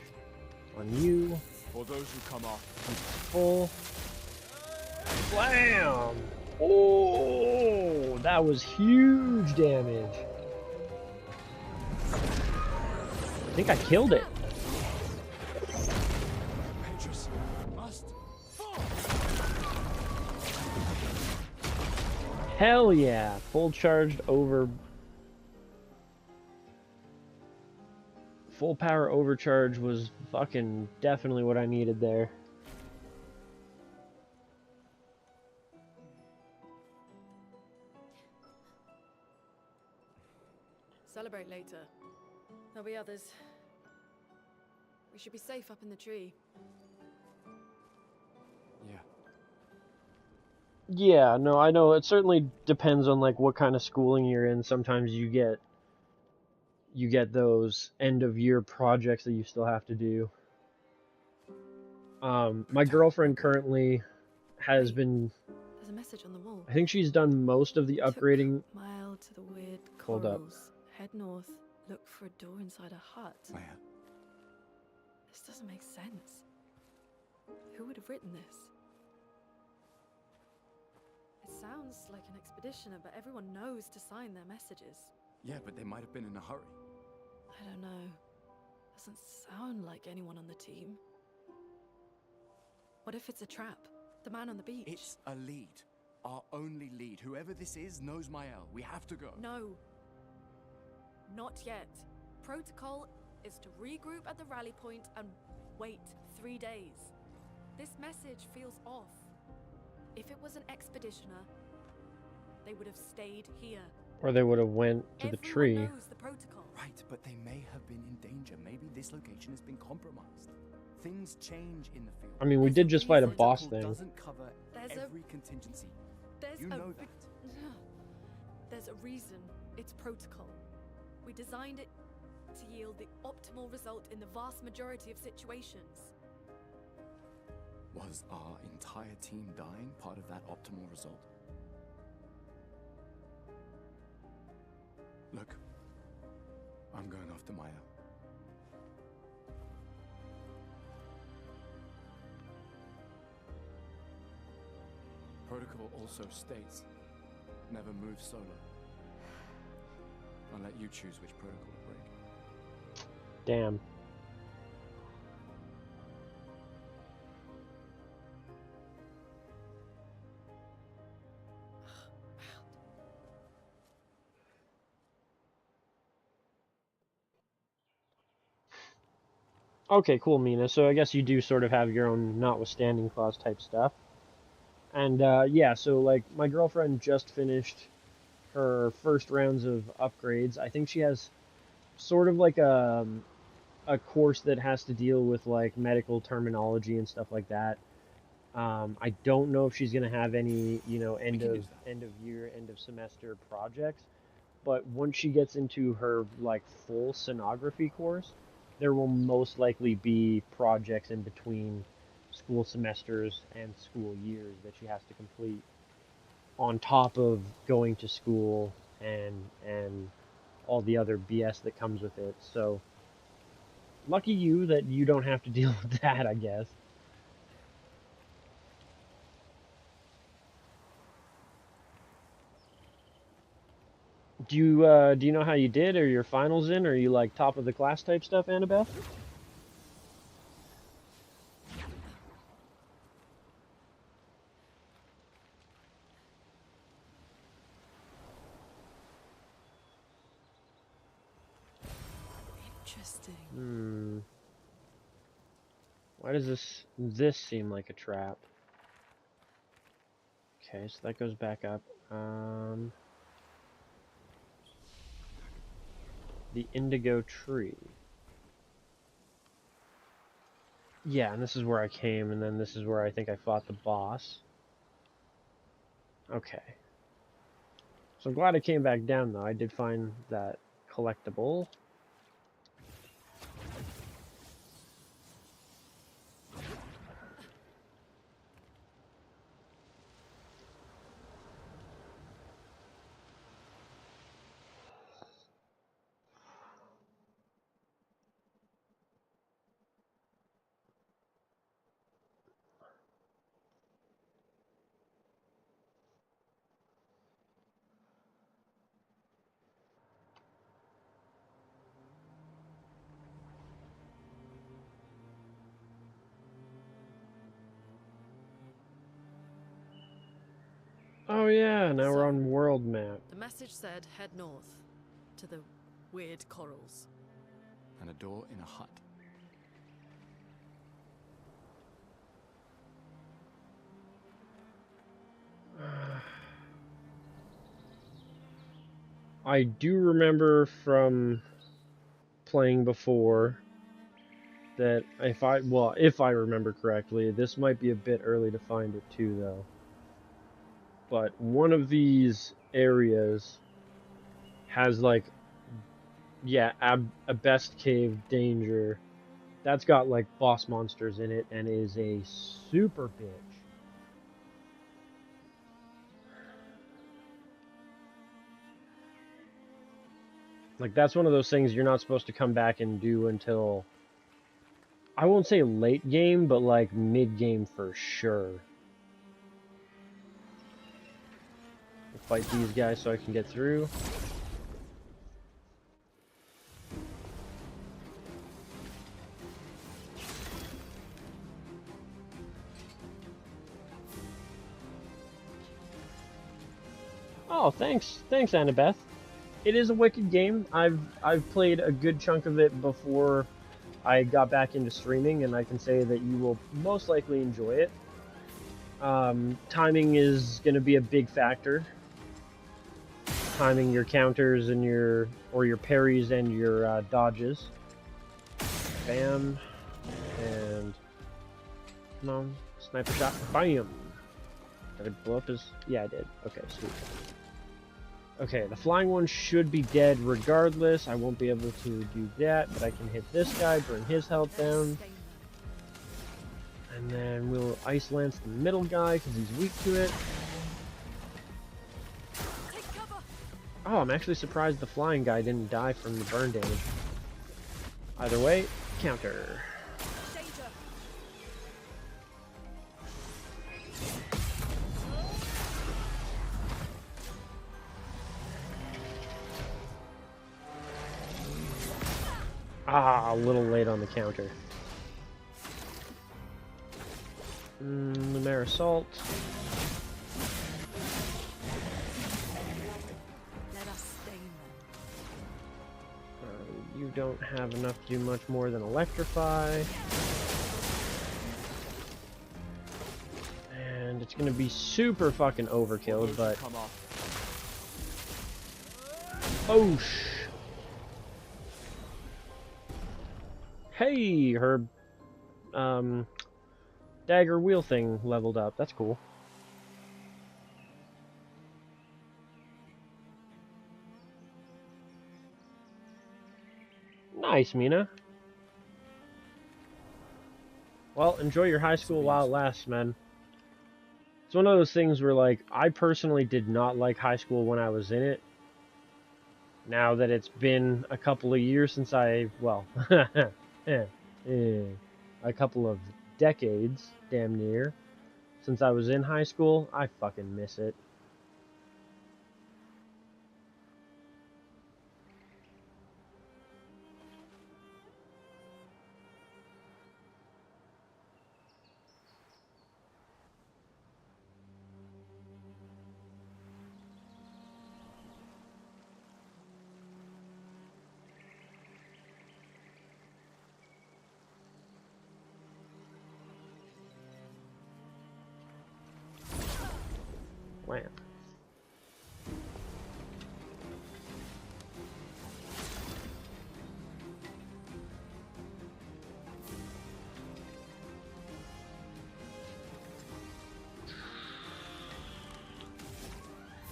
on you. For those who come off full. Blam! Oh, that was huge damage. I think I killed it. Hell yeah! Full charged over... Full power overcharge was fucking definitely what I needed there. Celebrate later. There'll be others. We should be safe up in the tree. Yeah, no, I know. It certainly depends on like what kind of schooling you're in. Sometimes you get those end of year projects that you still have to do. My girlfriend currently has been... There's a message on the wall. I think she's done most of the upgrading. Mile to the weird Hold up. corals. Head north. Look for a door inside a hut. Where? This doesn't make sense. Who would have written this? It sounds like an expeditioner, but everyone knows to sign their messages. Yeah, but they might have been in a hurry. I don't know. Doesn't sound like anyone on the team. What if it's a trap? The man on the beach? It's a lead. Our only lead. Whoever this is knows Mael. We have to go. No. Not yet. Protocol is to regroup at the rally point and wait 3 days. This message feels off. If it was an expeditioner, they would have stayed here. Or they would have went to the Everyone tree. knows the protocol. Right, but they may have been in danger. Maybe this location has been compromised. Things change in the field. I mean, we did just fight a boss thing. Doesn't cover every contingency. You know that. There's a reason it's protocol. We designed it to yield the optimal result in the vast majority of situations. Was our entire team dying part of that optimal result? Look, I'm going after Maya. Protocol also states, never move solo. I'll let you choose which protocol to break. Damn. Okay, cool, Mina. So I guess you do sort of have your own notwithstanding clause type stuff. And yeah, so like my girlfriend just finished her first rounds of upgrades. I think she has sort of like a course that has to deal with like medical terminology and stuff like that. I don't know if she's gonna have any, you know, end of year, end of semester projects, but once she gets into her like full sonography course, there will most likely be projects in between school semesters and school years that she has to complete on top of going to school and all the other BS that comes with it. So lucky you that you don't have to deal with that, I guess. Do you know how you did? Are your finals in? Or are you like top of the class type stuff, Annabeth? Interesting. Why does this seem like a trap? Okay, so that goes back up. The indigo tree. Yeah, and this is where I came, and then this is where I think I fought the boss. Okay. So I'm glad I came back down, though. I did find that collectible. Oh yeah, now we're on world map. The message said head north to the weird corals. And a door in a hut. I do remember from playing before that if I remember correctly, this might be a bit early to find it too, though. But one of these areas has like, yeah, a best cave danger. That's got like boss monsters in it and is a super bitch. Like that's one of those things you're not supposed to come back and do until, I won't say late game, but like mid game for sure. Fight these guys so I can get through. Oh, thanks, Annabeth. it is a wicked game. I've played a good chunk of it before I got back into streaming, and I can say that you will most likely enjoy it. Timing is going to be a big factor. Timing your counters and your parries and your dodges. Bam, and come on, sniper shot. Bam. Did I blow up his? Yeah, I did. Okay, sweet. Okay, the flying one should be dead regardless. I won't be able to do that, but I can hit this guy, bring his health down. And then we'll ice lance the middle guy because he's weak to it. Oh, I'm actually surprised the flying guy didn't die from the burn damage. Either way, counter. Ah, a little late on the counter. Luminaire Assault. Let us stay You don't have enough to do much more than electrify. And it's gonna be super fucking overkill, but... Oh, Hey, her dagger wheel thing leveled up. That's cool. Nice, Mina. Well, enjoy your high school while it lasts, man. It's one of those things where, like, I personally did not like high school when I was in it. Now that it's been a couple of years since I, well, a couple of decades, damn near, since I was in high school, I fucking miss it. Wham.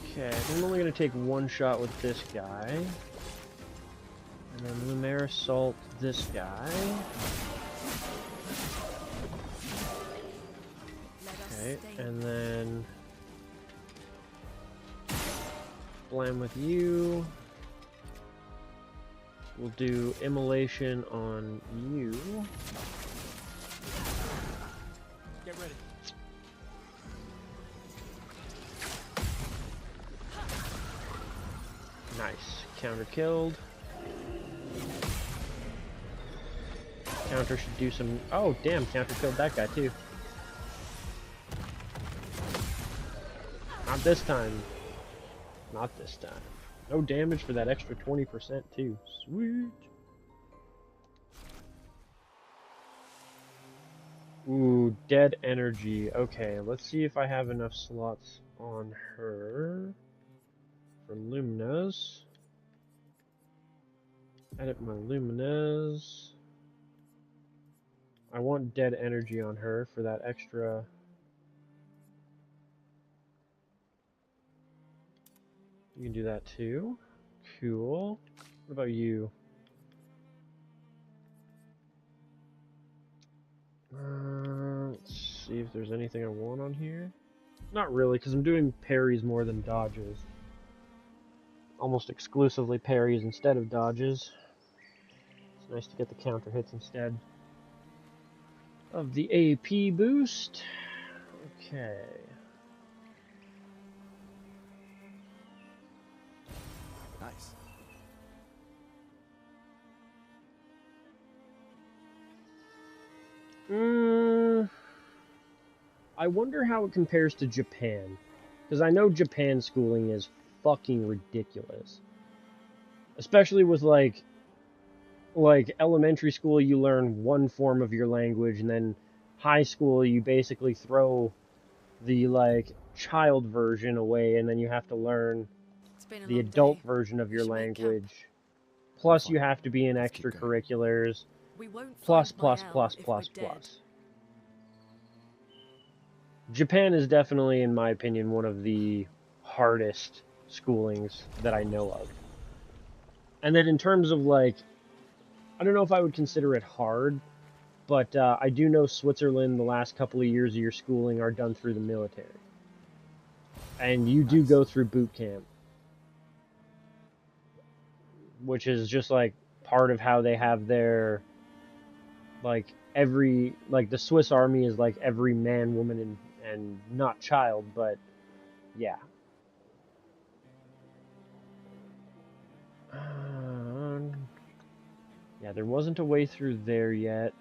Okay, I'm only going to take one shot with this guy. And then Luminaire Assault this guy. Okay, and then... Blam with you. We'll do Immolation on you. Get ready. Nice. Counter killed. Counter should do some... Oh, damn. Counter killed that guy, too. Not this time. Not this time. No damage for that extra 20%, too. Sweet. Ooh, dead energy. Okay, let's see if I have enough slots on her. For Luminous. Edit my Luminous. I want dead energy on her for that extra... You can do that too. Cool. What about you? Let's see if there's anything I want on here. Not really, because I'm doing parries more than dodges. Almost exclusively parries instead of dodges. It's nice to get the counter hits instead of the AP boost. Okay. Nice. I wonder how it compares to Japan. Because I know Japan schooling is fucking ridiculous. especially with like elementary school, you learn one form of your language, and then high school, you basically throw the like child version away, and then you have to learn It's been a the long adult day. version of We your should make camp. language. Plus, you have to be in extracurriculars. We won't Plus, find plus, Mael plus, if plus, we're dead. plus. Japan is definitely, in my opinion, one of the hardest schoolings that I know of. And then in terms of like, I don't know if I would consider it hard, but I do know Switzerland, the last couple of years of your schooling are done through the military. And you do go through boot camp, which is just like part of how they have their, like like the Swiss army is like every man, woman, and not child, but yeah. Yeah, there wasn't a way through there yet,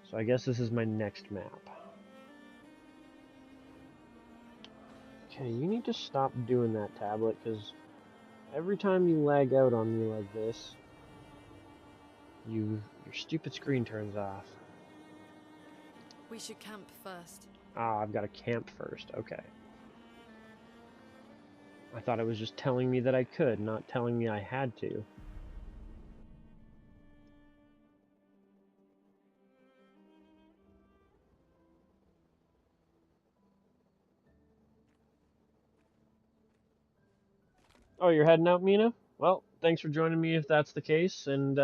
so I guess this is my next map. Okay, you need to stop doing that, tablet, because every time you lag out on me like this, your stupid screen turns off. We should camp first. Ah, I've got to camp first. Okay. I thought it was just telling me that I could, not telling me I had to. Oh, you're heading out, Mina? Well, thanks for joining me if that's the case, and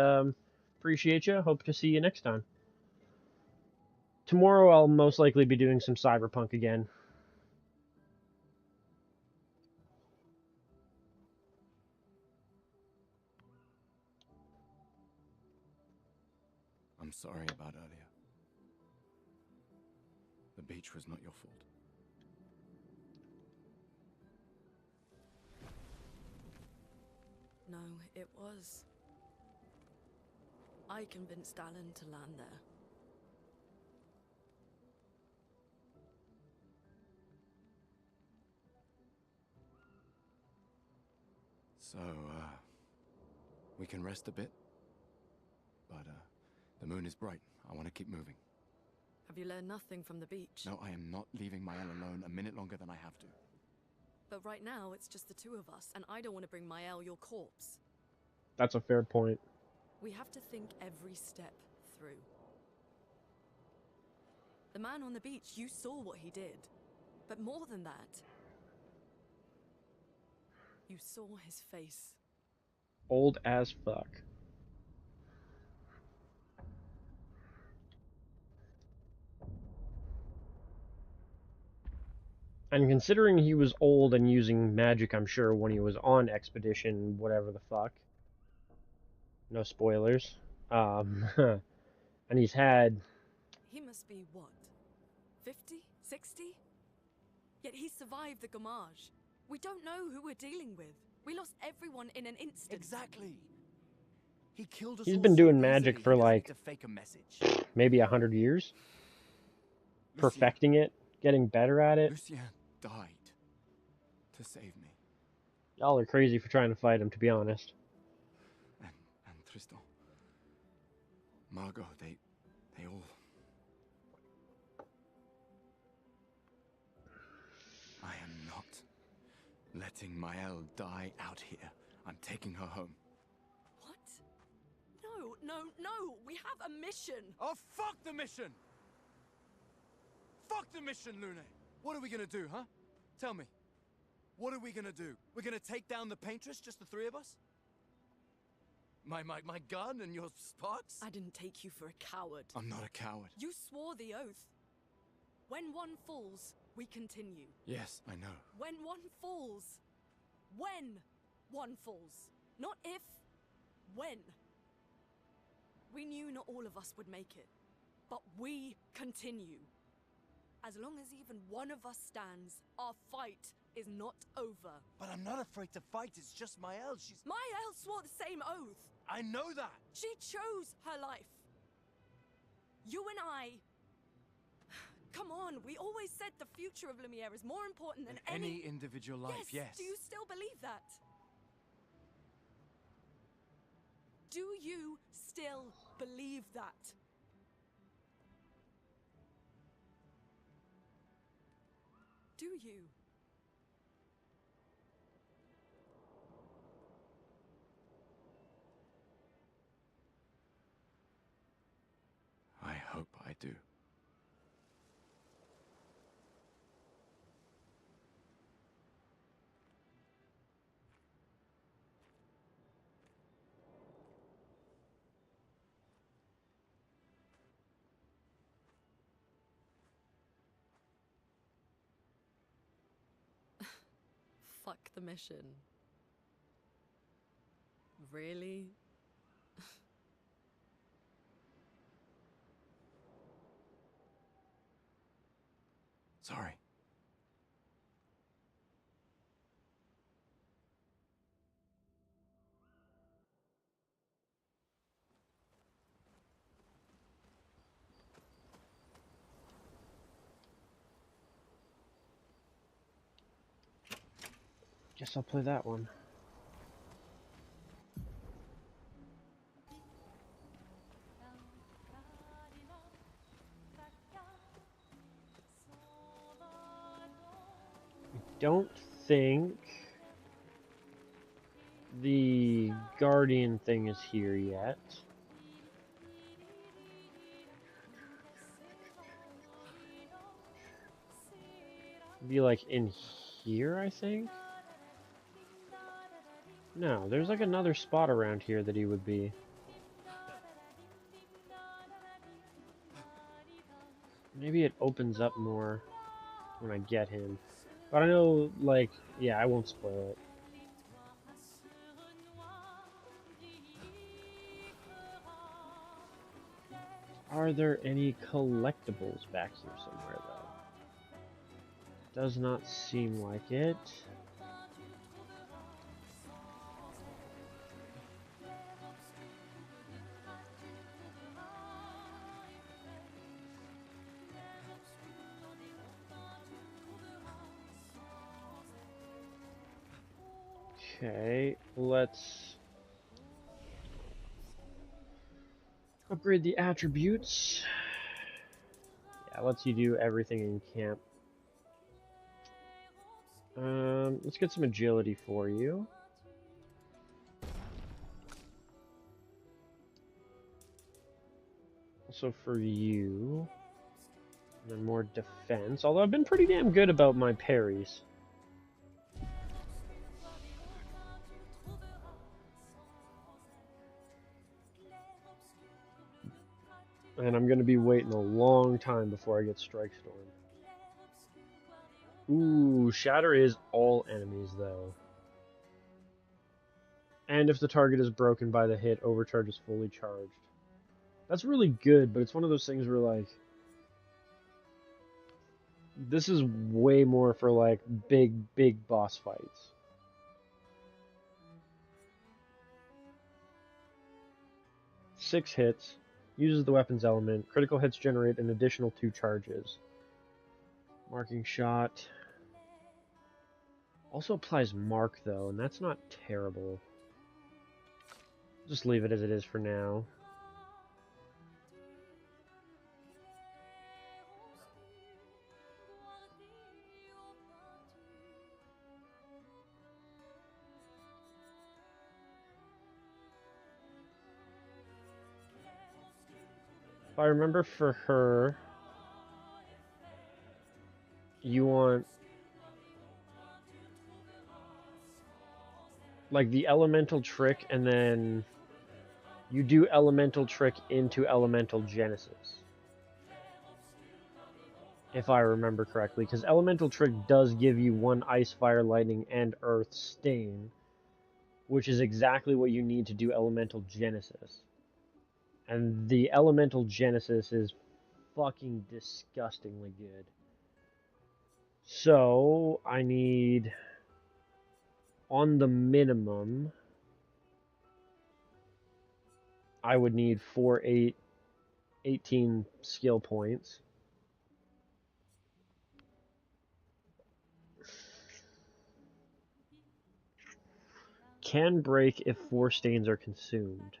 appreciate you. Hope to see you next time. Tomorrow I'll most likely be doing some Cyberpunk again. I'm sorry about earlier. The beach was not your fault. No, it was. I convinced Alan to land there. So, we can rest a bit? But, the moon is bright. I want to keep moving. Have you learned nothing from the beach? No, I am not leaving Mael alone a minute longer than I have to. But right now, it's just the two of us, and I don't want to bring Mael your corpse. That's a fair point. We have to think every step through. The man on the beach, you saw what he did. But more than that, you saw his face. Old as fuck. And considering he was old and using magic, I'm sure, when he was on Expedition, whatever the fuck. No spoilers. And he's had... He must be, what, 50? 60? Yet he survived the Gamage. We don't know who we're dealing with. We lost everyone in an instant. Exactly. He killed us He's all been so doing magic easily, for he doesn't like need to fake a message. maybe 100 years. Perfecting it, getting better at it. Lucien died to save me. Y'all are crazy for trying to fight him, to be honest. And Tristan, Margot, they all... I am not letting Mael die out here. I'm taking her home. What? No, no, no! We have a mission! Oh, fuck the mission! Fuck the mission, Lune! What are we gonna do, huh? Tell me. What are we gonna do? We're gonna take down the Paintress, just the three of us? My gun and your sparks? I didn't take you for a coward. I'm not a coward. You swore the oath. When one falls, we continue. Yes, I know. When one falls. When one falls. Not if. When. We knew not all of us would make it. But we continue. As long as even one of us stands, our fight is not over. But I'm not afraid to fight, it's just Mael, she's... Mael swore the same oath. I know that. She chose her life. You and I... Come on, we always said the future of Lumiere is more important than any individual life, yes. Do you still believe that? Do you still believe that? Do you? I hope I do. Fuck the mission. Really? Sorry. Guess I'll play that one. I don't think the Guardian thing is here yet. Be like in here, I think? No, there's like another spot around here that he would be. Maybe it opens up more when I get him. But I know, like, yeah, I won't spoil it. Are there any collectibles back here somewhere, though? Does not seem like it. Okay, let's upgrade the attributes. Yeah, lets you do everything in camp. Let's get some agility for you. Also for you. And then more defense, although I've been pretty damn good about my parries. And I'm going to be waiting a long time before I get Strike Storm. Ooh, Shatter is all enemies, though. And if the target is broken by the hit, Overcharge is fully charged. That's really good, but it's one of those things where, like, this is way more for, like, big boss fights. Six hits. Uses the weapon's element. Critical hits generate an additional 2 charges. Marking shot. Also applies mark, though, and that's not terrible. Just leave it as it is for now. If I remember, for her, you want, like, the elemental trick, and then you do elemental trick into elemental genesis. If I remember correctly, because elemental trick does give you 1 ice, fire, lightning, and earth stain, which is exactly what you need to do elemental genesis. And the elemental genesis is fucking disgustingly good. So, I need, on the minimum, I would need 18 skill points. Can break if 4 stains are consumed.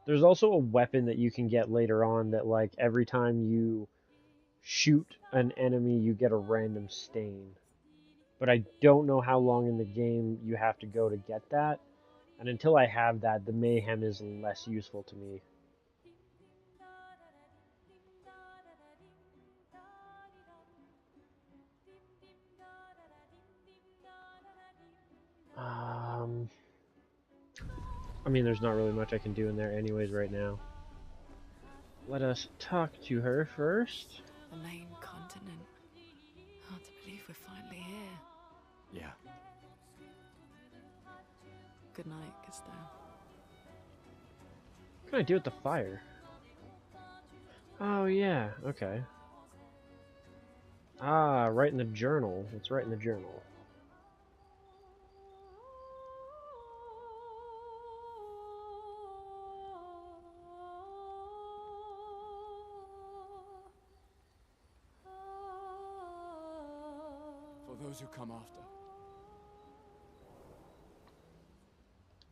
There's also a weapon that you can get later on that, like, every time you shoot an enemy, you get a random stain. But I don't know how long in the game you have to go to get that. And until I have that, the mayhem is less useful to me. I mean, there's not really much I can do in there anyways right now. Let us talk to her first. The main continent. Hard to believe we're finally here. Yeah. Good night, Gustav. What can I do with the fire? Oh, yeah, okay. Ah, write in the journal. Let's write in the journal. For those who come after.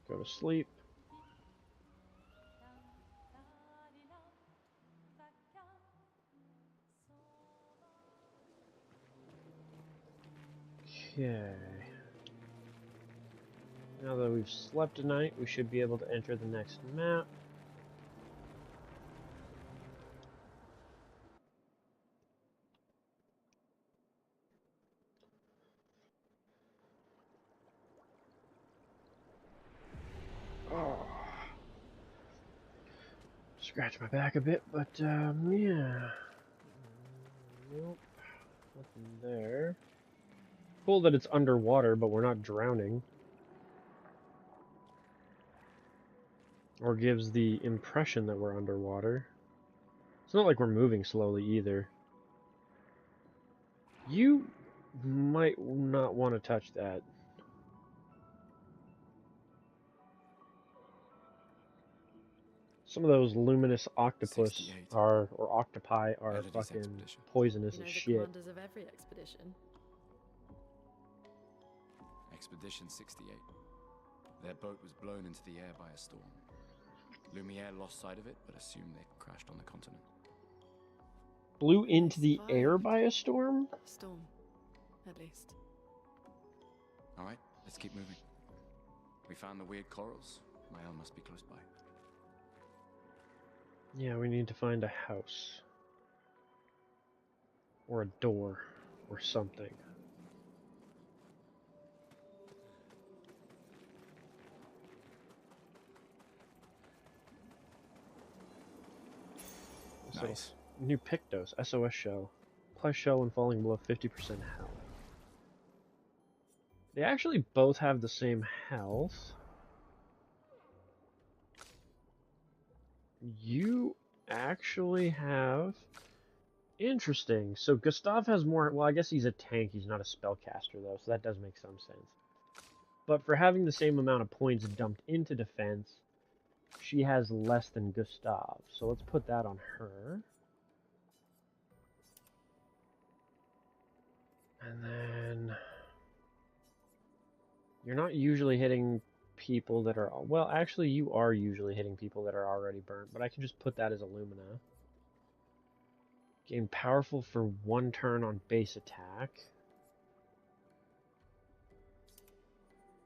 Go to sleep. Okay. Now that we've slept tonight, we should be able to enter the next map. Oh. Scratch my back a bit, but yeah. Nope. Nothing there. Cool that it's underwater, but we're not drowning. Or gives the impression that we're underwater. It's not like we're moving slowly either. You might not want to touch that. Some of those luminous octopus are, or octopi are Editor's fucking expedition. poisonous You know as the shit. commanders of every expedition. Expedition 68. Their boat was blown into the air by a storm. Lumiere lost sight of it, but assumed they crashed on the continent. Blew into the air by a storm? Storm, at least. Alright, let's keep moving. We found the weird corals. Mael must be close by. Yeah, we need to find a house. Or a door. Or something. Nice. So, new Pictos, SOS shell. Apply shell when falling below 50% health. They actually both have the same health. You actually have... Interesting. So Gustav has more... Well, I guess he's a tank. He's not a spellcaster, though, so that does make some sense. But for having the same amount of points dumped into defense, she has less than Gustav. So let's put that on her. And then... You're not usually hitting people that are... Well, actually, you are usually hitting people that are already burnt, but I can just put that as Illumina. Gain powerful for 1 turn on base attack.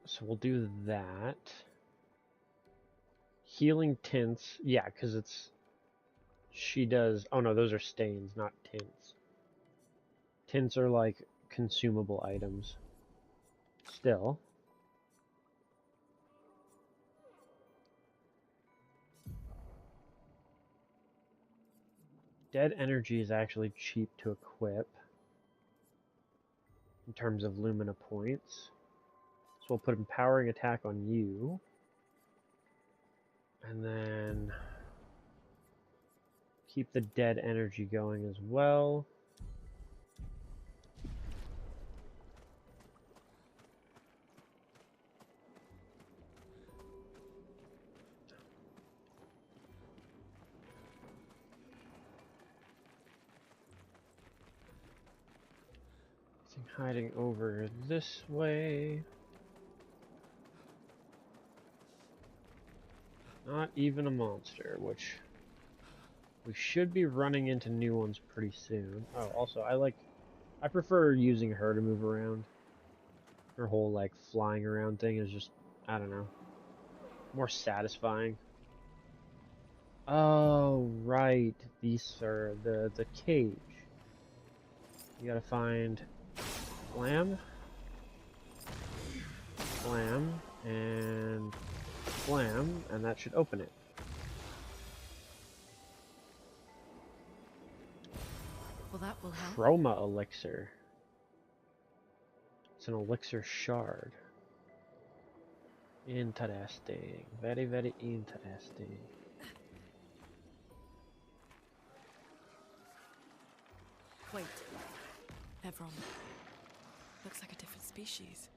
So we'll do that. Healing tints. Yeah, because it's... She does... Oh no, those are stains, not tints. Tints are like consumable items. Still. Dead energy is actually cheap to equip. In terms of Lumina points. So we'll put empowering attack on you. And then... Keep the dead energy going as well. Hiding over this way. Not even a monster, which we should be running into new ones pretty soon. Oh, also, I prefer using her to move around. Her whole, like, flying around thing is just, I don't know, more satisfying. Oh, right. These are the cage. You gotta find Flam, Flam, and Flam, and that should open it. Well, that will help. Chroma elixir. It's an elixir shard. Interesting. Very, very interesting. Wait. Evron. Looks like a different species.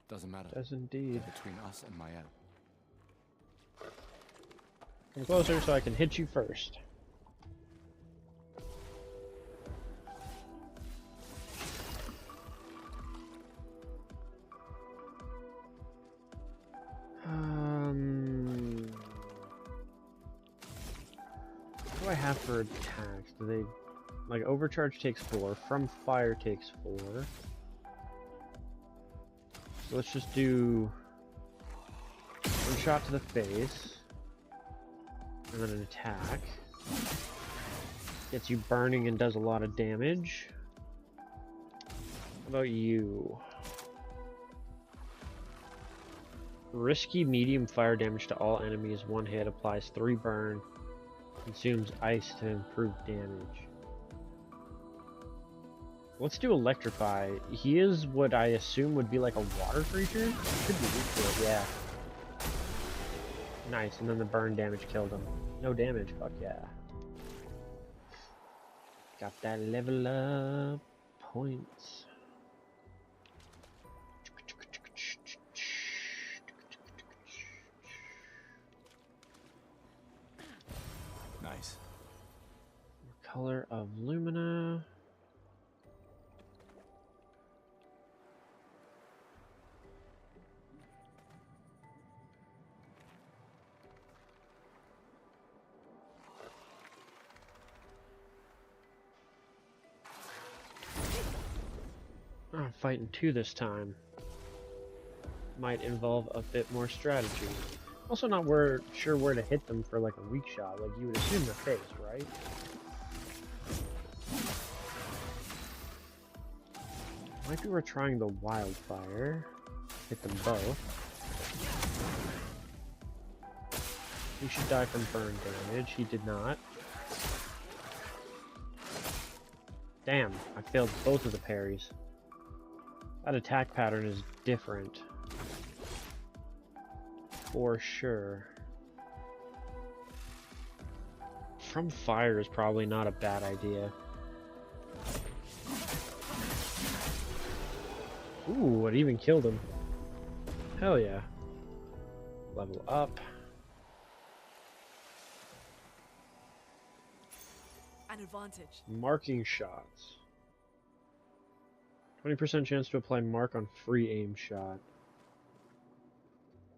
Doesn't matter. Does indeed. They're between us and Mael. Come closer so I can hit you first. What do I have for attacks? Do they... Like, overcharge takes 4, from fire takes 4. So let's just do... one shot to the face. And then an attack. Gets you burning and does a lot of damage. How about you? Risky medium fire damage to all enemies. 1 hit applies 3 burn. Consumes ice to improve damage. Let's do electrify. He is what I assume would be like a water creature. Could be weak to it, yeah. Nice, and then the burn damage killed him. No damage, fuck yeah. Got that level up points. Nice. Color of Lumina. Oh, I'm fighting 2 this time. Might involve a bit more strategy. Also not sure where to hit them for like a weak shot. Like you would assume the face, right? Might be worth trying the wildfire. Hit them both. He should die from burn damage. He did not. Damn, I failed both of the parries. That attack pattern is different. For sure. From fire is probably not a bad idea. Ooh, it even killed him. Hell yeah. Level up. An advantage. Marking shots. 20% chance to apply mark on free aim shot.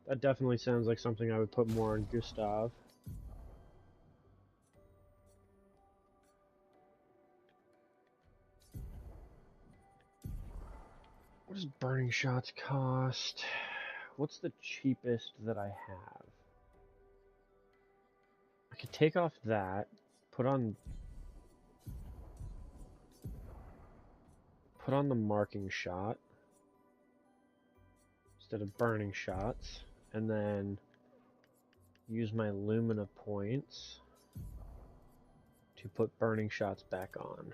That definitely sounds like something I would put more on Gustav. What does burning shots cost? What's the cheapest that I have? I could take off that, put on the marking shot instead of burning shots, and then use my Lumina points to put burning shots back on.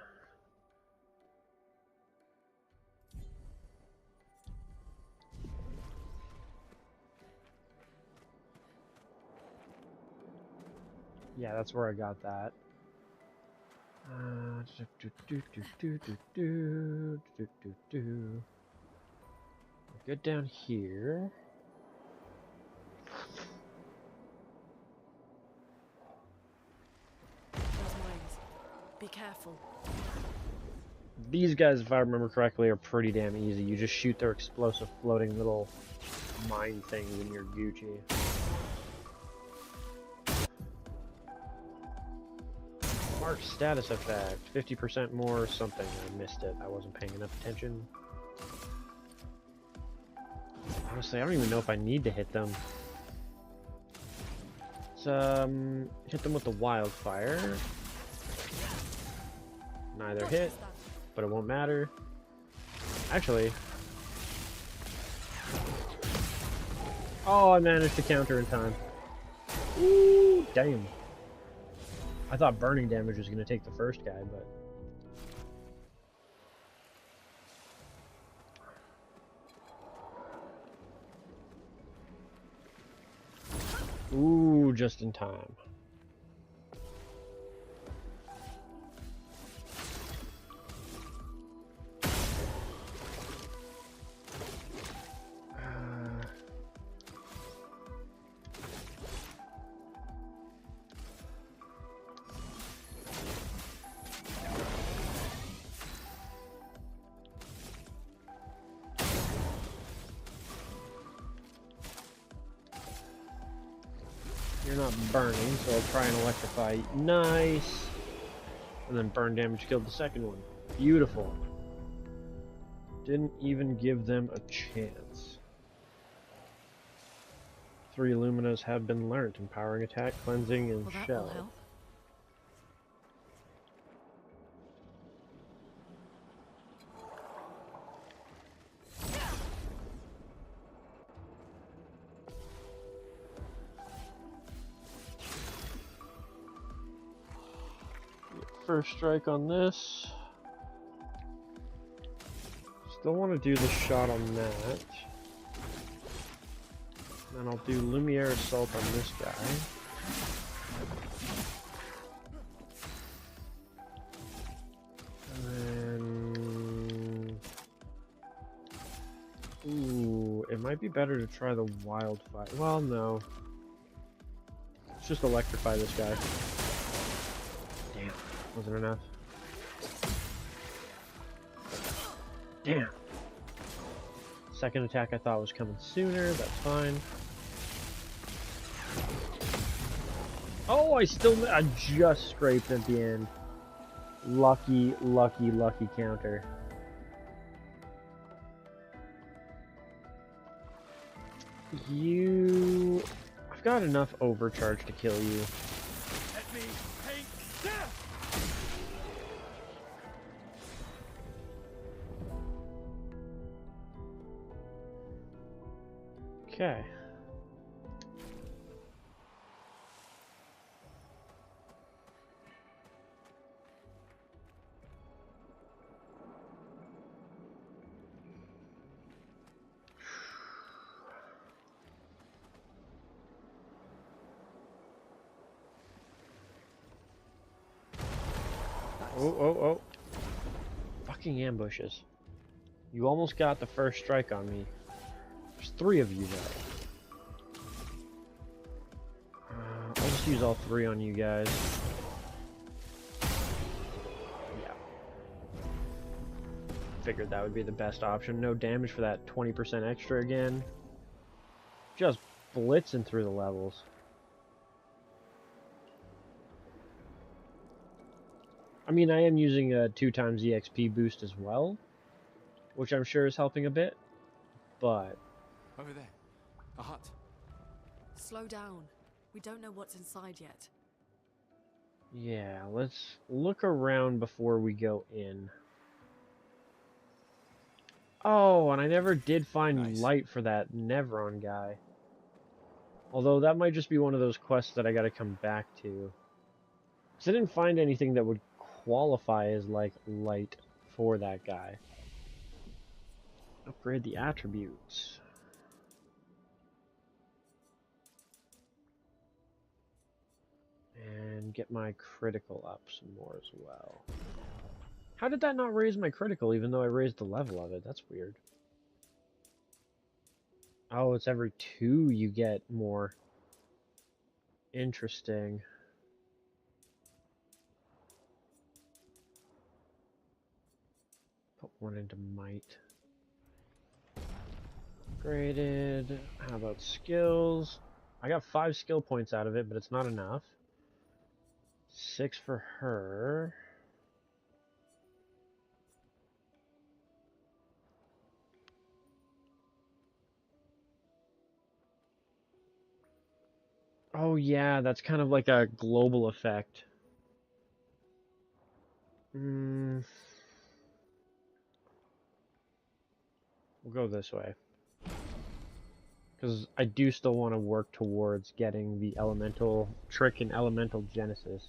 Yeah, that's where I got that. Get down here. Those mines. Be careful. These guys, if I remember correctly, are pretty damn easy. You just shoot their explosive floating little mine things and you're Gucci. Mark status effect. 50% more something. I missed it. I wasn't paying enough attention. Honestly, I don't even know if I need to hit them. Let's hit them with the wildfire. Neither hit, but it won't matter. Actually. Oh, I managed to counter in time. Ooh, damn. I thought burning damage was going to take the first guy, but... Ooh, just in time. You're not burning, so I'll try and electrify. Nice! And then burn damage killed the second one. Beautiful. Didn't even give them a chance. 3 Luminas have been learnt. Empowering attack, cleansing, and shell. Help. First strike on this. Still want to do the shot on that. Then I'll do Lumiere Assault on this guy. And then... Ooh, it might be better to try the wildfire. Well, no. Let's just electrify this guy. Damn, wasn't enough. Damn. Second attack I thought was coming sooner, that's fine. Oh, I just scraped at the end. Lucky, lucky, lucky counter. I've got enough overcharge to kill you. Let me take death! Okay. Oh. Fucking ambushes. You almost got the first strike on me. There's 3 of you though. I'll just use all 3 on you guys. Yeah. Figured that would be the best option. No damage for that 20% extra again. Just blitzing through the levels. I mean, I am using a 2 times EXP boost as well, which I'm sure is helping a bit, but... Over there. A hut. Slow down. We don't know what's inside yet. Yeah, let's look around before we go in. Oh, and I never did find light for that Nevron guy. Although that might just be one of those quests that I gotta come back to. Because I didn't find anything that would qualify as, like, light for that guy. Upgrade the attributes. And get my critical up some more as well. How did that not raise my critical even though I raised the level of it? That's weird. Oh, it's every 2 you get more. Interesting. Put 1 into might. Graded. How about skills? I got 5 skill points out of it, but it's not enough. 6 for her. Oh yeah, that's kind of like a global effect. We'll go this way. Because I do still want to work towards getting the elemental trick in elemental genesis.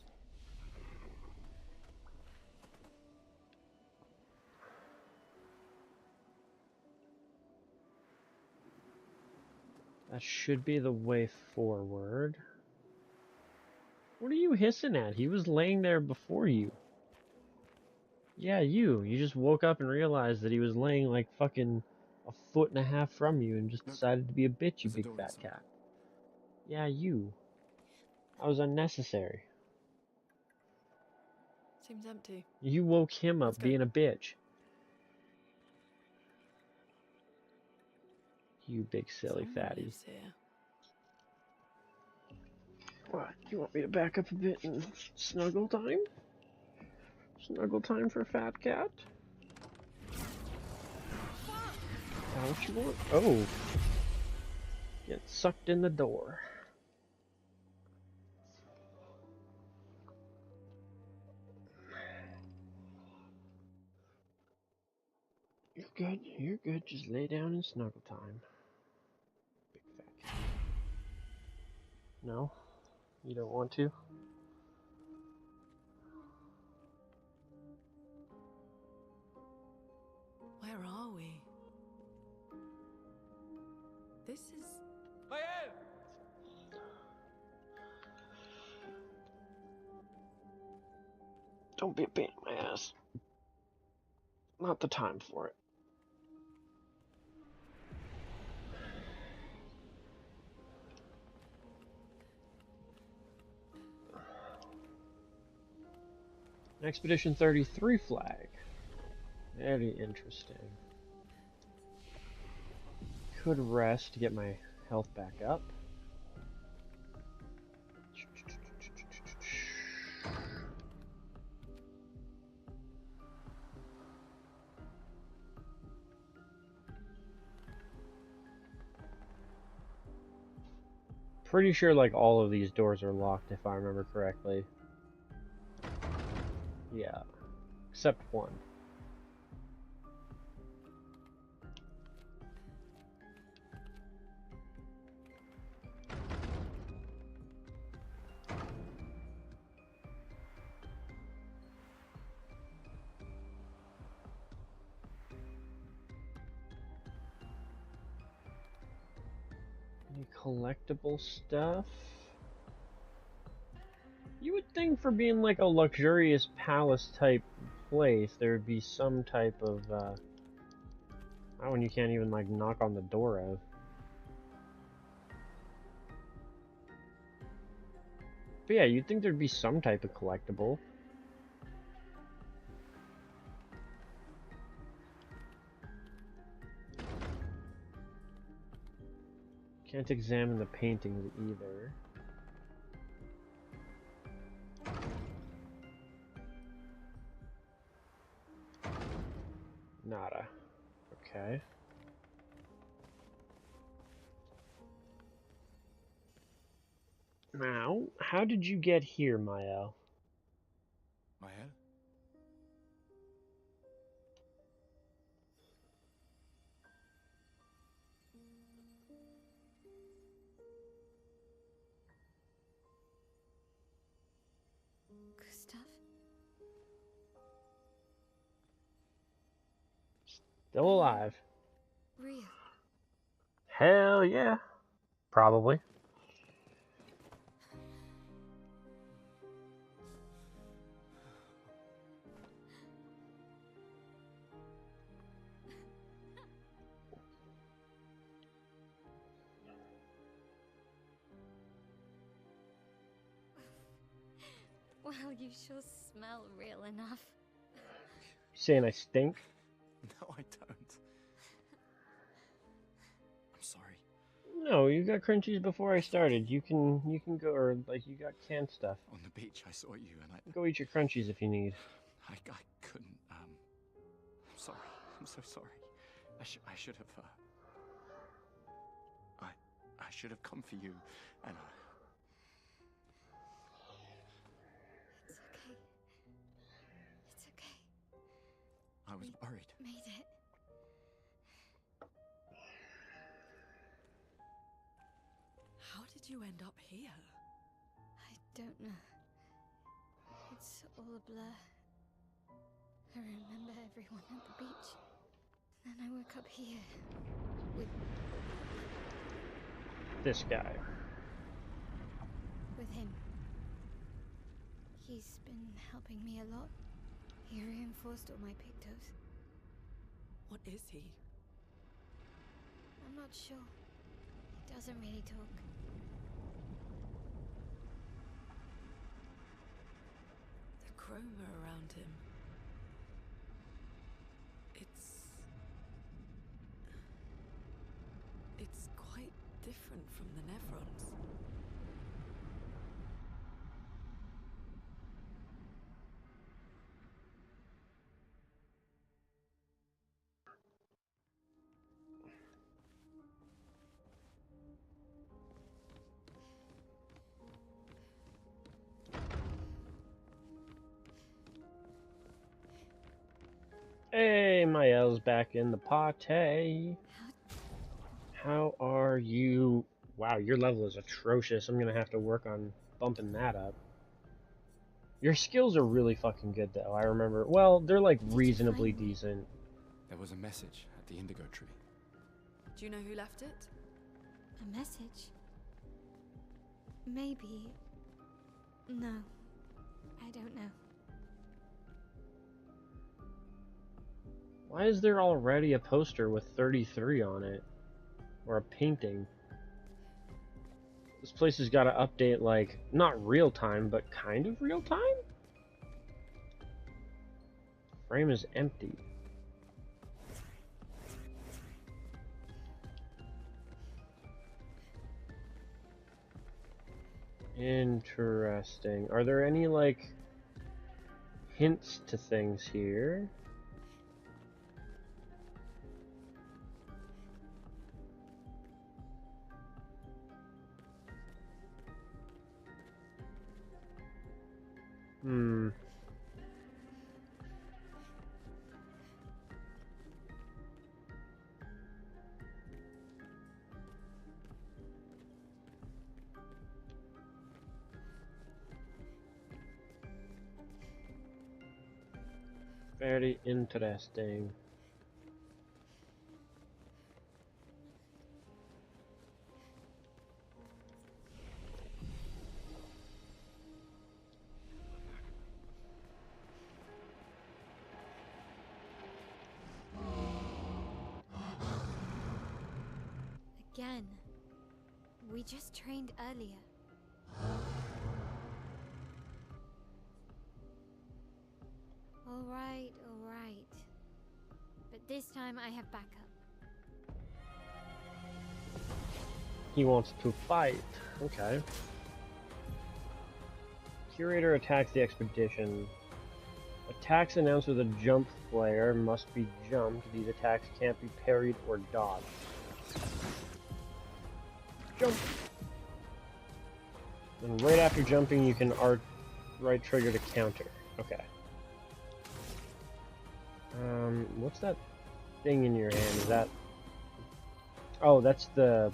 That should be the way forward. What are you hissing at? He was laying there before you. Yeah, you. You just woke up and realized that he was laying like fucking a foot and a half from you and just decided to be a bitch, you big fat cat. Yeah, you. That was unnecessary. Seems empty. You woke him up being a bitch. You big silly fatty. Lives here. What? You want me to back up a bit and snuggle time? Snuggle time for fat cat? Is that what you want? Oh. Get sucked in the door. You're good, you're good. Just lay down and snuggle time. Big fat cat. No? You don't want to? Where are we? This is... Maël! Don't be a pain in my ass. Not the time for it. Expedition 33 flag. Very interesting. Could rest to get my health back up. Pretty sure like all of these doors are locked if I remember correctly. Yeah. Except one. Any collectible stuff? You would think for being like a luxurious palace type place, there would be some type of, that one you can't even like knock on the door of. But yeah, you'd think there'd be some type of collectible. Can't examine the paintings either. Nada. Okay. Now, how did you get here, Mael? Mael? Gustav? Still alive. Real. Hell yeah. Probably. Well, you sure smell real enough. You saying I stink? No, I don't. I'm sorry. No, you got crunchies before I started. You can go, or like you got canned stuff. On the beach, I saw you and Go eat your crunchies if you need. I couldn't, I'm sorry. I'm so sorry. I should have, I should have come for you, and It's okay. It's okay. I was worried. Made it. How did you end up here? I don't know. It's all a blur. I remember everyone at the beach. Then I woke up here. With This guy. him. He's been helping me a lot. He reinforced all my pictos. What is he? I'm not sure. He doesn't really talk. The chroma around him. It's quite different from the Nevrons. Hey, Mael's back in the party. How are you? Wow, your level is atrocious. I'm gonna have to work on bumping that up. Your skills are really fucking good, though. I remember. Well, they're like reasonably decent. There was a message at the indigo tree. Do you know who left it? A message? Maybe. No. I don't know. Why is there already a poster with 33 on it? Or a painting? This place has got to update, like, not real time, but kind of real time? Frame is empty. Interesting. Are there any, like, hints to things here? Hmm. Very interesting. Again. We just trained earlier. Alright, alright. But this time I have backup. He wants to fight. Okay. Curator attacks the expedition. Attacks announced with a jump flare must be jumped. These attacks can't be parried or dodged. Jump! And right after jumping, you can right trigger to counter. Okay. What's that thing in your hand? Is that... Oh, that's the...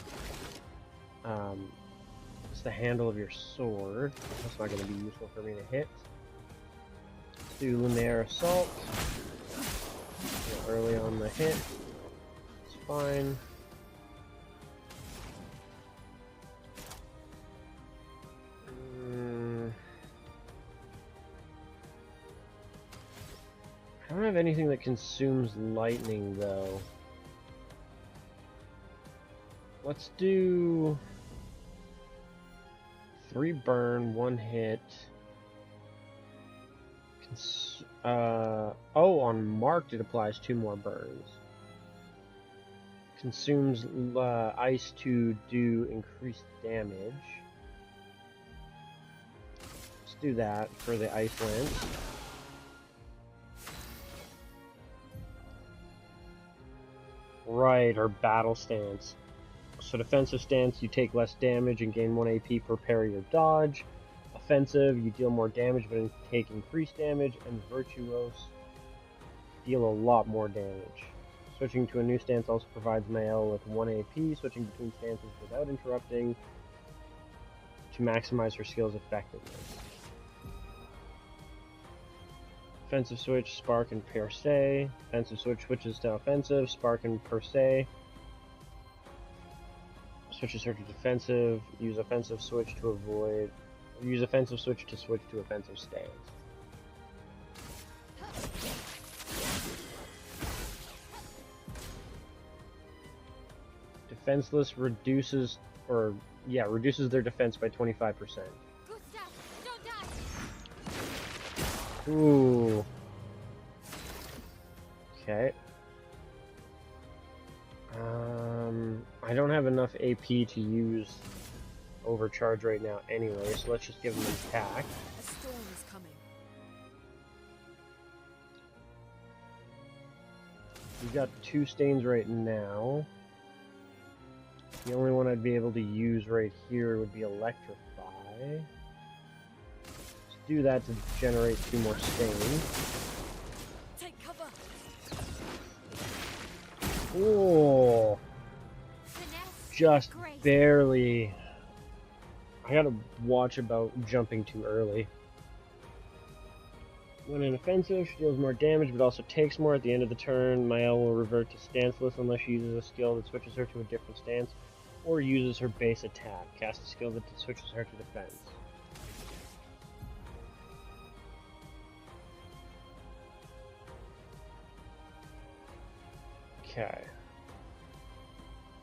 it's the handle of your sword. That's not going to be useful for me to hit. Do Lunaire Assault. Early on the hit. It's fine. I don't have anything that consumes lightning, though. Let's do 3 burn, 1 hit. Oh, on marked it applies 2 more burns. Consumes ice to do increased damage. Let's do that for the ice lance. Right, or battle stance. So defensive stance, you take less damage and gain 1 AP per parry or dodge. Offensive, you deal more damage but take increased damage. And virtuose, deal a lot more damage. Switching to a new stance also provides Mael with 1 AP, switching between stances without interrupting to maximize her skill's effectiveness. Offensive switch, Spark and Per se. Offensive switch switches to offensive, Spark and Per se. Switches her to defensive, use offensive switch to avoid. Use offensive switch to switch to offensive stance. Defenseless reduces, reduces their defense by 25%. Ooh. Okay. I don't have enough AP to use overcharge right now anyway, so let's just give him an attack. A storm is coming. We've got 2 stains right now. The only one I'd be able to use right here would be Electrify. Let's do that to generate 2 more stains. Take cover. Oh, just barely. I gotta watch about jumping too early. When in offensive, she deals more damage but also takes more. At the end of the turn, Mael will revert to stanceless unless she uses a skill that switches her to a different stance or uses her base attack. Cast a skill that switches her to defense. Okay.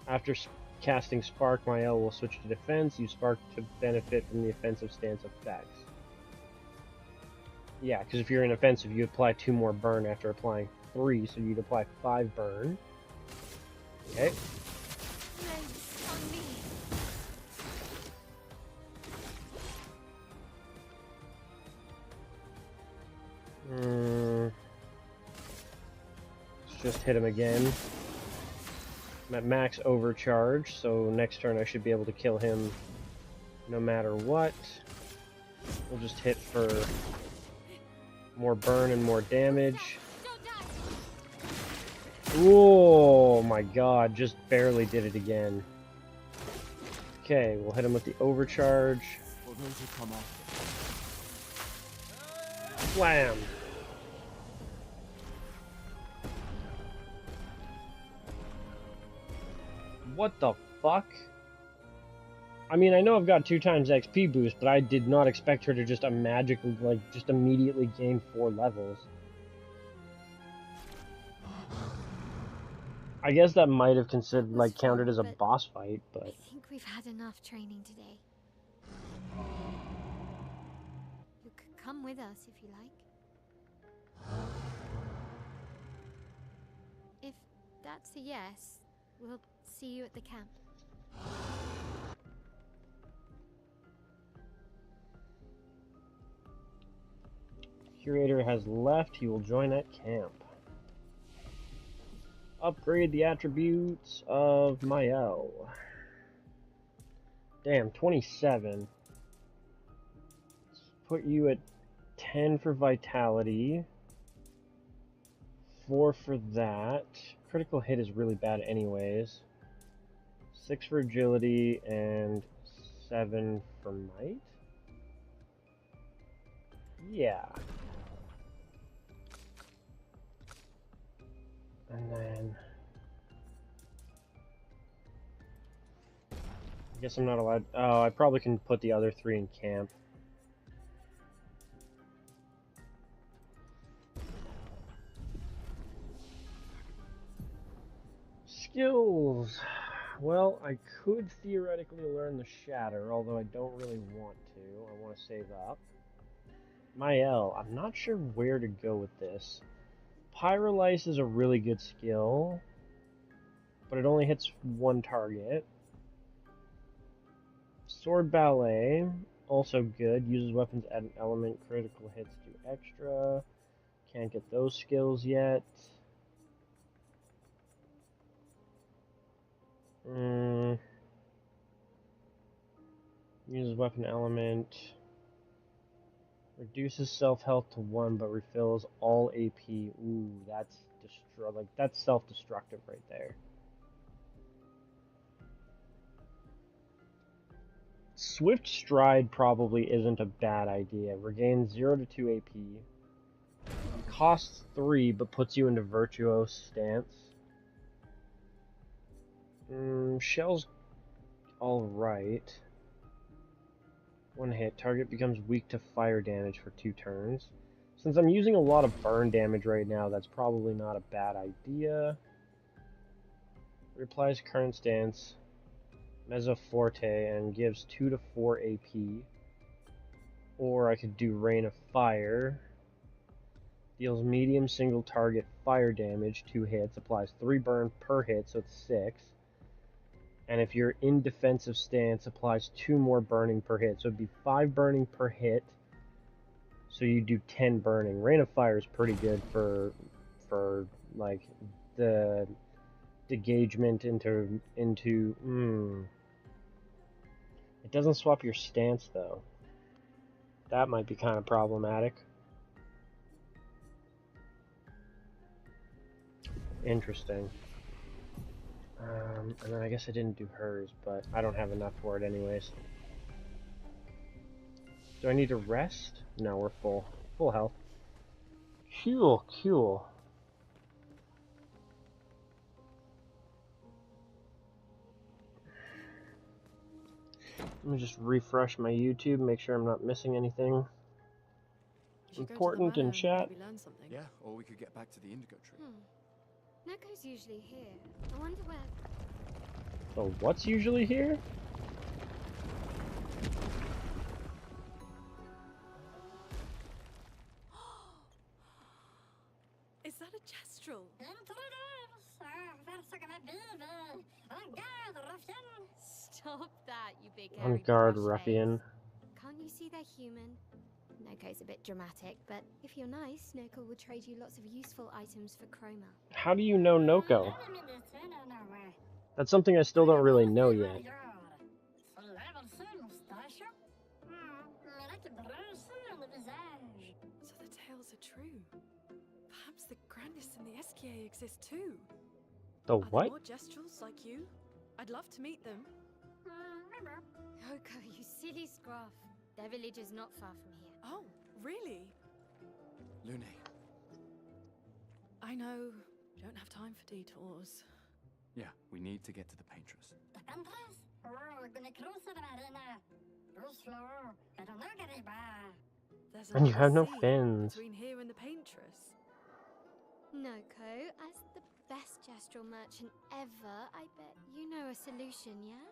After casting Spark, Mael will switch to defense. Use Spark to benefit from the offensive stance effects. Yeah, because if you're in offensive, you apply 2 more burn after applying 3, so you'd apply 5 burn. Okay. Let's just hit him again. I'm at max overcharge, so next turn I should be able to kill him no matter what. We'll just hit for more burn and more damage. Oh my god, just barely did it again. Okay, we'll hit him with the overcharge. Slam! What the fuck? I mean, I know I've got 2 times XP boost, but I did not expect her to just magically, just immediately gain 4 levels. I guess that might have considered, counted as a boss fight, but... I think we've had enough training today. You could come with us if you like. If that's a yes, we'll see you at the camp. Curator has left. He will join at camp. Upgrade the attributes of Mael. Damn, 27. Let's put you at 10 for vitality. 4 for that. Critical hit is really bad anyways. 6 for agility and 7 for might? Yeah. And then... I guess I'm not allowed... Oh, I probably can put the other 3 in camp. Skills! Well, I could theoretically learn the Shatter, although I don't really want to. I want to save up. Mael, I'm not sure where to go with this. Pyrolyse is a really good skill. but it only hits one target. Sword Ballet, also good. Uses weapons add an element. Critical hits do extra. Can't get those skills yet. Uses weapon element. Reduces self-health to 1, but refills all AP. Ooh, that's that's self-destructive right there. Swift Stride probably isn't a bad idea. Regains 0 to 2 AP. Costs 3, but puts you into Virtuose stance. Shell's alright. 1 hit. Target becomes weak to fire damage for 2 turns. Since I'm using a lot of burn damage right now, that's probably not a bad idea. Replies current stance, Mezzo Forte, and gives 2 to 4 AP. Or I could do Rain of Fire. Deals medium single target fire damage, 2 hits. Applies 3 burn per hit, so it's 6. And if you're in defensive stance, applies 2 more burning per hit. So it'd be 5 burning per hit. So you do 10 burning. Rain of Fire is pretty good for like the degagement into It doesn't swap your stance though. That might be kind of problematic. Interesting. And then I guess I didn't do hers, but I don't have enough for it anyways. Do I need to rest? No, we're full. Full health. Cool, cool. Let me just refresh my YouTube, make sure I'm not missing anything important in chat. Yeah, or we could get back to the Indigo tree. Neko's usually here. I wonder where... So what's usually here? Is that a Jestrel? Stop that, you big On hairy guard, brush ruffian. face. Can't you see they're human? Neko's a bit dramatic, but if you're nice, Neko will trade you lots of useful items for chroma. How do you know Noko? That's something I still don't really know yet. So the tales are true. Perhaps the grandest in the SKA exist too. The Are what? there more Jestrels like you? I'd love to meet them. Noko, you silly scruff. Their village is not far from here. Oh, really? Lune. I know. Don't have time for detours. Yeah, we need to get to the Paintress. There's And you have no sea fins. between here and the Paintress. Noko, as the best Jestral merchant ever, I bet you know a solution, yeah?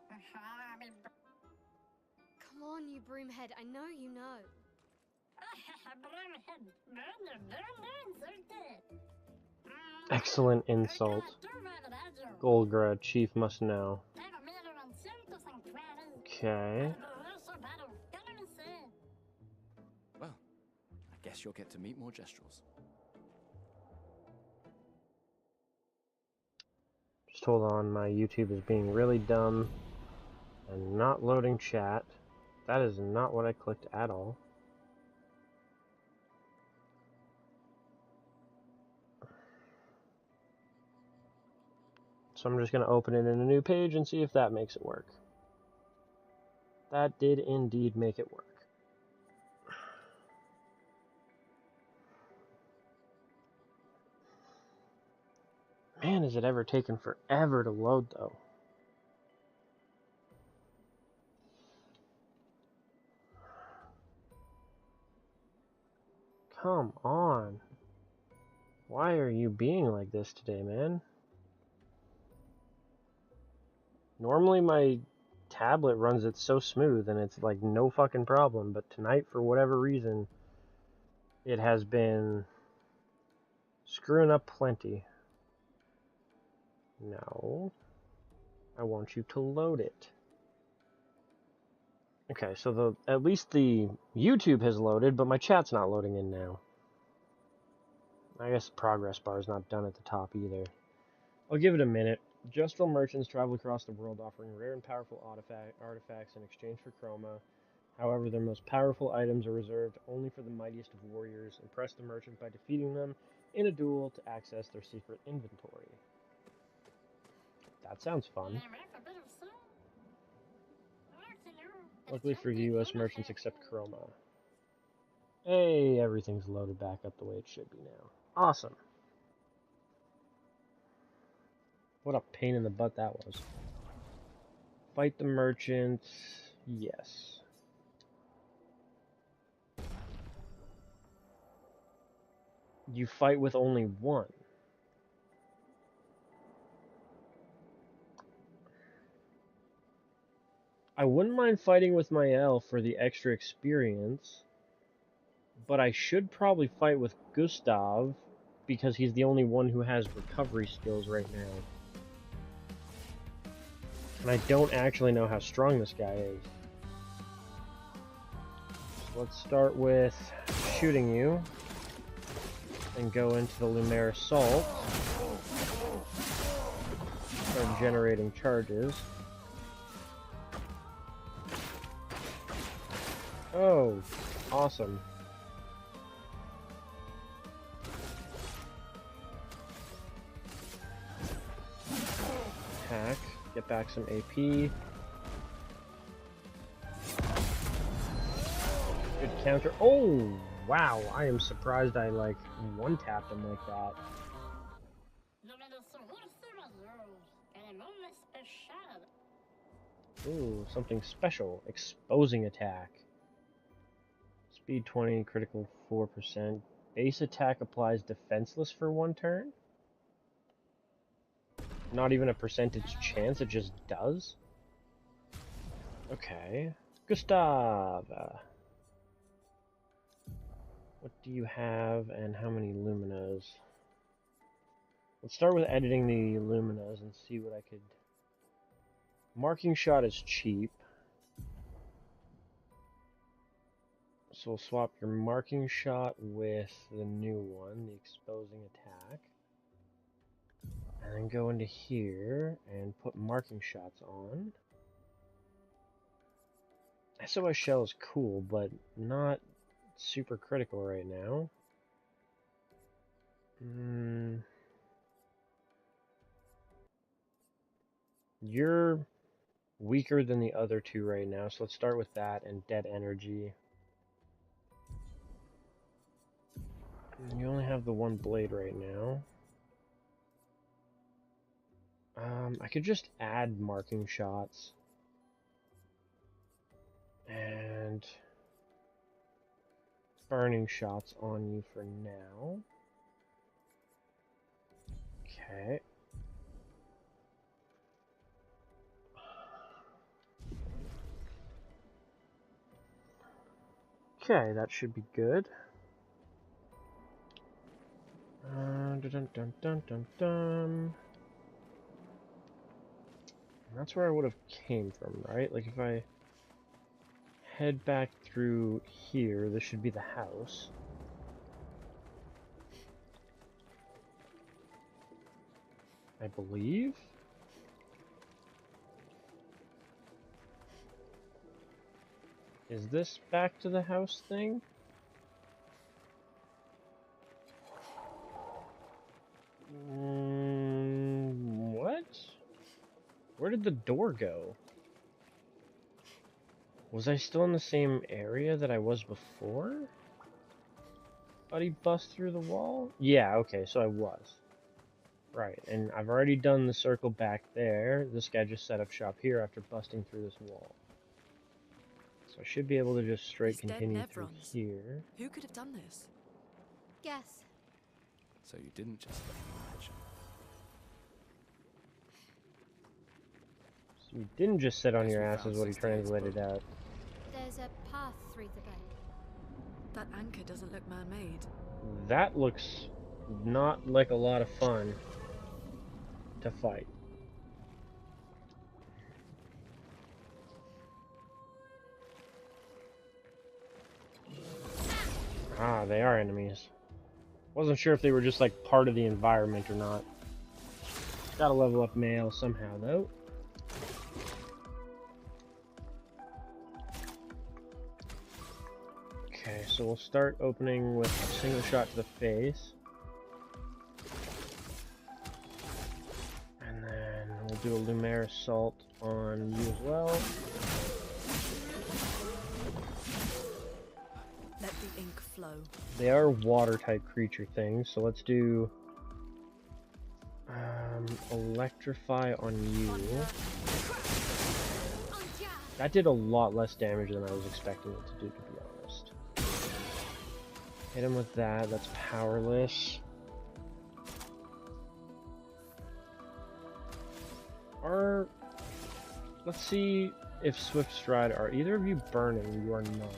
Come on, you broomhead, I know you know. Excellent insult. Golgra, chief must know. Okay. Well, I guess you'll get to meet more Jestrels. Just hold on, my YouTube is being really dumb and not loading chat. That is not what I clicked at all. So I'm just going to open it in a new page and see if that makes it work. That did indeed make it work. Man, has it ever taken forever to load, though. Come on. Why are you being like this today, man? Normally my tablet runs it so smooth and it's like no fucking problem, but tonight for whatever reason it has been screwing up plenty. No. I want you to load it. Okay, so at least the YouTube has loaded, but my chat's not loading in now. I guess the progress bar is not done at the top either. I'll give it a minute. Gestural merchants travel across the world offering rare and powerful artifacts in exchange for chroma. However, their most powerful items are reserved only for the mightiest of warriors. Impress the merchant by defeating them in a duel to access their secret inventory. That sounds fun. Luckily for you, US merchants accept chroma. Hey, everything's loaded back up the way it should be now. Awesome. What a pain in the butt that was. Fight the merchant. Yes. You fight with only one. I wouldn't mind fighting with my elf for the extra experience, but I should probably fight with Gustav because he's the only one who has recovery skills right now. And I don't actually know how strong this guy is. So let's start with shooting you and go into the Lumiere Assault. Start generating charges. Oh, awesome. Attack, get back some AP. Good counter. Oh, wow, I am surprised I, like, one-tapped him like that. Ooh, something special. Exposing attack. Speed 20, critical 4%. Base attack applies defenseless for 1 turn? Not even a percentage chance, it just does? Okay. Gustav! What do you have and how many Luminas? Let's start with editing the Luminas and see what I could... Marking shot is cheap. So we'll swap your marking shot with the new one, the exposing attack. And then go into here and put marking shots on. SOS Shell is cool, but not super critical right now. You're weaker than the other two right now, so let's start with that and Dead Energy. You only have the one blade right now. I could just add marking shots. And burning shots on you for now. Okay. Okay, that should be good. Dun, dun, dun, dun, dun, dun. That's where I would have came from, right? Like if I head back through here, this should be the house. I believe? Is this back to the house thing? What? Where did the door go? Was I still in the same area that I was before? Thought he bust through the wall? Yeah, okay, so I was. Right, and I've already done the circle back there. This guy just set up shop here after busting through this wall. So I should be able to just straight continue through here. Who could have done this? Guess. So you didn't just let me imagine. So you didn't just sit on your ass is what he translated out. There's a path through the bay. That anchor doesn't look man-made. That looks not like a lot of fun to fight. Ah, they are enemies. Wasn't sure if they were just like part of the environment or not. Gotta level up male somehow though. Okay, so we'll start opening with a single shot to the face. And then we'll do a Lumiere assault on you as well. Let the ink flow. They are water type creature things, so let's do electrify on you. That did a lot less damage than I was expecting it to do, to be honest. Hit him with that, that's powerless. Let's see if Swift Stride, are either of you burning? You are not.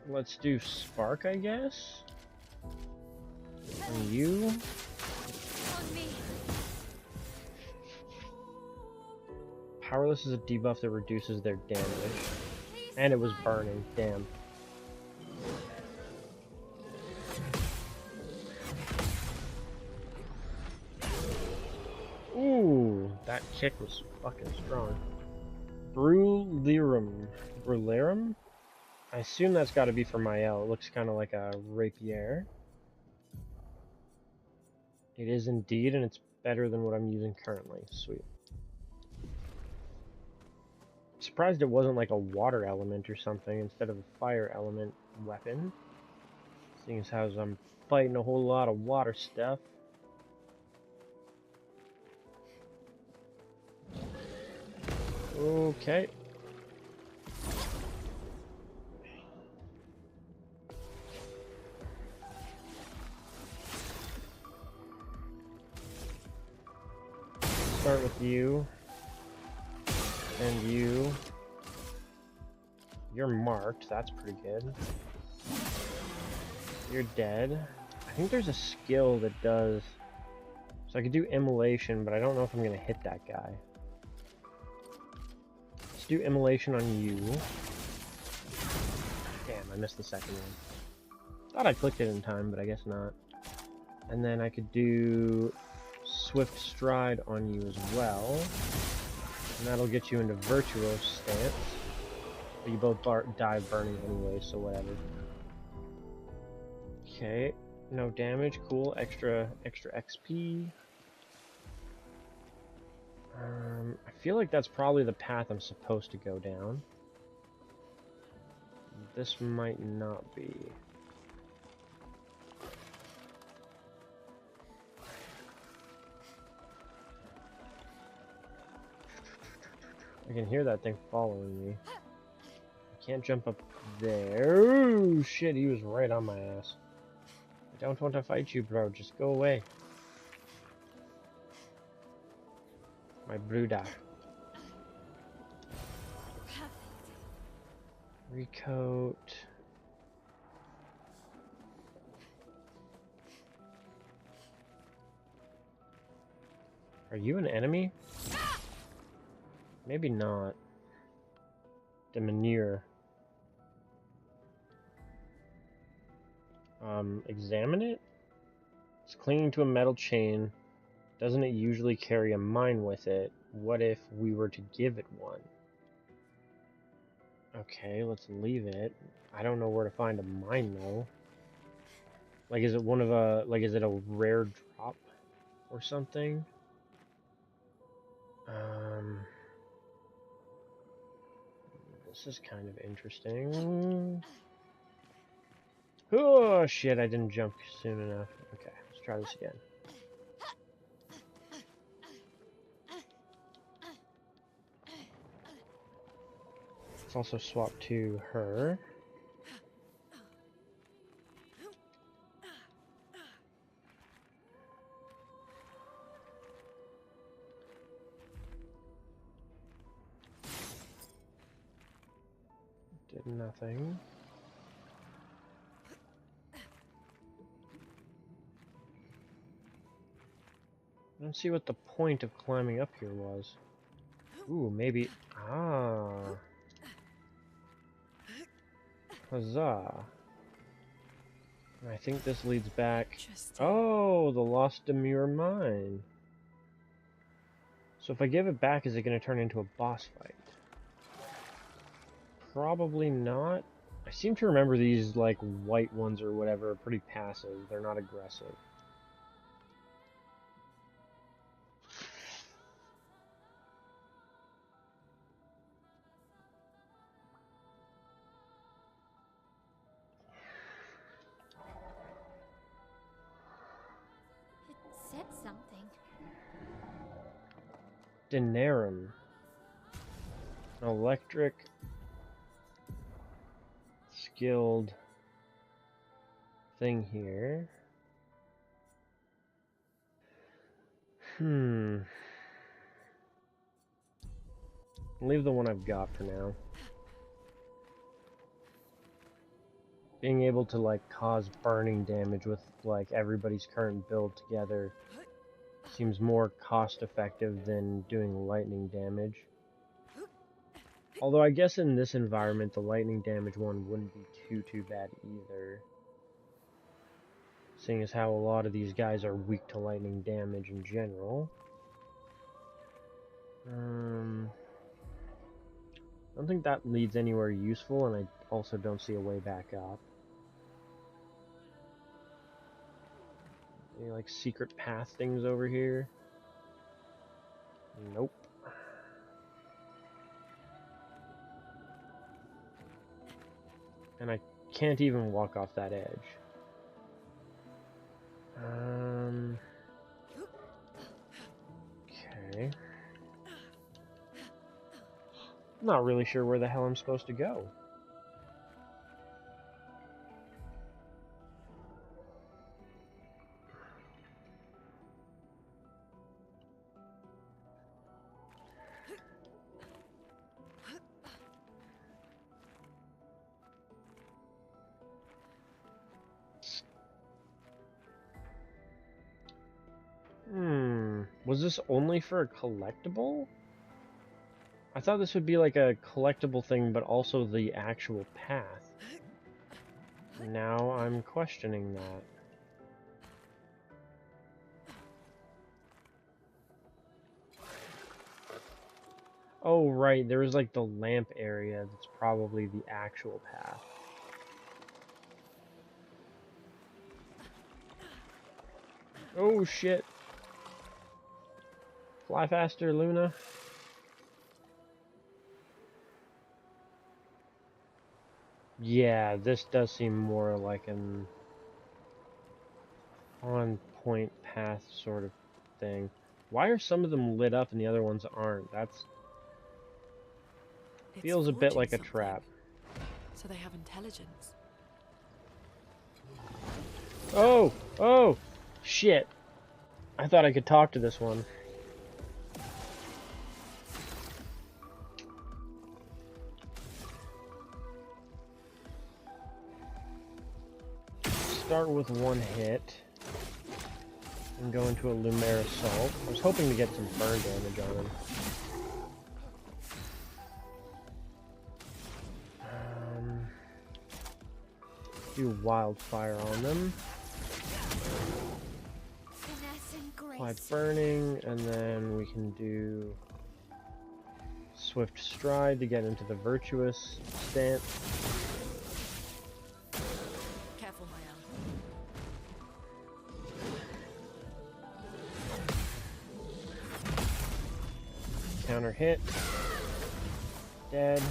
Let's do Spark, I guess. And you. Powerless is a debuff that reduces their damage. And it was burning, damn. Ooh, that kick was fucking strong. Brulerum. Brulerum? I assume that's got to be for Mael. It looks kind of like a rapier. It is indeed, and it's better than what I'm using currently. Sweet. Surprised it wasn't like a water element or something instead of a fire element weapon. Seeing as how I'm fighting a whole lot of water stuff. Okay. Start with you. And you. You're marked, that's pretty good. You're dead. I think there's a skill that does... So I could do immolation, but I don't know if I'm gonna hit that guy. Let's do immolation on you. Damn, I missed the second one. Thought I clicked it in time, but I guess not. And then I could do Swift Stride on you as well. And that'll get you into Virtuoso stance. But you both die burning anyway, so whatever. Okay, no damage, cool, extra XP. I feel like that's probably the path I'm supposed to go down. This might not be. I can hear that thing following me. I can't jump up there. Ooh, shit, he was right on my ass. I don't want to fight you, bro. Just go away. My Bruda. Recoat. Are you an enemy? Maybe not. Demonier. Examine it? It's clinging to a metal chain. Doesn't it usually carry a mine with it? What if we were to give it one? Okay, let's leave it. I don't know where to find a mine though. Like, is it one of a, like, is it a rare drop or something? This is kind of interesting. Oh shit, I didn't jump soon enough. Okay, let's try this again. Let's also swap to her. Did nothing. don't see what the point of climbing up here was. Ooh, maybe... Ah. Huzzah. I think this leads back... Oh, the Lost Demure Mine. So if I give it back, is it going to turn into a boss fight? Probably not. I seem to remember these, like, white ones or whatever are pretty passive. They're not aggressive. It said something. Dinerum. An electric skilled thing here. Leave the one I've got for now. Being able to, like, cause burning damage with, like, everybody's current build together seems more cost effective than doing lightning damage. Although I guess in this environment the lightning damage one wouldn't be too bad either. Seeing as how a lot of these guys are weak to lightning damage in general. I don't think that leads anywhere useful, and I also don't see a way back up. Any, like, secret path things over here? Nope. And I can't even walk off that edge. Okay. I'm not really sure where the hell I'm supposed to go. Was this only for a collectible? I thought this would be like a collectible thing, but also the actual path. Now I'm questioning that. Oh, right, there was like the lamp area that's probably the actual path. Oh, shit. Fly faster, Luna. Yeah, this does seem more like an on-point path sort of thing. Why are some of them lit up and the other ones aren't? That's... feels a bit like a trap. So they have intelligence. Oh! Oh! Shit. I thought I could talk to this one. Start with one hit and go into a Lumiere Assault. I was hoping to get some burn damage on him. Do Wildfire on them. Apply Burning, and then we can do Swift Stride to get into the Virtuous stance. Careful, my Counter hit. Dead.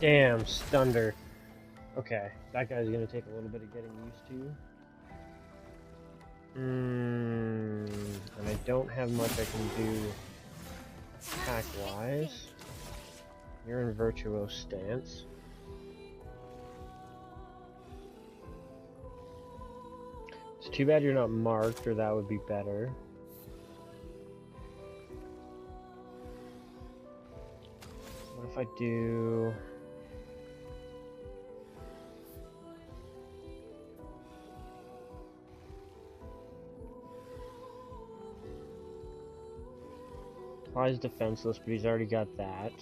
Damn, stunned her. Okay, that guy's gonna take a little bit of getting used to. And I don't have much I can do attack-wise. You're in Virtuose stance. It's too bad you're not marked, or that would be better. What if I do... Applies defenseless, but he's already got that.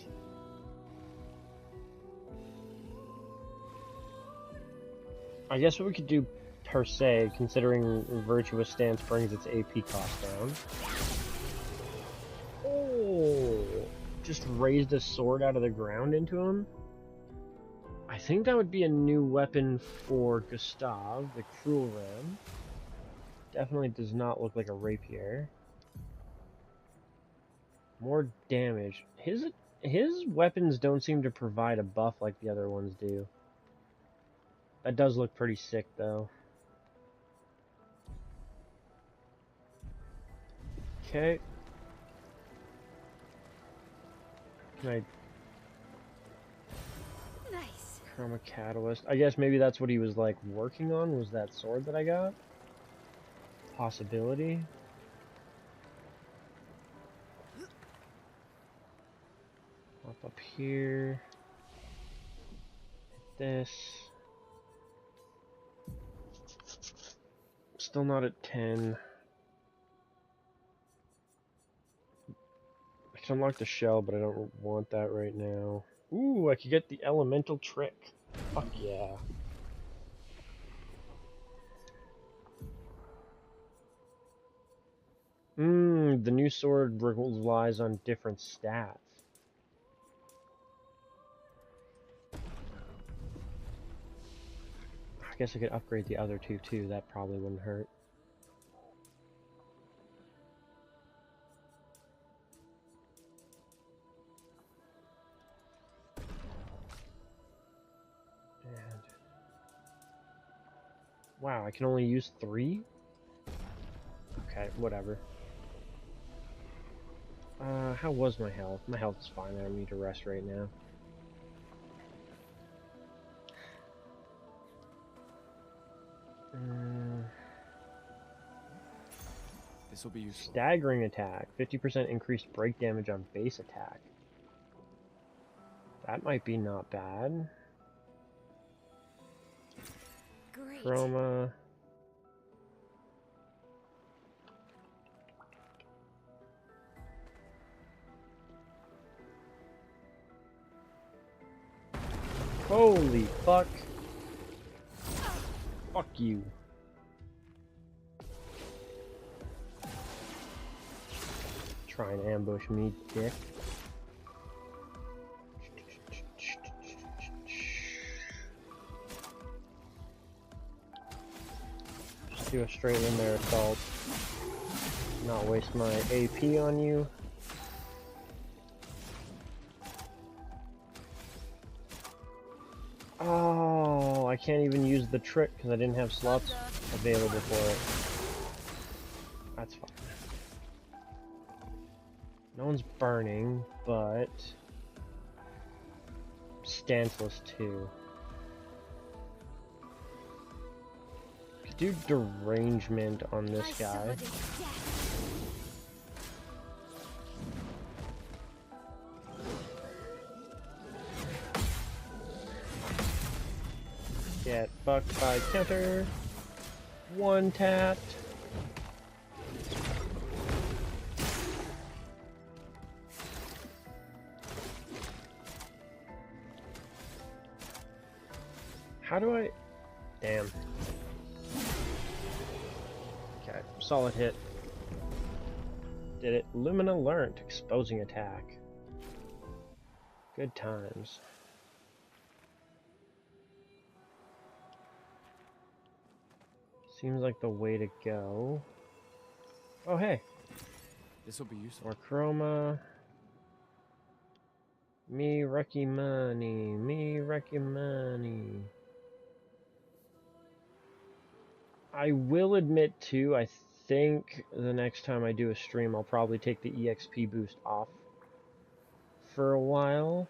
I guess what we could do per se, considering Virtuous Stance brings its AP cost down. Oh! Just raised a sword out of the ground into him. I think that would be a new weapon for Gustav, the Cruel Ram. Definitely does not look like a rapier. More damage. His weapons don't seem to provide a buff like the other ones do. That does look pretty sick, though. Okay. Can I... Nice. Chroma Catalyst. I guess maybe that's what he was, like, working on, was that sword that I got? Possibility. Up here. Hit this. Still not at 10. I can unlock the shell, but I don't want that right now. Ooh, I could get the elemental trick. Fuck yeah. The new sword relies on different stats. I guess I could upgrade the other two too, that probably wouldn't hurt. And... wow, I can only use 3? Okay, whatever. How was my health? My health is fine, I don't need to rest right now. This will be useful. Staggering attack. 50% increased break damage on base attack. That might be not bad. Great. Chroma. Holy fuck. Fuck you. Try and ambush me, dick. Just do a straight in there assault. Not waste my AP on you. Oh, I can't even use the trick because I didn't have slots available for it. That's fine. No one's burning, but stanceless too. Could do derangement on this guy. Get fucked by counter. One tapped. How do I... damn. Okay, solid hit. Did it. Lumina learned. Exposing attack. Good times. Seems like the way to go. Oh, hey. This will be useful. More chroma. Me wrecky money. Me wrecky money. I will admit too, I think the next time I do a stream I'll probably take the EXP boost off for a while.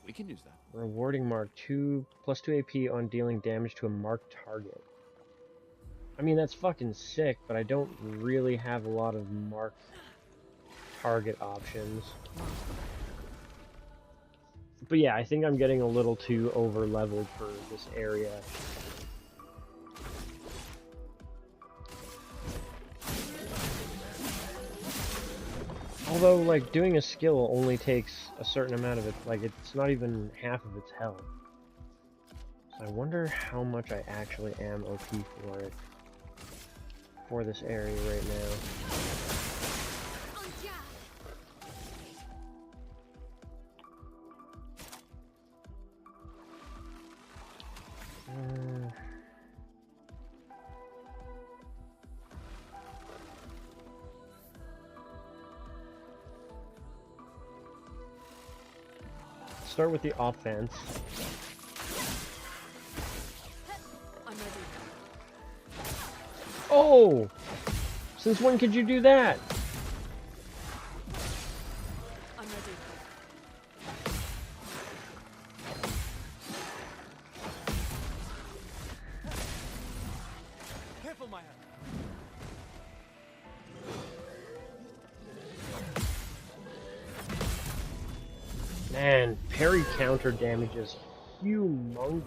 We can use that. Rewarding mark 2 plus 2 AP on dealing damage to a marked target. I mean, that's fucking sick, but I don't really have a lot of marked target options. But yeah, I think I'm getting a little too over leveled for this area. Although, like, doing a skill only takes a certain amount of it, like, it's not even half of its health. So I wonder how much I actually am OP for it. For this area right now. Start with the offense. Oh! Since when could you do that? I'm ready. Careful, Maya. Man, parry counter damage is humongous.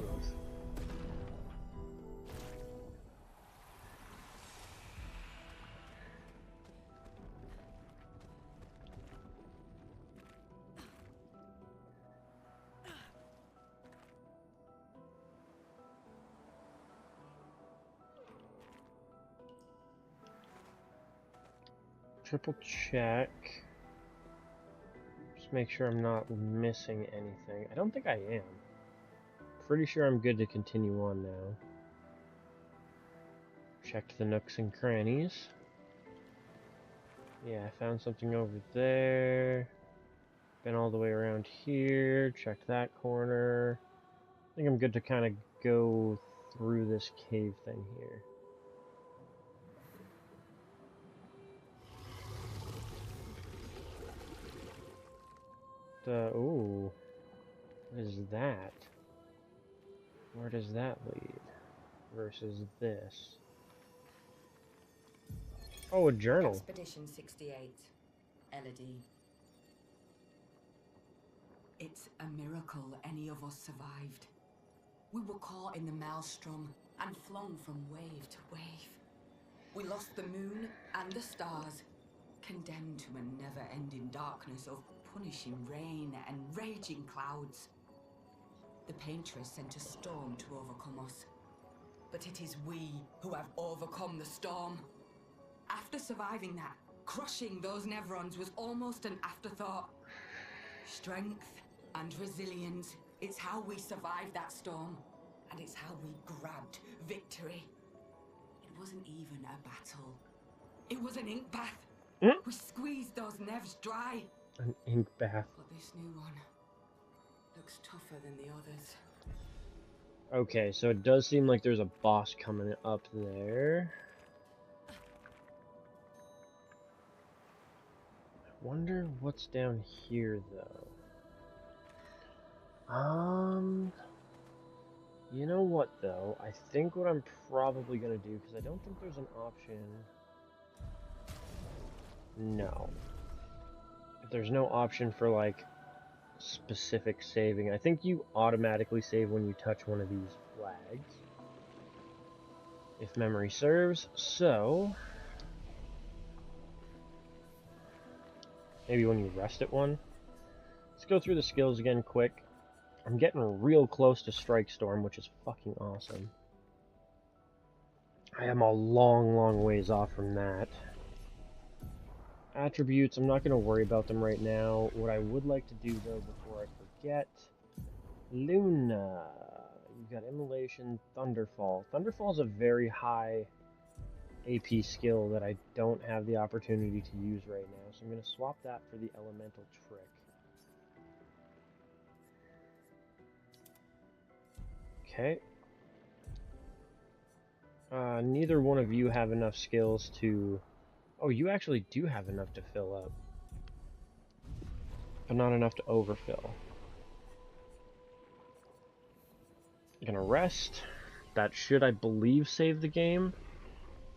Triple check. Just make sure I'm not missing anything. I don't think I am. Pretty sure I'm good to continue on now. Checked the nooks and crannies. Yeah, I found something over there. Been all the way around here. Checked that corner. I think I'm good to kind of go through this cave thing here. Ooh. What is that? Where does that lead? Versus this. Oh, a journal. Expedition 68. Elodie. It's a miracle any of us survived. We were caught in the maelstrom and flung from wave to wave. We lost the moon and the stars, condemned to a never-ending darkness of punishing rain and raging clouds. The Paintress sent a storm to overcome us. But it is we who have overcome the storm. After surviving that, crushing those Nevrons was almost an afterthought. Strength and resilience, it's how we survived that storm. And it's how we grabbed victory. It wasn't even a battle. It was an ink bath. We squeezed those Nevs dry. An ink bath. But this new one looks tougher than the others. Okay, so it does seem like there's a boss coming up there. I wonder what's down here, though. You know what, though? I think what I'm probably gonna do, because I don't think there's an option. No. There's no option for, like, specific saving. I think you automatically save when you touch one of these flags, if memory serves. So maybe when you rest at one. Let's go through the skills again quick. I'm getting real close to Strike Storm, which is fucking awesome. I am a long ways off from that. Attributes, I'm not going to worry about them right now. What I would like to do, though, before I forget, Luna. You've got Immolation, Thunderfall. Thunderfall is a very high AP skill that I don't have the opportunity to use right now, so I'm going to swap that for the Elemental Trick. Okay. Neither one of you have enough skills to... Oh, you actually do have enough to fill up. But not enough to overfill. Gonna rest. That should, I believe, save the game.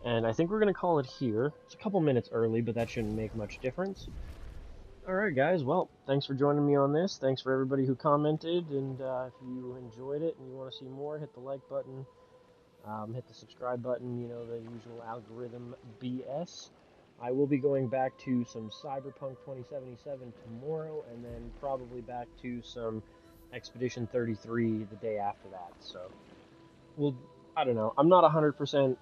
And I think we're gonna call it here. It's a couple minutes early, but that shouldn't make much difference. Alright guys, well, thanks for joining me on this. Thanks for everybody who commented, and if you enjoyed it and you want to see more, hit the like button. Hit the subscribe button, you know, the usual algorithm BS. I will be going back to some Cyberpunk 2077 tomorrow, and then probably back to some Expedition 33 the day after that. So, I don't know. I'm not 100%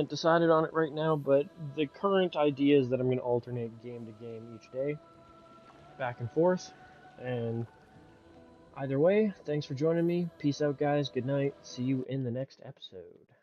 decided on it right now, but the current idea is that I'm going to alternate game to game each day, back and forth. And either way, thanks for joining me. Peace out, guys. Good night. See you in the next episode.